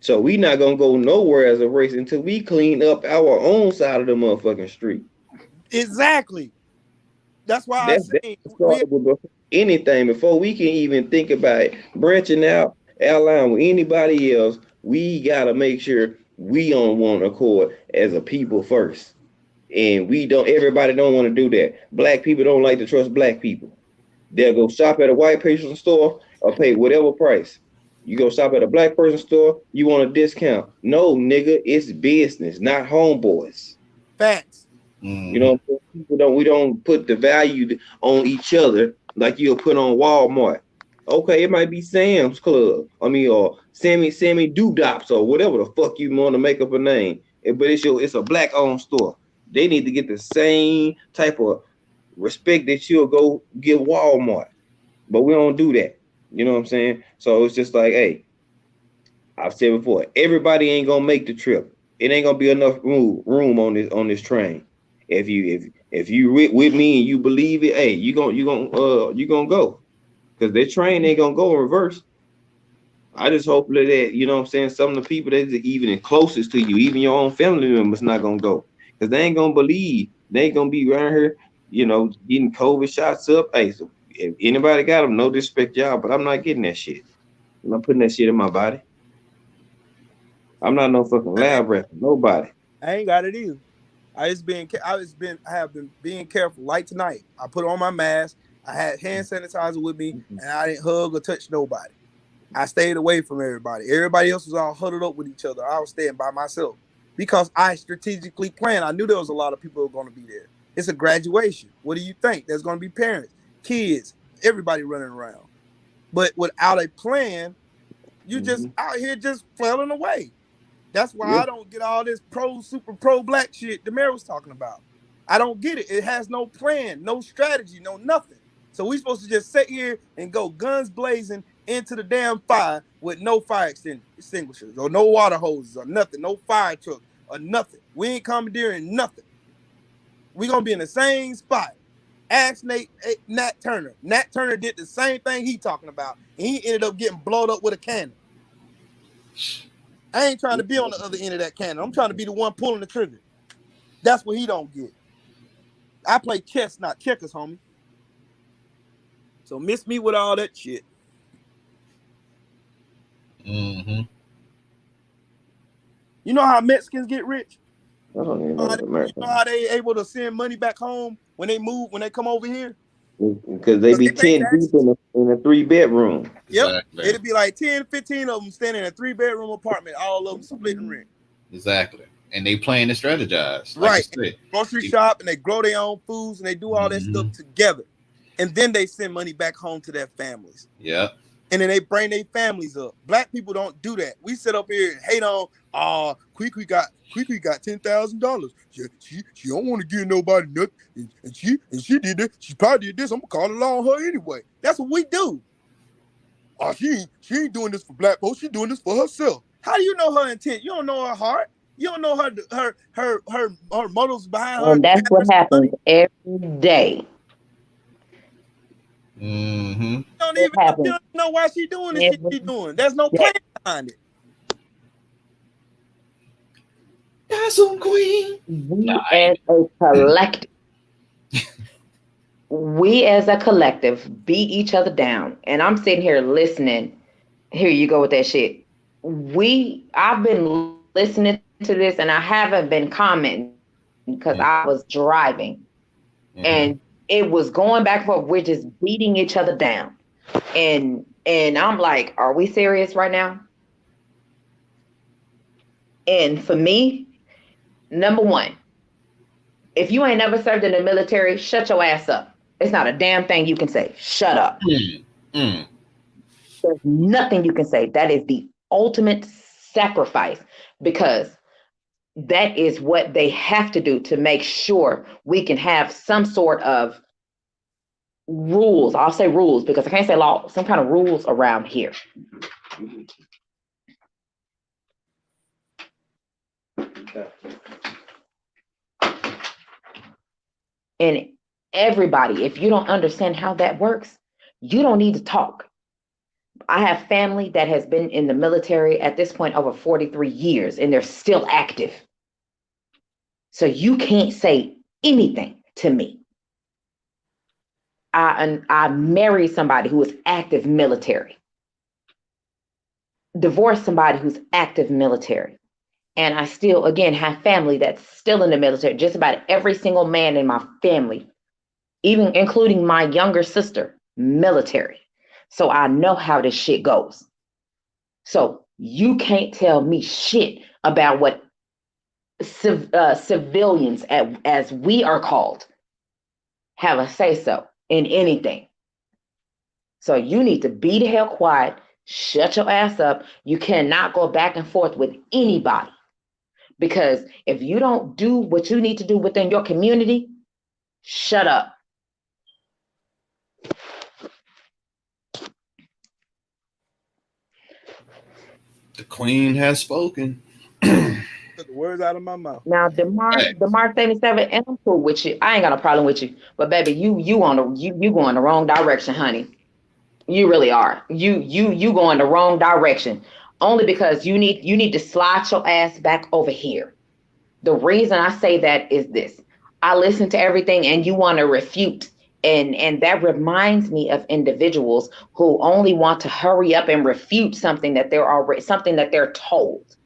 So we not gonna go nowhere as a race until we clean up our own side of the motherfucking street. Exactly. That's why I say anything before we can even think about branching out, allying with anybody else. We gotta make sure we on one accord as a people first, and everybody don't want to do that. Black people don't like to trust black people. They'll go shop at a white person store or pay whatever price. You go shop at a black person store, you want a discount. No, nigga, it's business, not homeboys. Facts. You know, we don't put the value on each other like you'll put on Walmart. Okay, it might be Sam's Club. Or Sammy Doodops or whatever the fuck you want to make up a name. But it's a black owned store. They need to get the same type of respect that you'll go give Walmart. But we don't do that. You know what I'm saying? So it's just like, hey, I've said before, everybody ain't gonna make the trip. It ain't gonna be enough room on this train. If you with me and you believe it, hey, you gonna go. Because their train ain't gonna go in reverse. I just hope that, you know what I'm saying, some of the people that's even closest to you, even your own family members, not gonna go. Because they ain't gonna believe. They ain't gonna be around here, getting COVID shots up. Hey, so if anybody got them, no disrespect y'all, but I'm not getting that shit. I'm not putting that shit in my body. I'm not no fucking lab rat for nobody. I ain't got it either. I have been being careful. Like tonight, I put on my mask. I had hand sanitizer with me, and I didn't hug or touch nobody. I stayed away from everybody. Everybody else was all huddled up with each other. I was staying by myself because I strategically planned. I knew there was a lot of people who were going to be there. It's a graduation. What do you think? There's going to be parents, kids, everybody running around. But without a plan, you just out here just flailing away. That's why I don't get all this super pro black shit Demare was talking about. I don't get it. It has no plan, no strategy, no nothing. So we supposed to just sit here and go guns blazing into the damn fire with no fire extinguishers or no water hoses or nothing, no fire truck or nothing. We ain't commandeering nothing. We're going to be in the same spot. Ask Nat Turner. Nat Turner did the same thing he talking about, and he ended up getting blown up with a cannon. I ain't trying to be on the other end of that cannon. I'm trying to be the one pulling the trigger. That's what he don't get. I play chess, not checkers, homie. So miss me with all that shit. Mm-hmm. You know how Mexicans get rich? I don't even You know how they able to send money back home when they move, when they come over here? Because they be 10 deep in a 3-bedroom. Yep. Exactly. It'd be like 10, 15 of them standing in a 3-bedroom apartment, all of them splitting rent. Exactly. And they plan to strategize. Like Right. you said. Grocery shop, and they grow their own foods, and they do all that stuff together. And then they send money back home to their families. Yeah. And then they bring their families up. Black people don't do that. We sit up here and hate on, Queequeg got $10,000. She don't want to give nobody nothing. And she did this. She probably did this. I'm gonna call the law on her anyway. That's what we do. Oh, she ain't doing this for black folks. She doing this for herself. How do you know her intent? You don't know her heart. You don't know her motives behind her. And that's what happens every day. Mm-hmm. You don't know why she's doing this. She's doing. There's no plan behind it. That's on Queen. We as a collective beat each other down. And I'm sitting here listening. Here you go with that shit. I've been listening to this and I haven't been commenting because I was driving. And it was going back and forth. We're just beating each other down. And I'm like, are we serious right now? And for me, number one, if you ain't never served in the military, shut your ass up. It's not a damn thing you can say. Shut up. There's nothing you can say. That is the ultimate sacrifice, because that is what they have to do to make sure we can have some sort of rules. I'll say rules because I can't say law, some kind of rules around here. And everybody, if you don't understand how that works, you don't need to talk. I have family that has been in the military at this point over 43 years, and they're still active. So you can't say anything to me. I married somebody who was active military. Divorced somebody who's active military. And I still, again, have family that's still in the military. Just about every single man in my family, even including my younger sister, military. So I know how this shit goes. So you can't tell me shit about what civilians, as we are called, have a say-so in anything. So you need to be the hell quiet, shut your ass up. You cannot go back and forth with anybody. Because if you don't do what you need to do within your community, shut up. The Queen has spoken. Took the words out of my mouth. Now, DeMar 77, and I'm cool with you. I ain't got a problem with you. But baby, you going the wrong direction, honey. You really are. You going the wrong direction. Only because you need to slide your ass back over here. The reason I say that is this. I listen to everything and you want to refute. And that reminds me of individuals who only want to hurry up and refute something that they're told.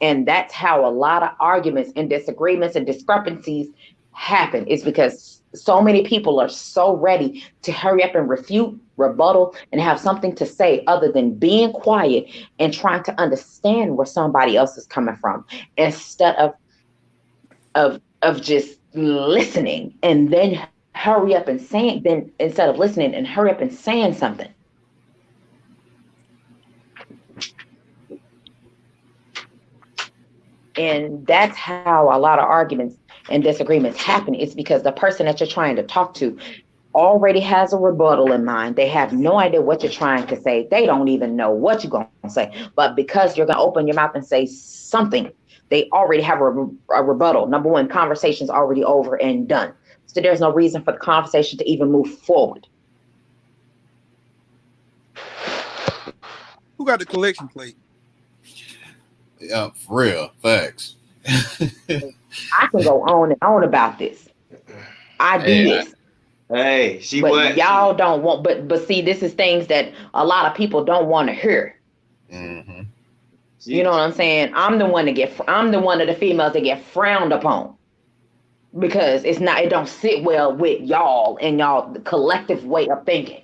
And that's how a lot of arguments and disagreements and discrepancies happen. It's because so many people are so ready to hurry up and refute, rebuttal, and have something to say other than being quiet and trying to understand where somebody else is coming from, instead of just listening and then hurry up and saying, then instead of listening and hurry up and saying something. And that's how a lot of arguments and disagreements happen. It's because the person that you're trying to talk to already has a rebuttal in mind. They have no idea what you're trying to say. They don't even know what you're going to say. But because you're going to open your mouth and say something, they already have a rebuttal. Number one, conversation's already over and done. So there's no reason for the conversation to even move forward. Who got the collection plate? Yeah, for real. Facts. I can go on and on about this. I do this. But y'all don't want, but see, this is things that a lot of people don't want to hear. Mm-hmm. You know what I'm saying? I'm the one of the females that get frowned upon. because it don't sit well with y'all and y'all collective way of thinking.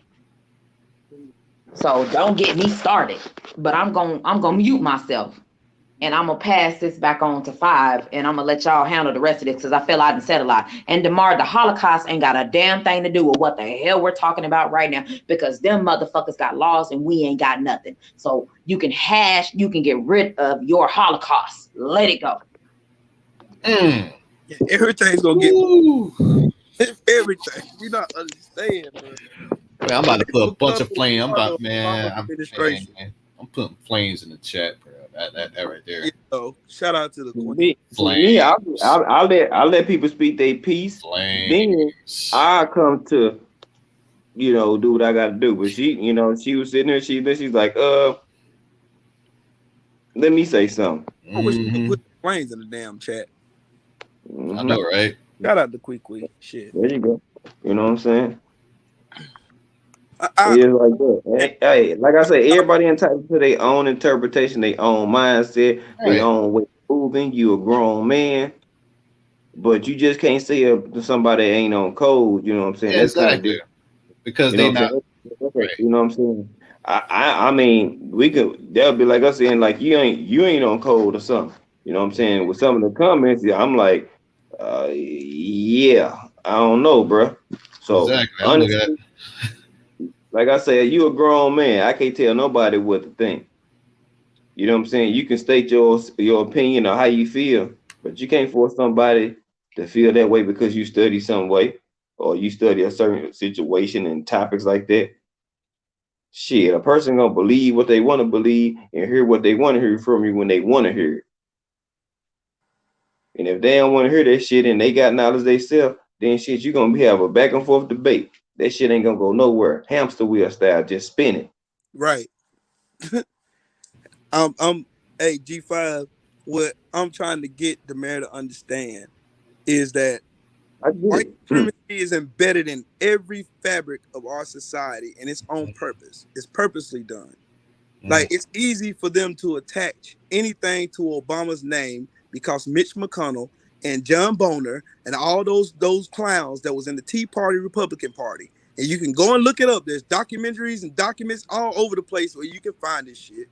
So don't get me started. But I'm gonna mute myself. And I'm gonna pass this back on to 5, and I'm gonna let y'all handle the rest of this because I feel I done said a lot. And DeMar, the Holocaust ain't got a damn thing to do with what the hell we're talking about right now, because them motherfuckers got laws and we ain't got nothing. So you can get rid of your Holocaust. Let it go. Everything's gonna get everything. You not understand, bro. Man, I'm about to put a bunch of flames. I'm putting flames in the chat, bro. That right there. Shout out to the queen. Me, I'll let people speak their piece. Then I come to, do what I got to do. But she was sitting there. She's like, let me say something. I wish you could put flames in the damn chat. I know, right? Shout out to Quick. Shit. There you go. You know what I'm saying? It's like that. Hey, like I said, everybody entitled to their own interpretation, their own mindset, their own way of moving. You a grown man, but you just can't say to somebody that ain't on code. You know what I'm saying? Yeah, that's exactly. kind of different. Because they not. You know what I'm saying? I mean, we could. They'll be like us saying like you ain't on code or something. You know what I'm saying? With some of the comments, I'm like, yeah, I don't know, bro. So exactly. honestly, like I said, you a grown man. I can't tell nobody what to think. You know what I'm saying? You can state your opinion or how you feel, but you can't force somebody to feel that way because you study some way or you study a certain situation and topics like that. Shit, a person gonna believe what they want to believe and hear what they want to hear from you when they want to hear it. And if they don't want to hear that shit and they got knowledge themselves, then shit, you're gonna have a back and forth debate. That shit ain't gonna go nowhere. Hamster wheel style, just spinning. Right. Hey, G5, what I'm trying to get the mayor to understand is that white supremacy is embedded in every fabric of our society and it's on purpose. It's purposely done. Like, it's easy for them to attach anything to Obama's name because Mitch McConnell and John Boehner and all those clowns that was in the Tea Party, Republican Party. And you can go and look it up. There's documentaries and documents all over the place where you can find this shit.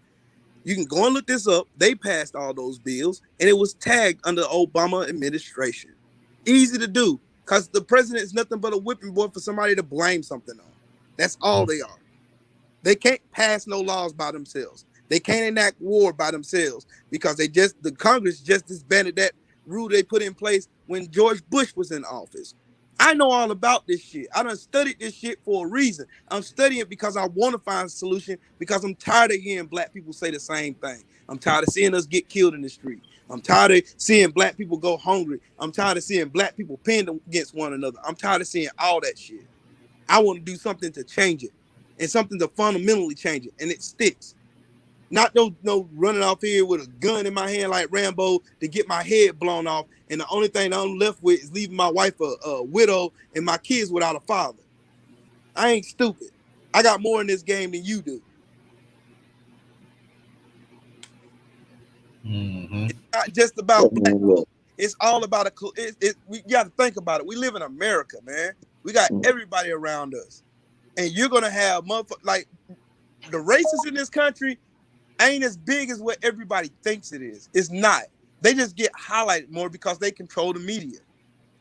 You can go and look this up. They passed all those bills, and it was tagged under the Obama administration. Easy to do, because the president is nothing but a whipping boy for somebody to blame something on. That's all they are. They can't pass no laws by themselves. They can't enact war by themselves because the Congress just disbanded that rule they put in place when George Bush was in office. I know all about this shit. I done studied this shit for a reason. I'm studying it because I want to find a solution because I'm tired of hearing black people say the same thing. I'm tired of seeing us get killed in the street. I'm tired of seeing black people go hungry. I'm tired of seeing black people pinned against one another. I'm tired of seeing all that shit. I want to do something to change it and something to fundamentally change it, and it sticks. Not no running off here with a gun in my hand like Rambo to get my head blown off, and the only thing I'm left with is leaving my wife a widow and my kids without a father. I ain't stupid. I got more in this game than you do. It's not just about black people. It's all about we got to think about it. We live in America, man. We got everybody around us, and you're gonna have like the racists in this country ain't as big as what everybody thinks it is. It's not. They just get highlighted more because they control the media.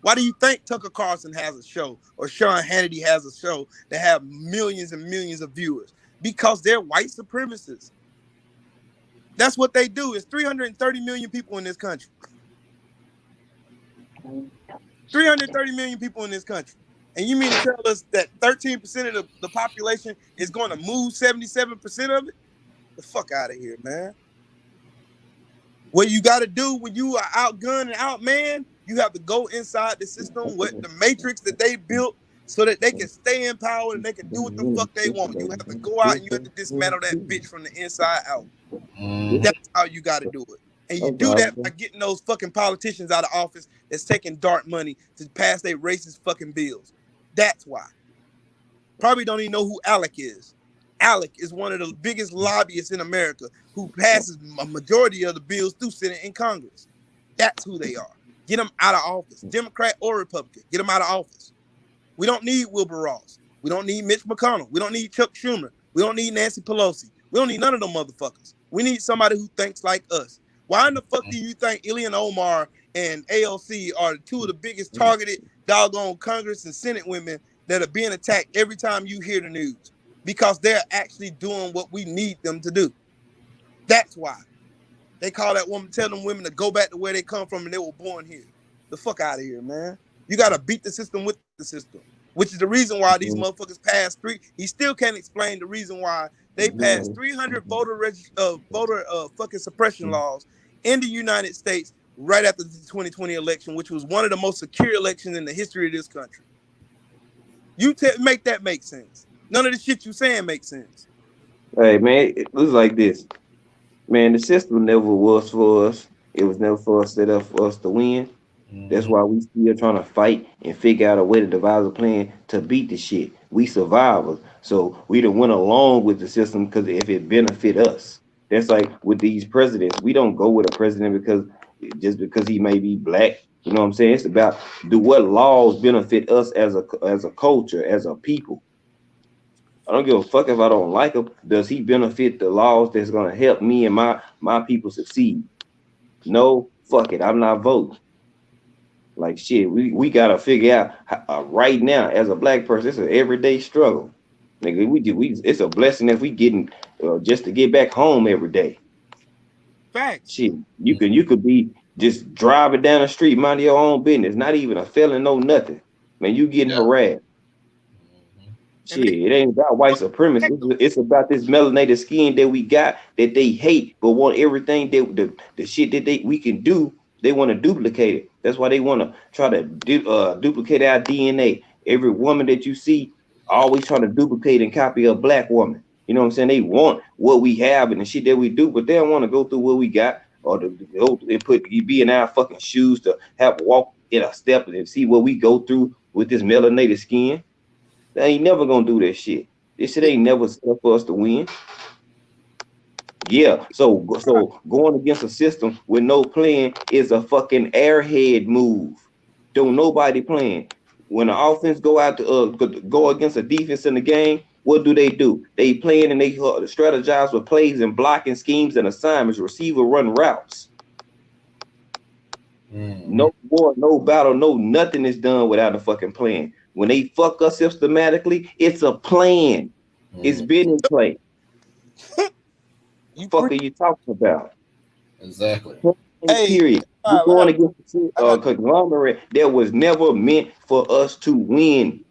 Why do you think Tucker Carlson has a show or Sean Hannity has a show that have millions and millions of viewers? Because they're white supremacists. That's what they do. It's 330 million people in this country. 330 million people in this country. And you mean to tell us that 13% of the population is going to move 77% of it? The fuck out of here, man. What you got to do when you are outgunned and outmanned, you have to go inside the system, what the matrix that they built so that they can stay in power and they can do what the fuck they want. You have to go out and you have to dismantle that bitch from the inside out. That's how you got to do it. And you do that by getting those fucking politicians out of office that's taking dark money to pass their racist fucking bills. That's why. Probably don't even know who Alec is. Alec is one of the biggest lobbyists in America who passes a majority of the bills through Senate and Congress. That's who they are. Get them out of office. Democrat or Republican, get them out of office. We don't need Wilbur Ross. We don't need Mitch McConnell. We don't need Chuck Schumer. We don't need Nancy Pelosi. We don't need none of them motherfuckers. We need somebody who thinks like us. Why in the fuck do you think Ilhan Omar and AOC are two of the biggest targeted doggone Congress and Senate women that are being attacked every time you hear the news? Because they're actually doing what we need them to do. That's why. They call that woman, tell them women to go back to where they come from and they were born here. The fuck out of here, man. You got to beat the system with the system, which is the reason why these motherfuckers passed he still can't explain the reason why they passed 300 voter fucking suppression laws in the United States right after the 2020 election, which was one of the most secure elections in the history of this country. You make that make sense. None of the shit you saying makes sense. Hey, man, it was like this. Man, the system never was for us. It was never for us set up for us to win. That's why we still trying to fight and figure out a way to devise a plan to beat the shit. We survivors. So we done went along with the system because if it benefit us. That's like with these presidents. We don't go with a president because he may be black. You know what I'm saying? It's about what laws benefit us as a culture, as a people. I don't give a fuck if I don't like him. Does he benefit the laws that's gonna help me and my people succeed? No, fuck it. I'm not voting. Like shit, we gotta figure out right now as a black person. It's an everyday struggle, nigga. It's a blessing if we getting just to get back home every day. Facts. Shit, you could be just driving down the street, mind your own business, not even a felon, no nothing. Man, you getting harassed. Shit, it ain't about white supremacy. It's about this melanated skin that we got that they hate, but want everything that the shit that we can do. They want to duplicate it. That's why they want to try to duplicate our DNA. Every woman that you see always trying to duplicate and copy a black woman. You know what I'm saying? They want what we have and the shit that we do, but they don't want to go through what we got or to go and be in our fucking shoes to have to walk in a step and see what we go through with this melanated skin. They ain't never gonna do that shit. This shit ain't never set for us to win. Yeah, so going against a system with no plan is a fucking airhead move. Don't nobody plan. When the offense go out to go against a defense in the game, what do? They plan and they strategize with plays and blocking schemes and assignments. Receiver run routes. No war, no battle, no nothing is done without a fucking plan. When they fuck us systematically, it's a plan. It's been in play. Fuck are you talking about? Exactly. Period. We're going against a conglomerate that was never meant for us to win.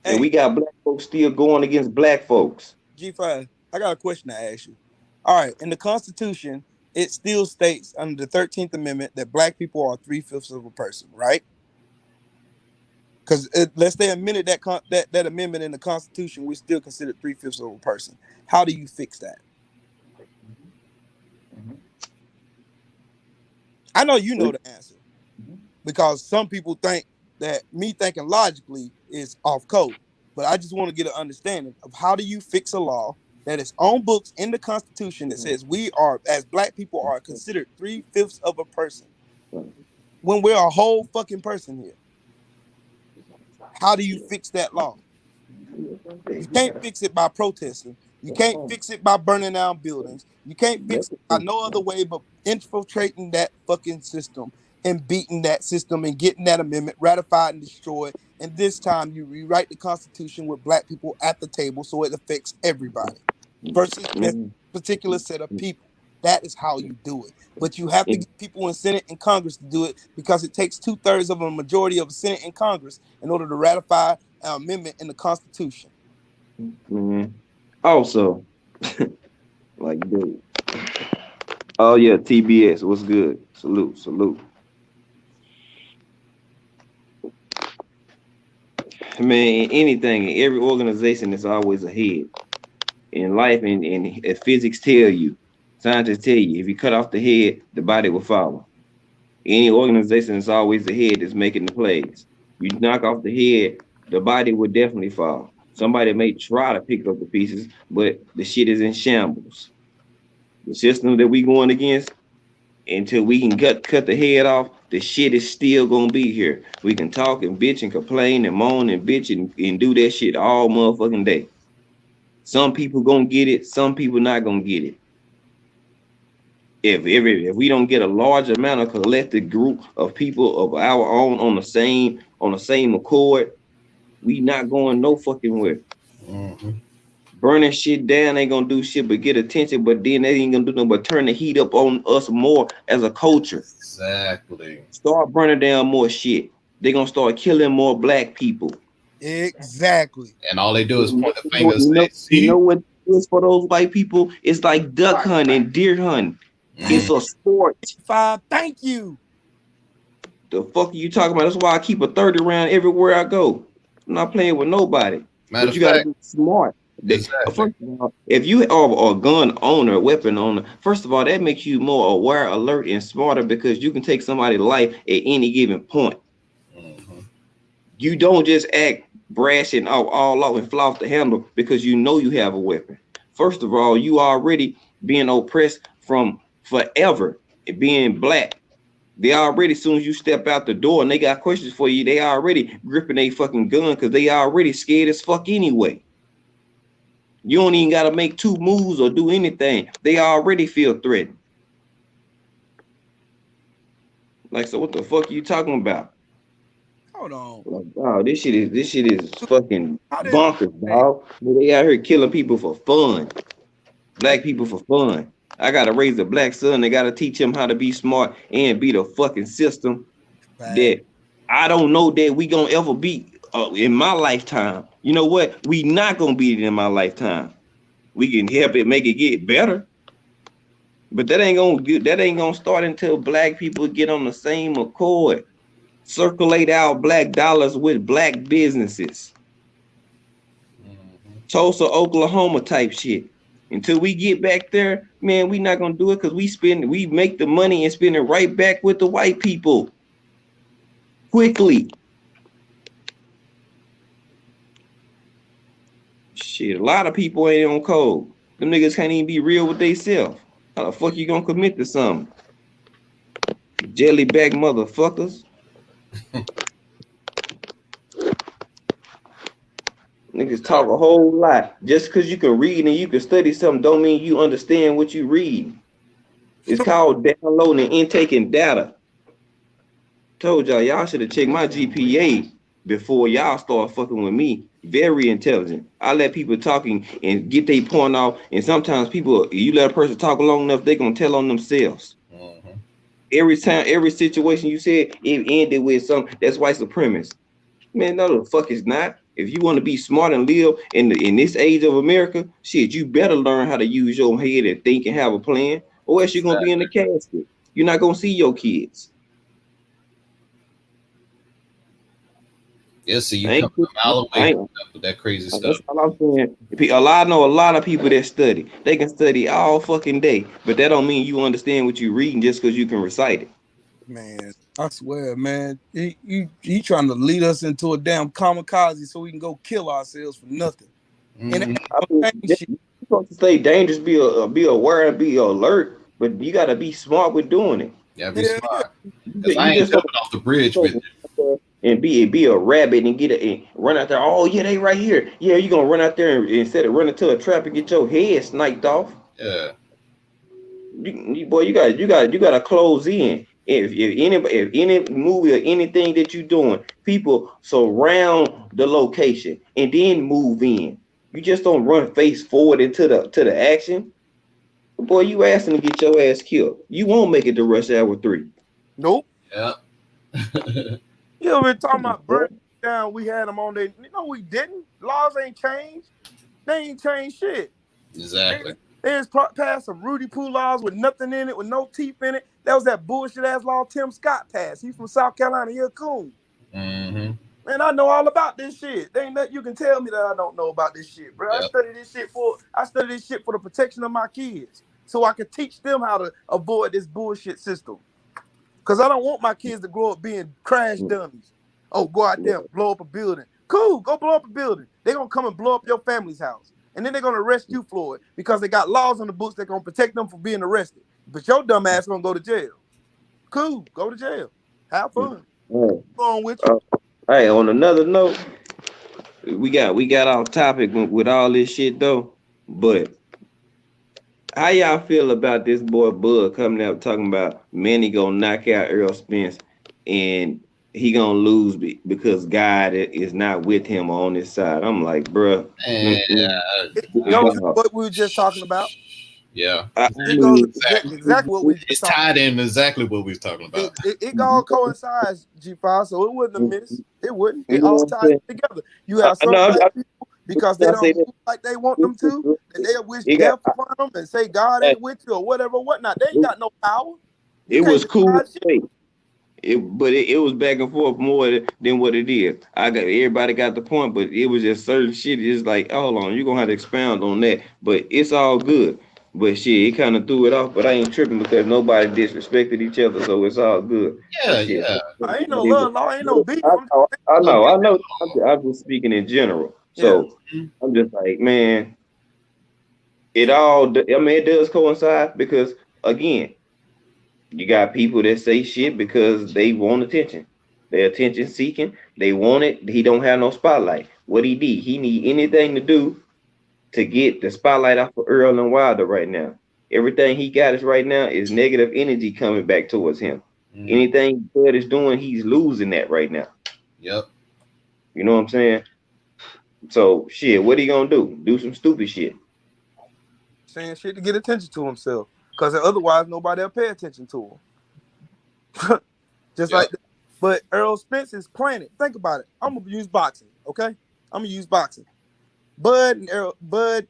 And we got black folks still going against black folks. G5, I got a question to ask you. All right, in the Constitution, it still states under the 13th Amendment that black people are 3/5 of a person, right? Because let's say amended that amendment in the Constitution, we're still considered 3/5 of a person. How do you fix that? I know you know the answer because some people think that me thinking logically is off code, but I just want to get an understanding of how do you fix a law that is on books in the Constitution that says we are, as black people, are considered 3/5 of a person when we're a whole fucking person here. How do you fix that law? You can't fix it by protesting. You can't fix it by burning down buildings. You can't fix it by no other way but infiltrating that fucking system and beating that system and getting that amendment ratified and destroyed. And this time you rewrite the Constitution with black people at the table so it affects everybody versus a particular set of people. That is how you do it. But you have to get people in Senate and Congress to do it because it takes 2/3 of a majority of the Senate and Congress in order to ratify an amendment in the Constitution. Also, like, dude. Oh yeah, TBS, what's good? Salute. Man, anything, in every organization is always ahead. In life and physics tell you, scientists tell you, if you cut off the head, the body will follow. Any organization is always ahead that's making the plays. You knock off the head, the body will definitely fall. Somebody may try to pick up the pieces, but the shit is in shambles. The system that we going against, until we can cut the head off, the shit is still gonna be here. We can talk and bitch and complain and moan and bitch and do that shit all motherfucking day. Some people gonna get it, some people not gonna get it. If we don't get a large amount of collective group of people of our own on the same accord, we not going no fucking where. Mm-hmm. Burning shit down ain't gonna do shit but get attention, but then they ain't gonna do nothing but turn the heat up on us more as a culture. Exactly. Start burning down more shit. They gonna start killing more black people. Exactly. And all they do is point the finger and say, see? You know what it is for those white people? It's like duck hunting, deer hunting. It's a sport. Thank you. The fuck are you talking about? That's why I keep a 30 round everywhere I go. I'm not playing with nobody. But you gotta be smart. Exactly. First of all, if you are a gun owner, weapon owner, first of all, that makes you more aware, alert, and smarter because you can take somebody's life at any given point. Mm-hmm. You don't just act brash and all out and fly off the handle because you know you have a weapon. First of all, you already being oppressed from forever, being black. They already, as soon as you step out the door and they got questions for you, they already gripping a fucking gun because they already scared as fuck anyway. You don't even got to make two moves or do anything. They already feel threatened. Like, so what the fuck are you talking about? Hold on. Like, oh, this shit is fucking bonkers, dog. They out here killing people for fun. Black people for fun. I gotta raise a black son. They gotta teach him how to be smart and beat a fucking system that I don't know that we gonna ever beat in my lifetime. You know what? We not gonna beat it in my lifetime. We can help it make it get better, but that ain't gonna start until black people get on the same accord. Circulate out black dollars with black businesses. Tulsa, Oklahoma type shit. Until we get back there, man, we not gonna do it because we make the money and spend it right back with the white people quickly. Shit, a lot of people ain't on code. Them niggas can't even be real with theyself. How the fuck you gonna commit to something? Jellyback motherfuckers. Niggas talk a whole lot. Just because you can read and you can study something don't mean you understand what you read. It's called downloading and intaking data. Told y'all should have checked my GPA before y'all start fucking with me. Very intelligent. I let people talking and get their point off. And sometimes people, you let a person talk long enough, they gonna tell on themselves. Mm-hmm. Every time, every situation you said, it ended with something that's white supremacist. Man, no, the fuck is not. If you want to be smart and live in this age of America, shit, you better learn how to use your head and think and have a plan, or else you're gonna be in the casket. You're not gonna see your kids. Yeah, so you come a mile away with that crazy stuff. That's all I'm saying. I know a lot of people that study. They can study all fucking day, but that don't mean you understand what you're reading just because you can recite it. Man, I swear, man, he trying to lead us into a damn kamikaze so we can go kill ourselves for nothing. Mm-hmm. You're supposed to stay dangerous, be aware, and be alert, but you got to be smart with doing it. Yeah, be smart. Because I ain't jumping off the bridge with you. And be a rabbit and and run out there. Oh yeah, they right here. Yeah, you gonna run out there and instead of running to a trap and get your head sniped off. Yeah. You gotta close in. If any movie or anything that you're doing, people surround the location and then move in. You just don't run face forward into the action. Boy, you asking to get your ass killed. You won't make it to Rush Hour 3. Nope. Yeah. You ever talking about burning down? We had them on there. No, we didn't. Laws ain't changed. They ain't changed shit. Exactly. They just passed some Rudy Poo laws with nothing in it, with no teeth in it. That was that bullshit ass law Tim Scott passed. He's from South Carolina. He a coon. Mm-hmm. Man, I know all about this shit. There ain't nothing you can tell me that I don't know about this shit, bro. Yep. I studied this shit for the protection of my kids, so I could teach them how to avoid this bullshit system. Because I don't want my kids to grow up being crash dummies. Oh, go out there and blow up a building. Cool, go blow up a building. They're going to come and blow up your family's house. And then they're going to arrest you for it because they got laws on the books that going to protect them from being arrested. But your dumb ass gonna go to jail. Cool, go to jail. Have fun. Go on with you. Hey, on another note, we got off topic with all this shit though. But how y'all feel about this boy Bud coming out talking about Manny gonna knock out Errol Spence and he gonna lose because God is not with him on his side? I'm like, bruh. It goes to what we were just talking about. Yeah. It goes exactly what we it's tied in exactly what we was talking about. It all coincides, G5, so it wouldn't have missed. It wouldn't. It all ties together. You have some black people because they don't move like they want them to, and they'll wish death upon them and say God ain't with you or whatever, whatnot. They ain't got no power. It was cool. But it was back and forth more than what it is. Everybody got the point, but it was just certain shit. It's like, hold on, you're gonna have to expound on that. But it's all good. But shit, it kind of threw it off. But I ain't tripping because nobody disrespected each other, so it's all good. Yeah. I ain't no love law, ain't no beef. I know. I'm just speaking in general. So I'm just like, man, it does coincide because again, you got people that say shit because they want attention. They're attention seeking. They want it. He don't have no spotlight. What he need? He need anything to do to get the spotlight off of Errol and Wilder right now. Everything he got is right now is negative energy coming back towards him. Anything Bud is doing, he's losing that right now. Yep. You know what I'm saying? So shit, what he gonna do? Do some stupid shit. Saying shit to get attention to himself. Because otherwise nobody will pay attention to him. Just like that. But Errol Spence is playing it. Think about it. I'm gonna use boxing, okay? I'm gonna use boxing. Bud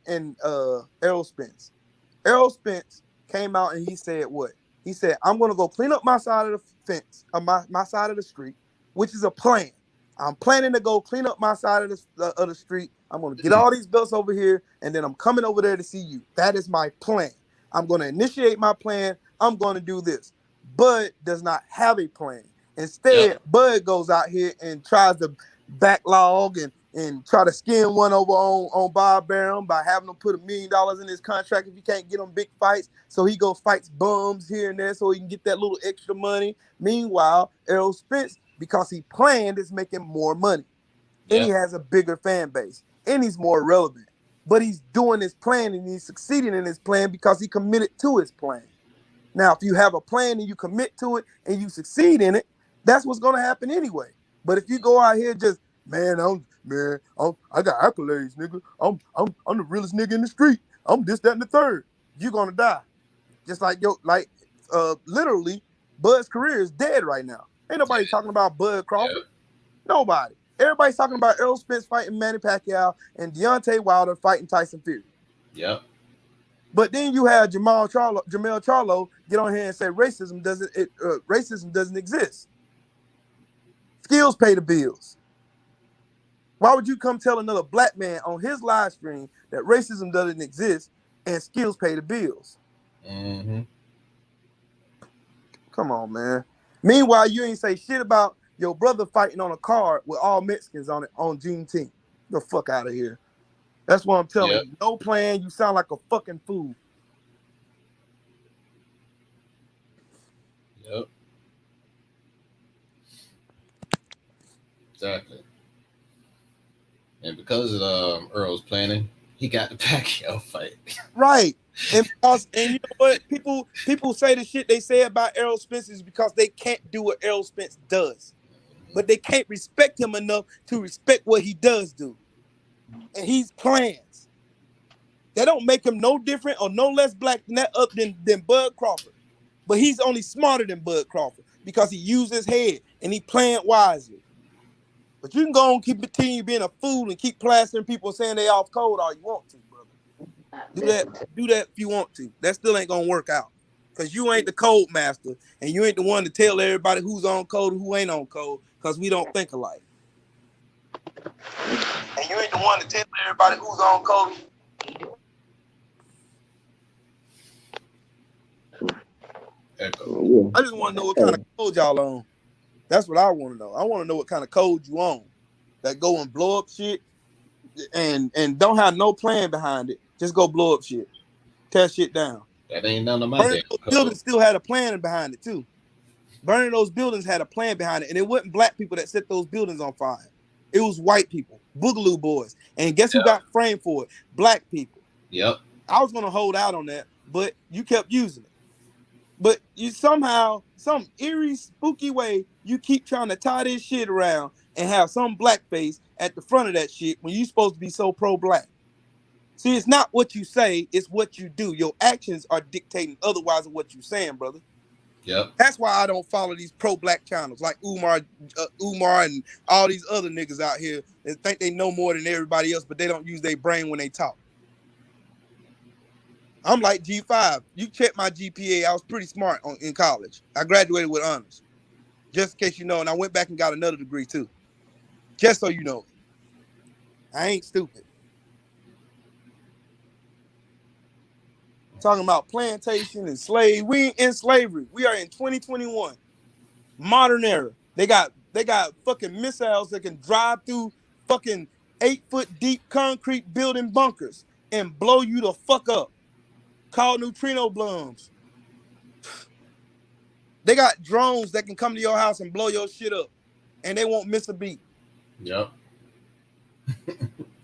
and Errol Spence. Errol Spence came out and he said what? He said, I'm gonna go clean up my side of the fence, my side of the street, which is a plan. I'm planning to go clean up my side of the street. I'm gonna get all these belts over here, and then I'm coming over there to see you. That is my plan. I'm gonna initiate my plan. I'm gonna do this. Bud does not have a plan. Instead, Bud goes out here and tries to backlog and try to skin one over on Bob Arum by having him put $1 million in his contract if he can't get him big fights. So he goes fights bums here and there so he can get that little extra money. Meanwhile, Errol Spence, because he planned, is making more money. And he has a bigger fan base. And he's more relevant. But he's doing his plan and he's succeeding in his plan because he committed to his plan. Now, if you have a plan and you commit to it and you succeed in it, that's what's going to happen anyway. But if you go out here just, I got accolades, nigga. I'm the realest nigga in the street. I'm this, that, and the third. You're gonna die. Just like literally, Bud's career is dead right now. Ain't nobody talking about Bud Crawford. Nobody. Everybody's talking about Errol Spence fighting Manny Pacquiao and Deontay Wilder fighting Tyson Fury. Yep. But then you have Jermell Charlo get on here and say racism doesn't exist. Skills pay the bills. Why would you come tell another black man on his live stream that racism doesn't exist and skills pay the bills? Mm-hmm. Come on, man. Meanwhile, you ain't say shit about your brother fighting on a card with all Mexicans on it on Juneteenth. Get the fuck out of here. That's what I'm telling you. No plan. You sound like a fucking fool. Yep. Exactly. And because of Earl's planning, he got the Pacquiao fight. Right. And you know what? People say the shit they say about Errol Spence is because they can't do what Errol Spence does. But they can't respect him enough to respect what he does do. And he's plans. That don't make him no different or no less black than Bud Crawford. But he's only smarter than Bud Crawford because he used his head and he planned wisely. But you can go on continue being a fool and keep plastering people saying they off code all you want to, brother. Do that if you want to. That still ain't gonna work out. Because you ain't the code master and you ain't the one to tell everybody who's on code and who ain't on code because we don't think alike. And you ain't the one to tell everybody who's on code. I just want to know what kind of code y'all on. That's what I want to know. I want to know what kind of code you on that go and blow up shit and don't have no plan behind it. Just go blow up shit. Tear shit down. That ain't none of my Burning damn those code. buildings still had a plan behind it too. Burning those buildings had a plan behind it, and it wasn't black people that set those buildings on fire. It was white people, Boogaloo boys, and guess who got framed for it? Black people. Yep. I was gonna hold out on that, but you kept using it. But you somehow, some eerie, spooky way, you keep trying to tie this shit around and have some blackface at the front of that shit when you're supposed to be so pro-black. See, it's not what you say, it's what you do. Your actions are dictating otherwise of what you're saying, brother. Yep. That's why I don't follow these pro-black channels like Umar and all these other niggas out here that think they know more than everybody else, but they don't use their brain when they talk. I'm like G5. You check my GPA. I was pretty smart in college. I graduated with honors. Just in case you know, and I went back and got another degree too. Just so you know. I ain't stupid. Talking about plantation and slave. We ain't in slavery. We are in 2021. Modern era. They got fucking missiles that can drive through fucking 8-foot deep concrete building bunkers and blow you the fuck up. Called neutrino bombs. They got drones that can come to your house and blow your shit up, and they won't miss a beat. Yep.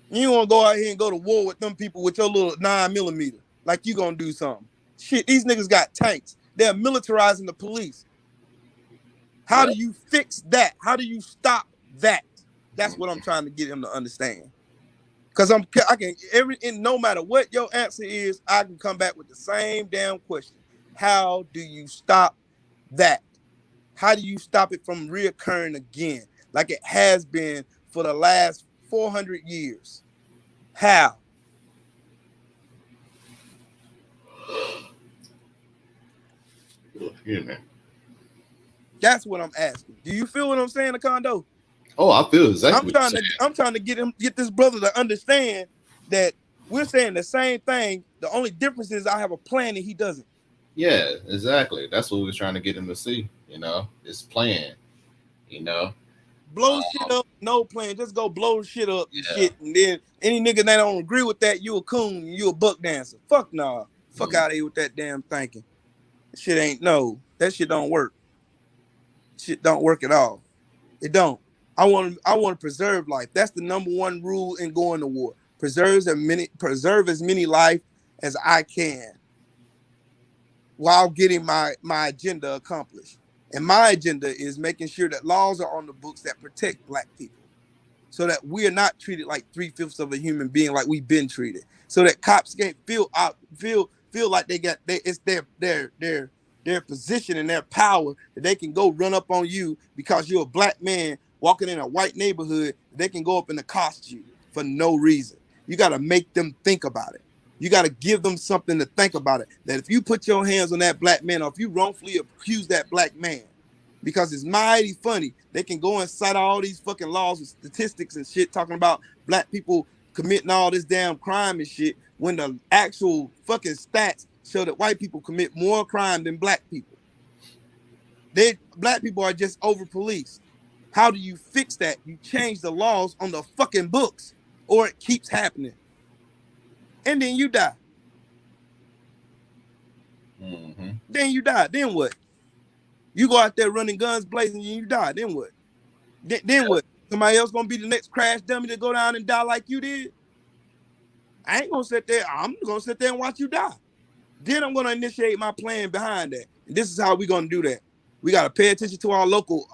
You want to go out here and go to war with them people with your little 9mm, like you gonna do something. Shit, these niggas got tanks. They're militarizing the police. How do you fix that? How do you stop that? That's what I'm trying to get him to understand. Because no matter what your answer is, I can come back with the same damn question. How do you stop that? How do you stop it from reoccurring again, like it has been for the last 400 years? How? Yeah, man. That's what I'm asking. Do you feel what I'm saying, Akondo? Oh, I feel exactly. I'm trying to get this brother to understand that we're saying the same thing. The only difference is I have a plan and he doesn't. Yeah, exactly. That's what we're trying to get him to see. You know, it's plan. You know, blow shit up, no plan. Just go blow shit up and shit. And then any nigga that don't agree with that, you a coon, you a buck dancer. Fuck nah. Fuck out of here with that damn thinking. That shit ain't that shit don't work. Shit don't work at all. It don't. I want to preserve life. That's the number one rule in going to war. Preserve as many life as I can while getting my agenda accomplished. And my agenda is making sure that laws are on the books that protect black people, so that we are not treated like 3/5 of a human being like we've been treated. So that cops can't feel like it's their position and their power that they can go run up on you because you're a black man walking in a white neighborhood. They can go up and accost you for no reason. You got to make them think about it. You got to give them something to think about it. That if you put your hands on that black man, or if you wrongfully accuse that black man, because it's mighty funny, they can go and cite all these fucking laws and statistics and shit talking about black people committing all this damn crime and shit, when the actual fucking stats show that white people commit more crime than black people. Black people are just over-policed. How do you fix that? You change the laws on the fucking books, or it keeps happening. And then you die. Mm-hmm. Then you die. Then what? You go out there running guns blazing and you die. Then what? Then what? Somebody else gonna be the next crash dummy to go down and die like you did? I ain't gonna sit there. I'm gonna sit there and watch you die. Then I'm gonna initiate my plan behind that. And this is how we're gonna do that. We gotta pay attention to our local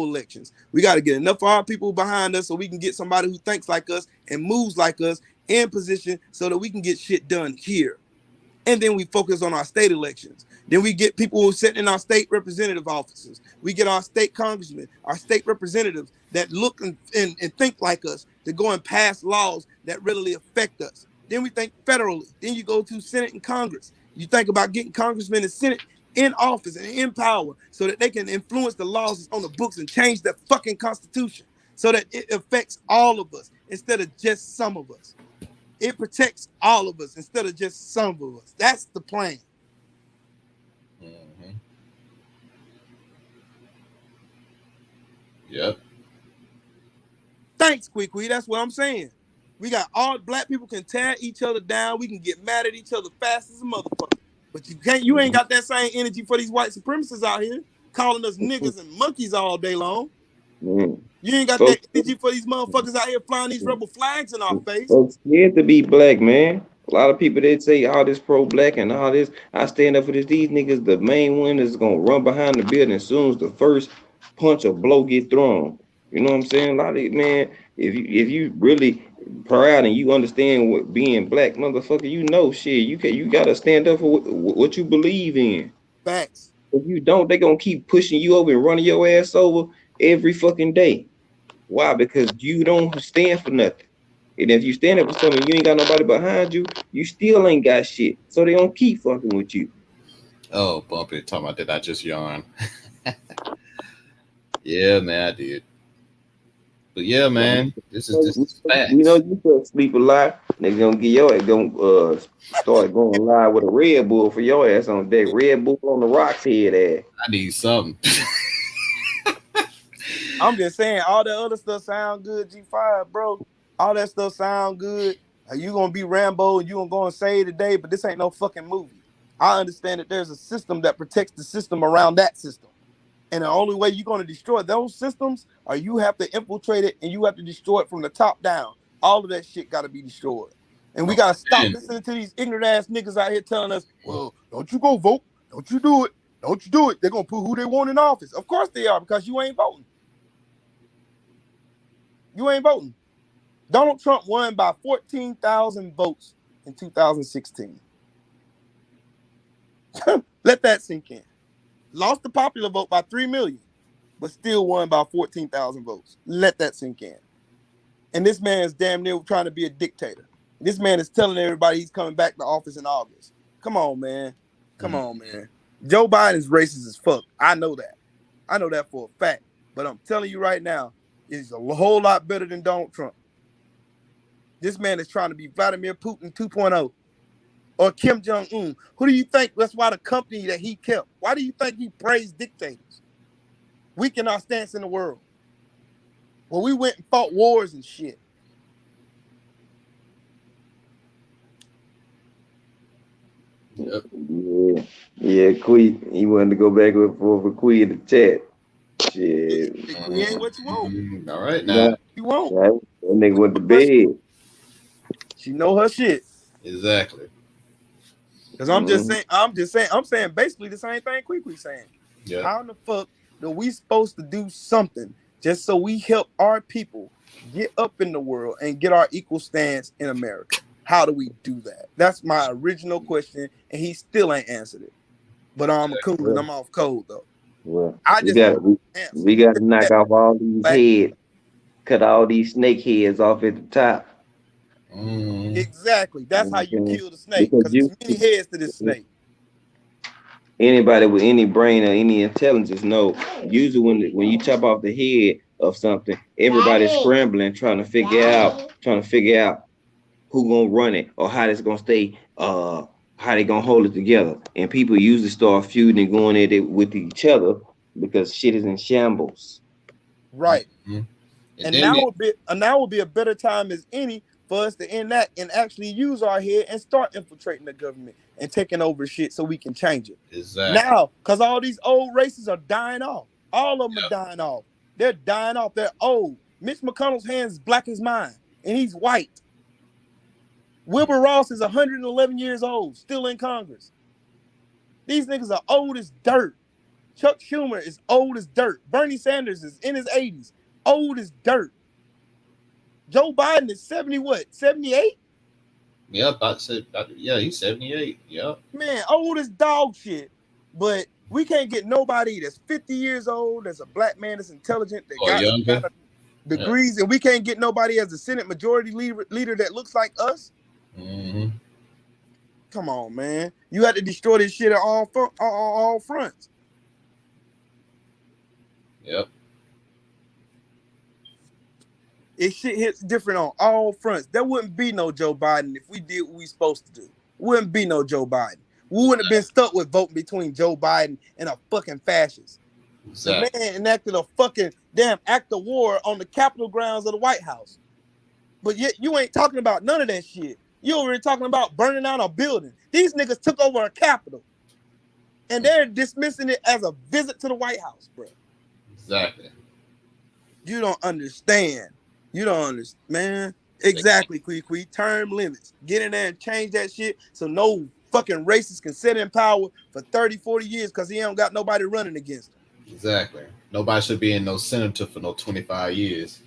elections. We gotta get enough of our people behind us so we can get somebody who thinks like us and moves like us in position so that we can get shit done here. And then we focus on our state elections. Then we get people who sit in our state representative offices. We get our state congressmen, our state representatives that look and think like us, to go and pass laws that really affect us. Then we think federally. Then you go to Senate and Congress. You think about getting congressmen and Senate in office and in power so that they can influence the laws on the books and change the fucking Constitution so that it affects all of us instead of just some of us. It protects all of us instead of just some of us. That's the plan. Mm-hmm. Yep. Thanks, Quee. That's what I'm saying. We got all black people can tear each other down. We can get mad at each other fast as a motherfucker. But you ain't got that same energy for these white supremacists out here calling us niggas and monkeys all day long. You ain't got that energy for these motherfuckers out here flying these rebel flags in our face. Folks scared to be black, man. A lot of people, they say all this pro-black and all this. I stand up for this. These niggas, the main one is gonna run behind the building as soon as the first punch or blow get thrown. You know what I'm saying? A lot of man, if you really proud and you understand what being black, motherfucker, you know shit. You gotta stand up for what you believe in. Facts. If you don't, they gonna keep pushing you over and running your ass over every fucking day. Why? Because you don't stand for nothing. And if you stand up for something, you ain't got nobody behind you, you still ain't got shit. So they don't keep fucking with you. Oh, bump it. Talking about that, I just yawned. Yeah, man, I did. But yeah, man, this is facts. You know, you could sleep a lot. They gonna get your ass gonna start going live with a Red Bull for your ass on deck. Red Bull on the rocks head ass. I need something. I'm just saying, all that other stuff sound good, G5, bro. All that stuff sound good. You gonna be Rambo and you gonna go and save the day, but this ain't no fucking movie. I understand that there's a system that protects the system around that system. And the only way you're going to destroy those systems are you have to infiltrate it and you have to destroy it from the top down. All of that shit got to be destroyed. And we got to stop listening to these ignorant ass niggas out here telling us, well, don't you go vote. Don't you do it. Don't you do it. They're going to put who they want in office. Of course they are, because you ain't voting. You ain't voting. Donald Trump won by 14,000 votes in 2016. Let that sink in. Lost the popular vote by 3 million, but still won by 14,000 votes. Let that sink in. And this man is damn near trying to be a dictator. This man is telling everybody he's coming back to office in August. Come on, man. Come on, man. Joe Biden's racist as fuck. I know that. I know that for a fact. But I'm telling you right now, he's a whole lot better than Donald Trump. This man is trying to be Vladimir Putin 2.0. Or Kim Jong-un. Who do you think? That's why the company that he kept. Why do you think he praised dictators? Weaken our stance in the world. Well, we went and fought wars and shit. Yep. Yeah, Quee. He wanted to go back for Quee in the chat. Shit. Quee ain't what you want. All right, now. You won't. That nigga went to bed. She know her shit. Exactly. Because I'm saying basically the same thing Queequee's saying. Yeah. How in the fuck are we supposed to do something just so we help our people get up in the world and get our equal stance in America? How do we do that? That's my original question, and he still ain't answered it. But I'm cool and I'm off code though. Well, we got to knock off all these heads, cut all these snake heads off at the top. Exactly. That's how you kill the snake, because there's many heads to this snake. Anybody with any brain or any intelligence know, usually when you chop off the head of something, everybody's scrambling, trying to figure out who gonna run it or how it's gonna stay, how they gonna hold it together. And people usually start feuding and going at it with each other because shit is in shambles. Right. And now would be a better time as any for us to end that and actually use our head and start infiltrating the government and taking over shit so we can change it. Exactly. Now, because all these old races are dying off. All of them are dying off. They're dying off. They're old. Mitch McConnell's hands is black as mine, and he's white. Wilbur Ross is 111 years old, still in Congress. These niggas are old as dirt. Chuck Schumer is old as dirt. Bernie Sanders is in his 80s, old as dirt. Joe Biden is 78? Yeah, he's 78. Yeah. Man, old as dog shit. But we can't get nobody that's 50 years old, that's a black man, that's intelligent, that got degrees, and we can't get nobody as a Senate majority leader that looks like us. Come on, man. You had to destroy this shit at all fronts. Yep. It shit hits different on all fronts. There wouldn't be no Joe Biden if we did what we supposed to do. Wouldn't be no Joe Biden. We wouldn't have been stuck with voting between Joe Biden and a fucking fascist. Exactly. The man enacted a fucking damn act of war on the Capitol grounds of the White House. But yet you ain't talking about none of that shit. You over here talking about burning down a building. These niggas took over a Capitol. And they're dismissing it as a visit to the White House, bro. Exactly. You don't understand. You don't understand, man. Exactly, Quee. Term limits. Get in there and change that shit so no fucking racist can sit in power for 30, 40 years because he ain't got nobody running against him. Exactly. Nobody should be in no senator for no 25 years.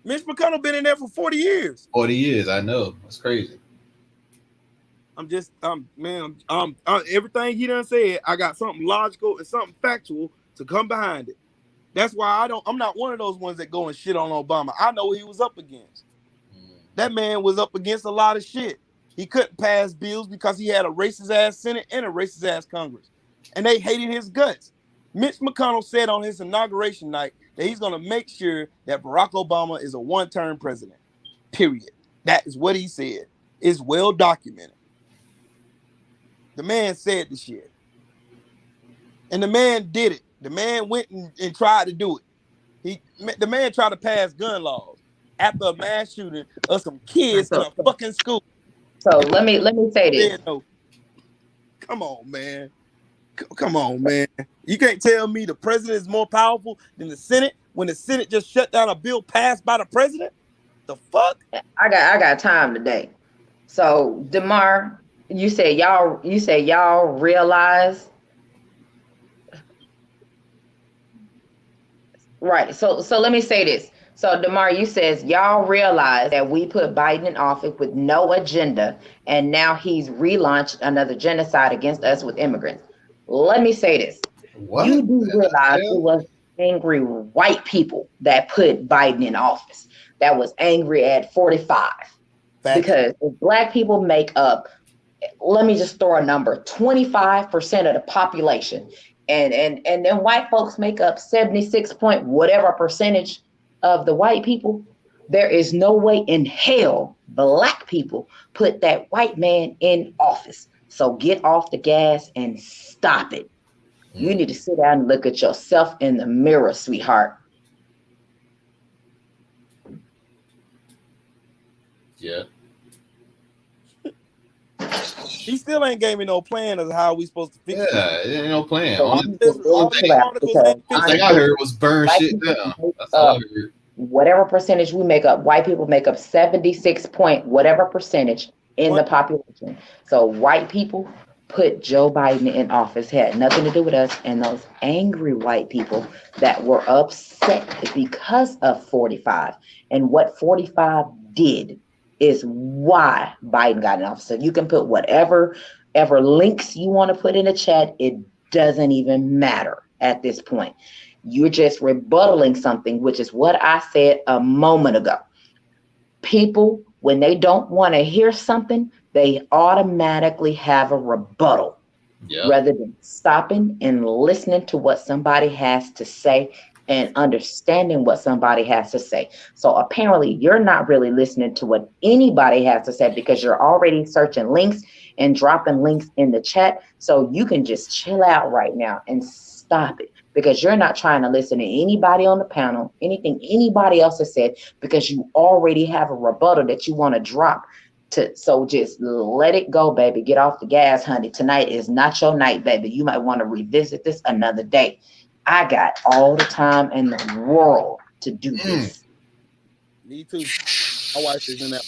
Mitch McConnell been in there for 40 years. 40 years, I know. That's crazy. Everything he done said, I got something logical and something factual to come behind it. That's why I'm not one of those ones that go and shit on Obama. I know what he was up against. That man was up against a lot of shit. He couldn't pass bills because he had a racist ass Senate and a racist ass Congress. And they hated his guts. Mitch McConnell said on his inauguration night that he's going to make sure that Barack Obama is a one-term president. Period. That is what he said. It's well documented. The man said the shit. And the man did it. The man went and tried to do it. The man tried to pass gun laws after a mass shooting of some kids in a fucking school. So let me say this. Come on, man. Come on, man. You can't tell me the president is more powerful than the Senate when the Senate just shut down a bill passed by the president? The fuck? I got time today. So DeMar, you say y'all realize. Right. So let me say this. So DeMar, you says y'all realize that we put Biden in office with no agenda, and now he's relaunched another genocide against us with immigrants. Let me say this. What? You do realize it was angry white people that put Biden in office. That was angry at 45. Because if black people make up, let me just throw a number, 25% of the population, and then white folks make up 76 point whatever percentage of the white people, there is no way in hell black people put that white man in office. So get off the gas and stop it. You need to sit down and look at yourself in the mirror, sweetheart. Yeah. He still ain't gave me no plan of how we supposed to fix it. Yeah, it ain't no plan. So All thing I heard was burn shit down. That's all I heard. Whatever percentage we make up, white people make up 76 point whatever percentage in the population. So white people put Joe Biden in office, had nothing to do with us, and those angry white people that were upset because of 45. And what 45 did is why Biden got in office. So you can put whatever links you want to put in the chat. It doesn't even matter at this point. You're just rebuttaling something, which is what I said a moment ago. People, when they don't want to hear something, they automatically have a rebuttal. Yep. Rather than stopping and listening to what somebody has to say and understanding what somebody has to say. So apparently you're not really listening to what anybody has to say because you're already searching links and dropping links in the chat. So you can just chill out right now and stop it, because you're not trying to listen to anybody on the panel, anything anybody else has said, because you already have a rebuttal that you want to drop. So just let it go, baby. Get off the gas, honey. Tonight is not your night, baby. You might want to revisit this another day. I got all the time in the world to do this. Me too. My wife is in that,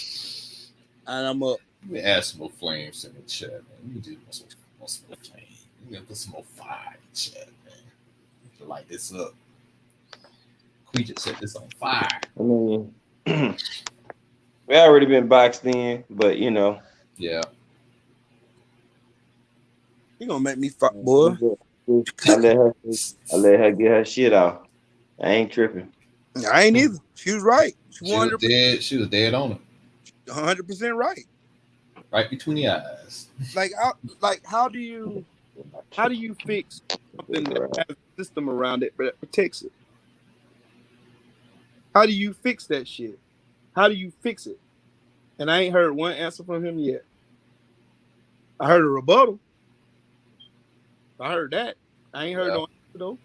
and I'm up. Let me add some more flames in the chat, man. Let me do some more flames. Let me put some more fire in the chat, man. To light this up. We just set this on fire. I mean, we already been boxed in, but you know. Yeah. You gonna make me fuck, boy. I let her get her shit off. I ain't tripping. I ain't either. She was right. She was dead on it. 100% right. Right between the eyes. How do you fix something that has a system around it but protects it? How do you fix that shit? How do you fix it? And I ain't heard one answer from him yet. I heard a rebuttal. I heard that. I ain't heard no answer though.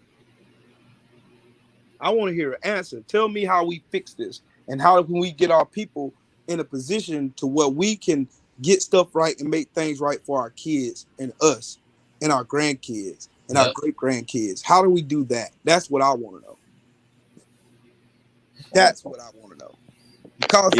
I want to hear an answer. Tell me how we fix this and how can we get our people in a position to where we can get stuff right and make things right for our kids and us and our grandkids and our great grandkids. How do we do that? That's what I want to know. That's what I want to know. Because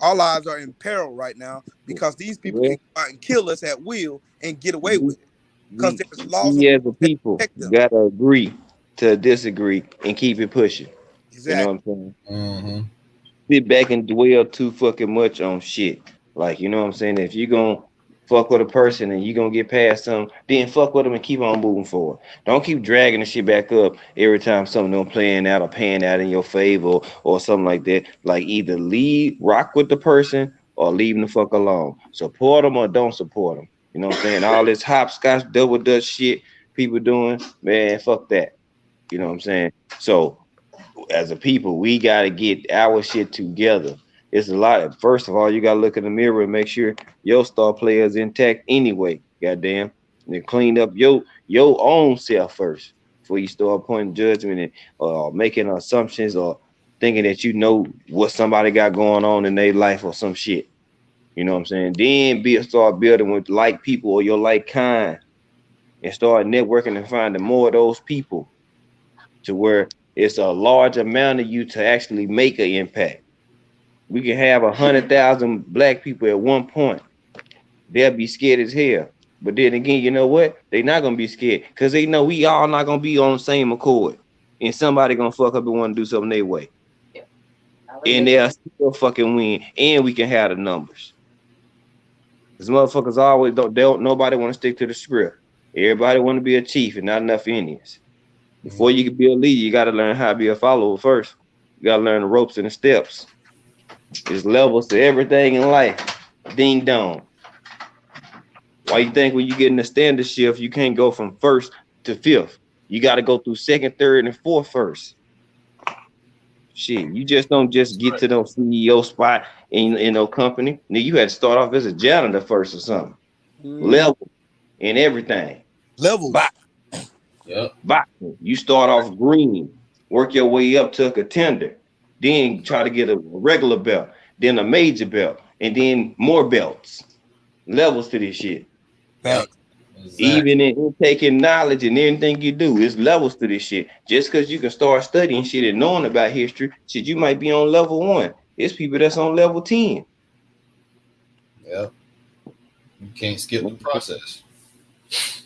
our lives are in peril right now because these people can go out and kill us at will and get away with it. Because there's laws. We as a people gotta agree to disagree and keep it pushing. Exactly. You know what I'm saying? Sit back and dwell too fucking much on shit. Like, you know what I'm saying? If you're gonna fuck with a person and you're gonna get past them, then fuck with them and keep on moving forward. Don't keep dragging the shit back up every time something don't playing out or paying out in your favor or something like that. Like, either rock with the person or leave them the fuck alone. Support them or don't support them. You know what I'm saying? All this hopscotch, double dutch shit people doing, man, fuck that. You know what I'm saying? So, as a people, we got to get our shit together. It's a lot. First of all, you got to look in the mirror and make sure your star player is intact anyway. Goddamn. And clean up your own self first before you start pointing judgment and making assumptions or thinking that you know what somebody got going on in their life or some shit. You know what I'm saying? Then start building with like people or your like kind and start networking and finding more of those people to where it's a large amount of you to actually make an impact. We can have 100,000 black people at one point. They'll be scared as hell. But then again, you know what? They're not going to be scared because they know we all not going to be on the same accord. And somebody going to fuck up and want to do something their way. Yeah. And they'll still fucking win. And we can have the numbers. Because motherfuckers always nobody want to stick to the script. Everybody want to be a chief and not enough Indians. Before you can be a leader, you got to learn how to be a follower first. You got to learn the ropes and the steps. There's levels to everything in life. Ding dong. Why you think when you get in the standard shift, you can't go from first to fifth? You got to go through second, third, and fourth first. Shit, you just don't just get to no CEO spot in no company. Now you had to start off as a janitor first or something. Level and everything. Level. Yep. Boxing. You start off green, work your way up to a contender, then try to get a regular belt, then a major belt, and then more belts. Levels to this shit. Exactly. Even in taking knowledge and anything you do, it's levels to this shit. Just because you can start studying shit and knowing about history, shit, you might be on level 1. It's people that's on level 10. Yeah. You can't skip the process.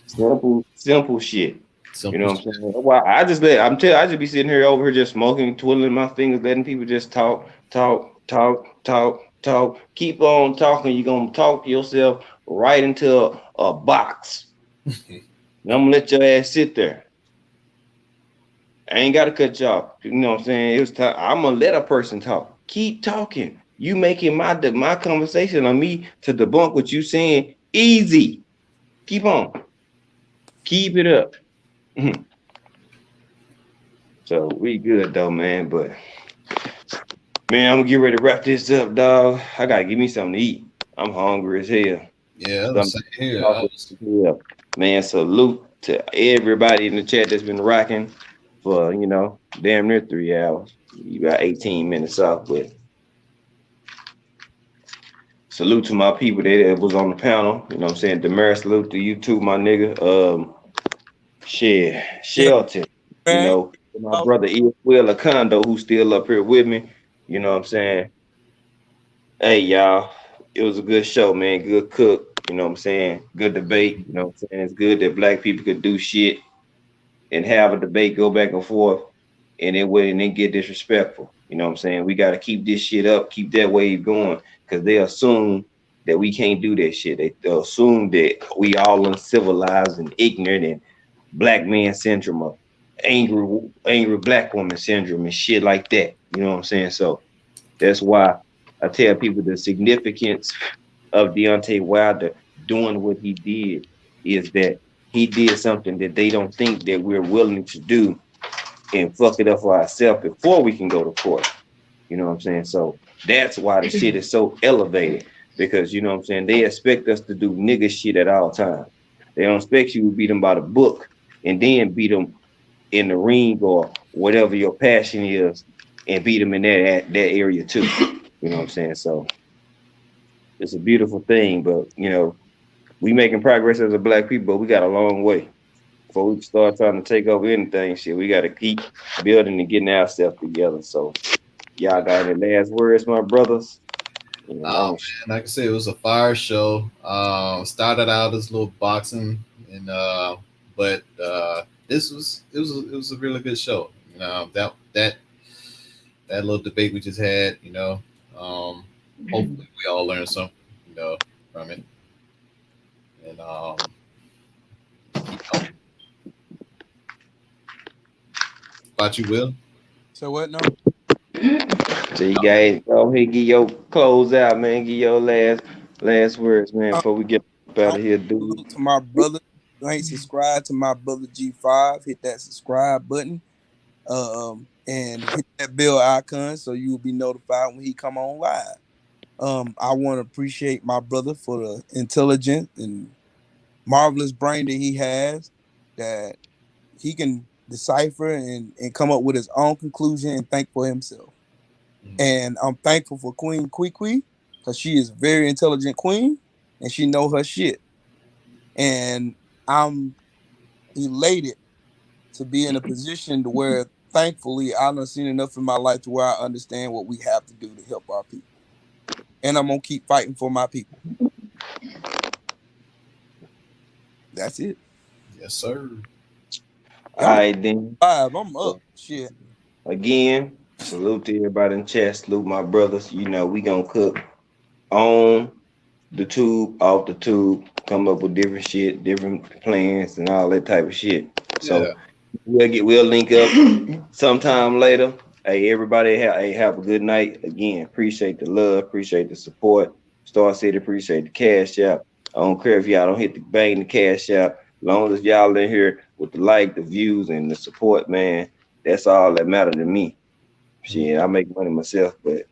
Simple shit. You know what I'm saying? Well, I just be sitting here over here just smoking, twiddling my fingers, letting people just talk. Keep on talking. You're gonna talk yourself right into a box. And I'm gonna let your ass sit there. I ain't gotta cut you off. You know what I'm saying? It was time. I'm gonna let a person talk. Keep talking. You making my conversation on me to debunk what you saying easy. Keep on. Keep it up. So we good though, man. But man, I'm gonna get ready to wrap this up, dog. I gotta give me something to eat. I'm hungry as hell. Yeah, here. Man, salute to everybody in the chat that's been rocking for damn near 3 hours. You got 18 minutes off, but salute to my people that was on the panel. You know what I'm saying? Demaris, salute to you too, my nigga. Shelton. My brother Will Acondo, who's still up here with me. You know what I'm saying? Hey, y'all. It was a good show, man. Good cook. You know what I'm saying? Good debate. You know what I'm saying? It's good that black people could do shit and have a debate, go back and forth, and it wouldn't get disrespectful. You know what I'm saying? We got to keep this shit up, keep that wave going, because they assume that we can't do that shit. They assume that we all uncivilized and ignorant and black man syndrome or angry black woman syndrome and shit like that. You know what I'm saying? So that's why I tell people the significance of Deontay Wilder doing what he did is that he did something that they don't think that we're willing to do and fuck it up for ourselves before we can go to court. You know what I'm saying? So that's why the shit is so elevated, because you know what I'm saying, they expect us to do nigga shit at all times. They don't expect you to beat them by the book and then beat them in the ring or whatever your passion is and beat them in that area too. You know what I'm saying? So it's a beautiful thing. But you know, we making progress as a black people, but we got a long way before we start trying to take over anything. Shit, we got to keep building and getting ourselves together. So, y'all got any last words, my brothers? Oh man, like I said, it was a fire show. Started out as a little boxing, and but this was it was a really good show. You know, that little debate we just had. You know, hopefully we all learned something. You know, from it, and keep going. About you, Will? So what now? So you guys go ahead, give your close out, man. Give your last words, man, before we get out of here, dude. To my brother who ain't subscribed to my brother G5, hit that subscribe button, and hit that bell icon so you will be notified when he come on live. I want to appreciate my brother for the intelligent and marvelous brain that he has, that he can decipher and come up with his own conclusion and think for himself. And I'm thankful for Queen Kwee because she is a very intelligent queen and she know her shit. And I'm elated to be in a position to where, thankfully, I've done seen enough in my life to where I understand what we have to do to help our people. And I'm gonna keep fighting for my people. That's it. Yes, sir. All right, then. I'm up. Shit. Again, salute to everybody in chat. Salute my brothers. You know, we gonna cook on the tube, off the tube, come up with different shit, different plans, and all that type of shit. So we'll link up sometime later. Hey, everybody, have a good night. Again, appreciate the love, appreciate the support. Star City, appreciate the cash out. I don't care if y'all don't hit the bang the cash out. As long as y'all in here with the like, the views, and the support, man, that's all that matters to me. Shit, I make money myself, but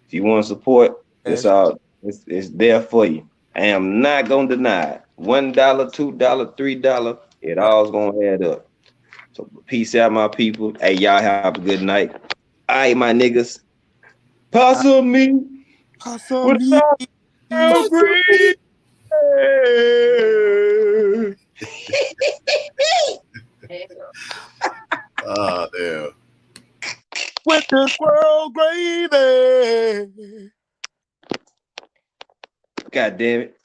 if you want support, it's all it's there for you. I am not gonna deny it. $1, $2, $3, it all's gonna add up. So peace out, my people. Hey, y'all have a good night. All right, my niggas. Possum me. Possum me. Green. Oh, damn. With the squirrel gravy. God damn it.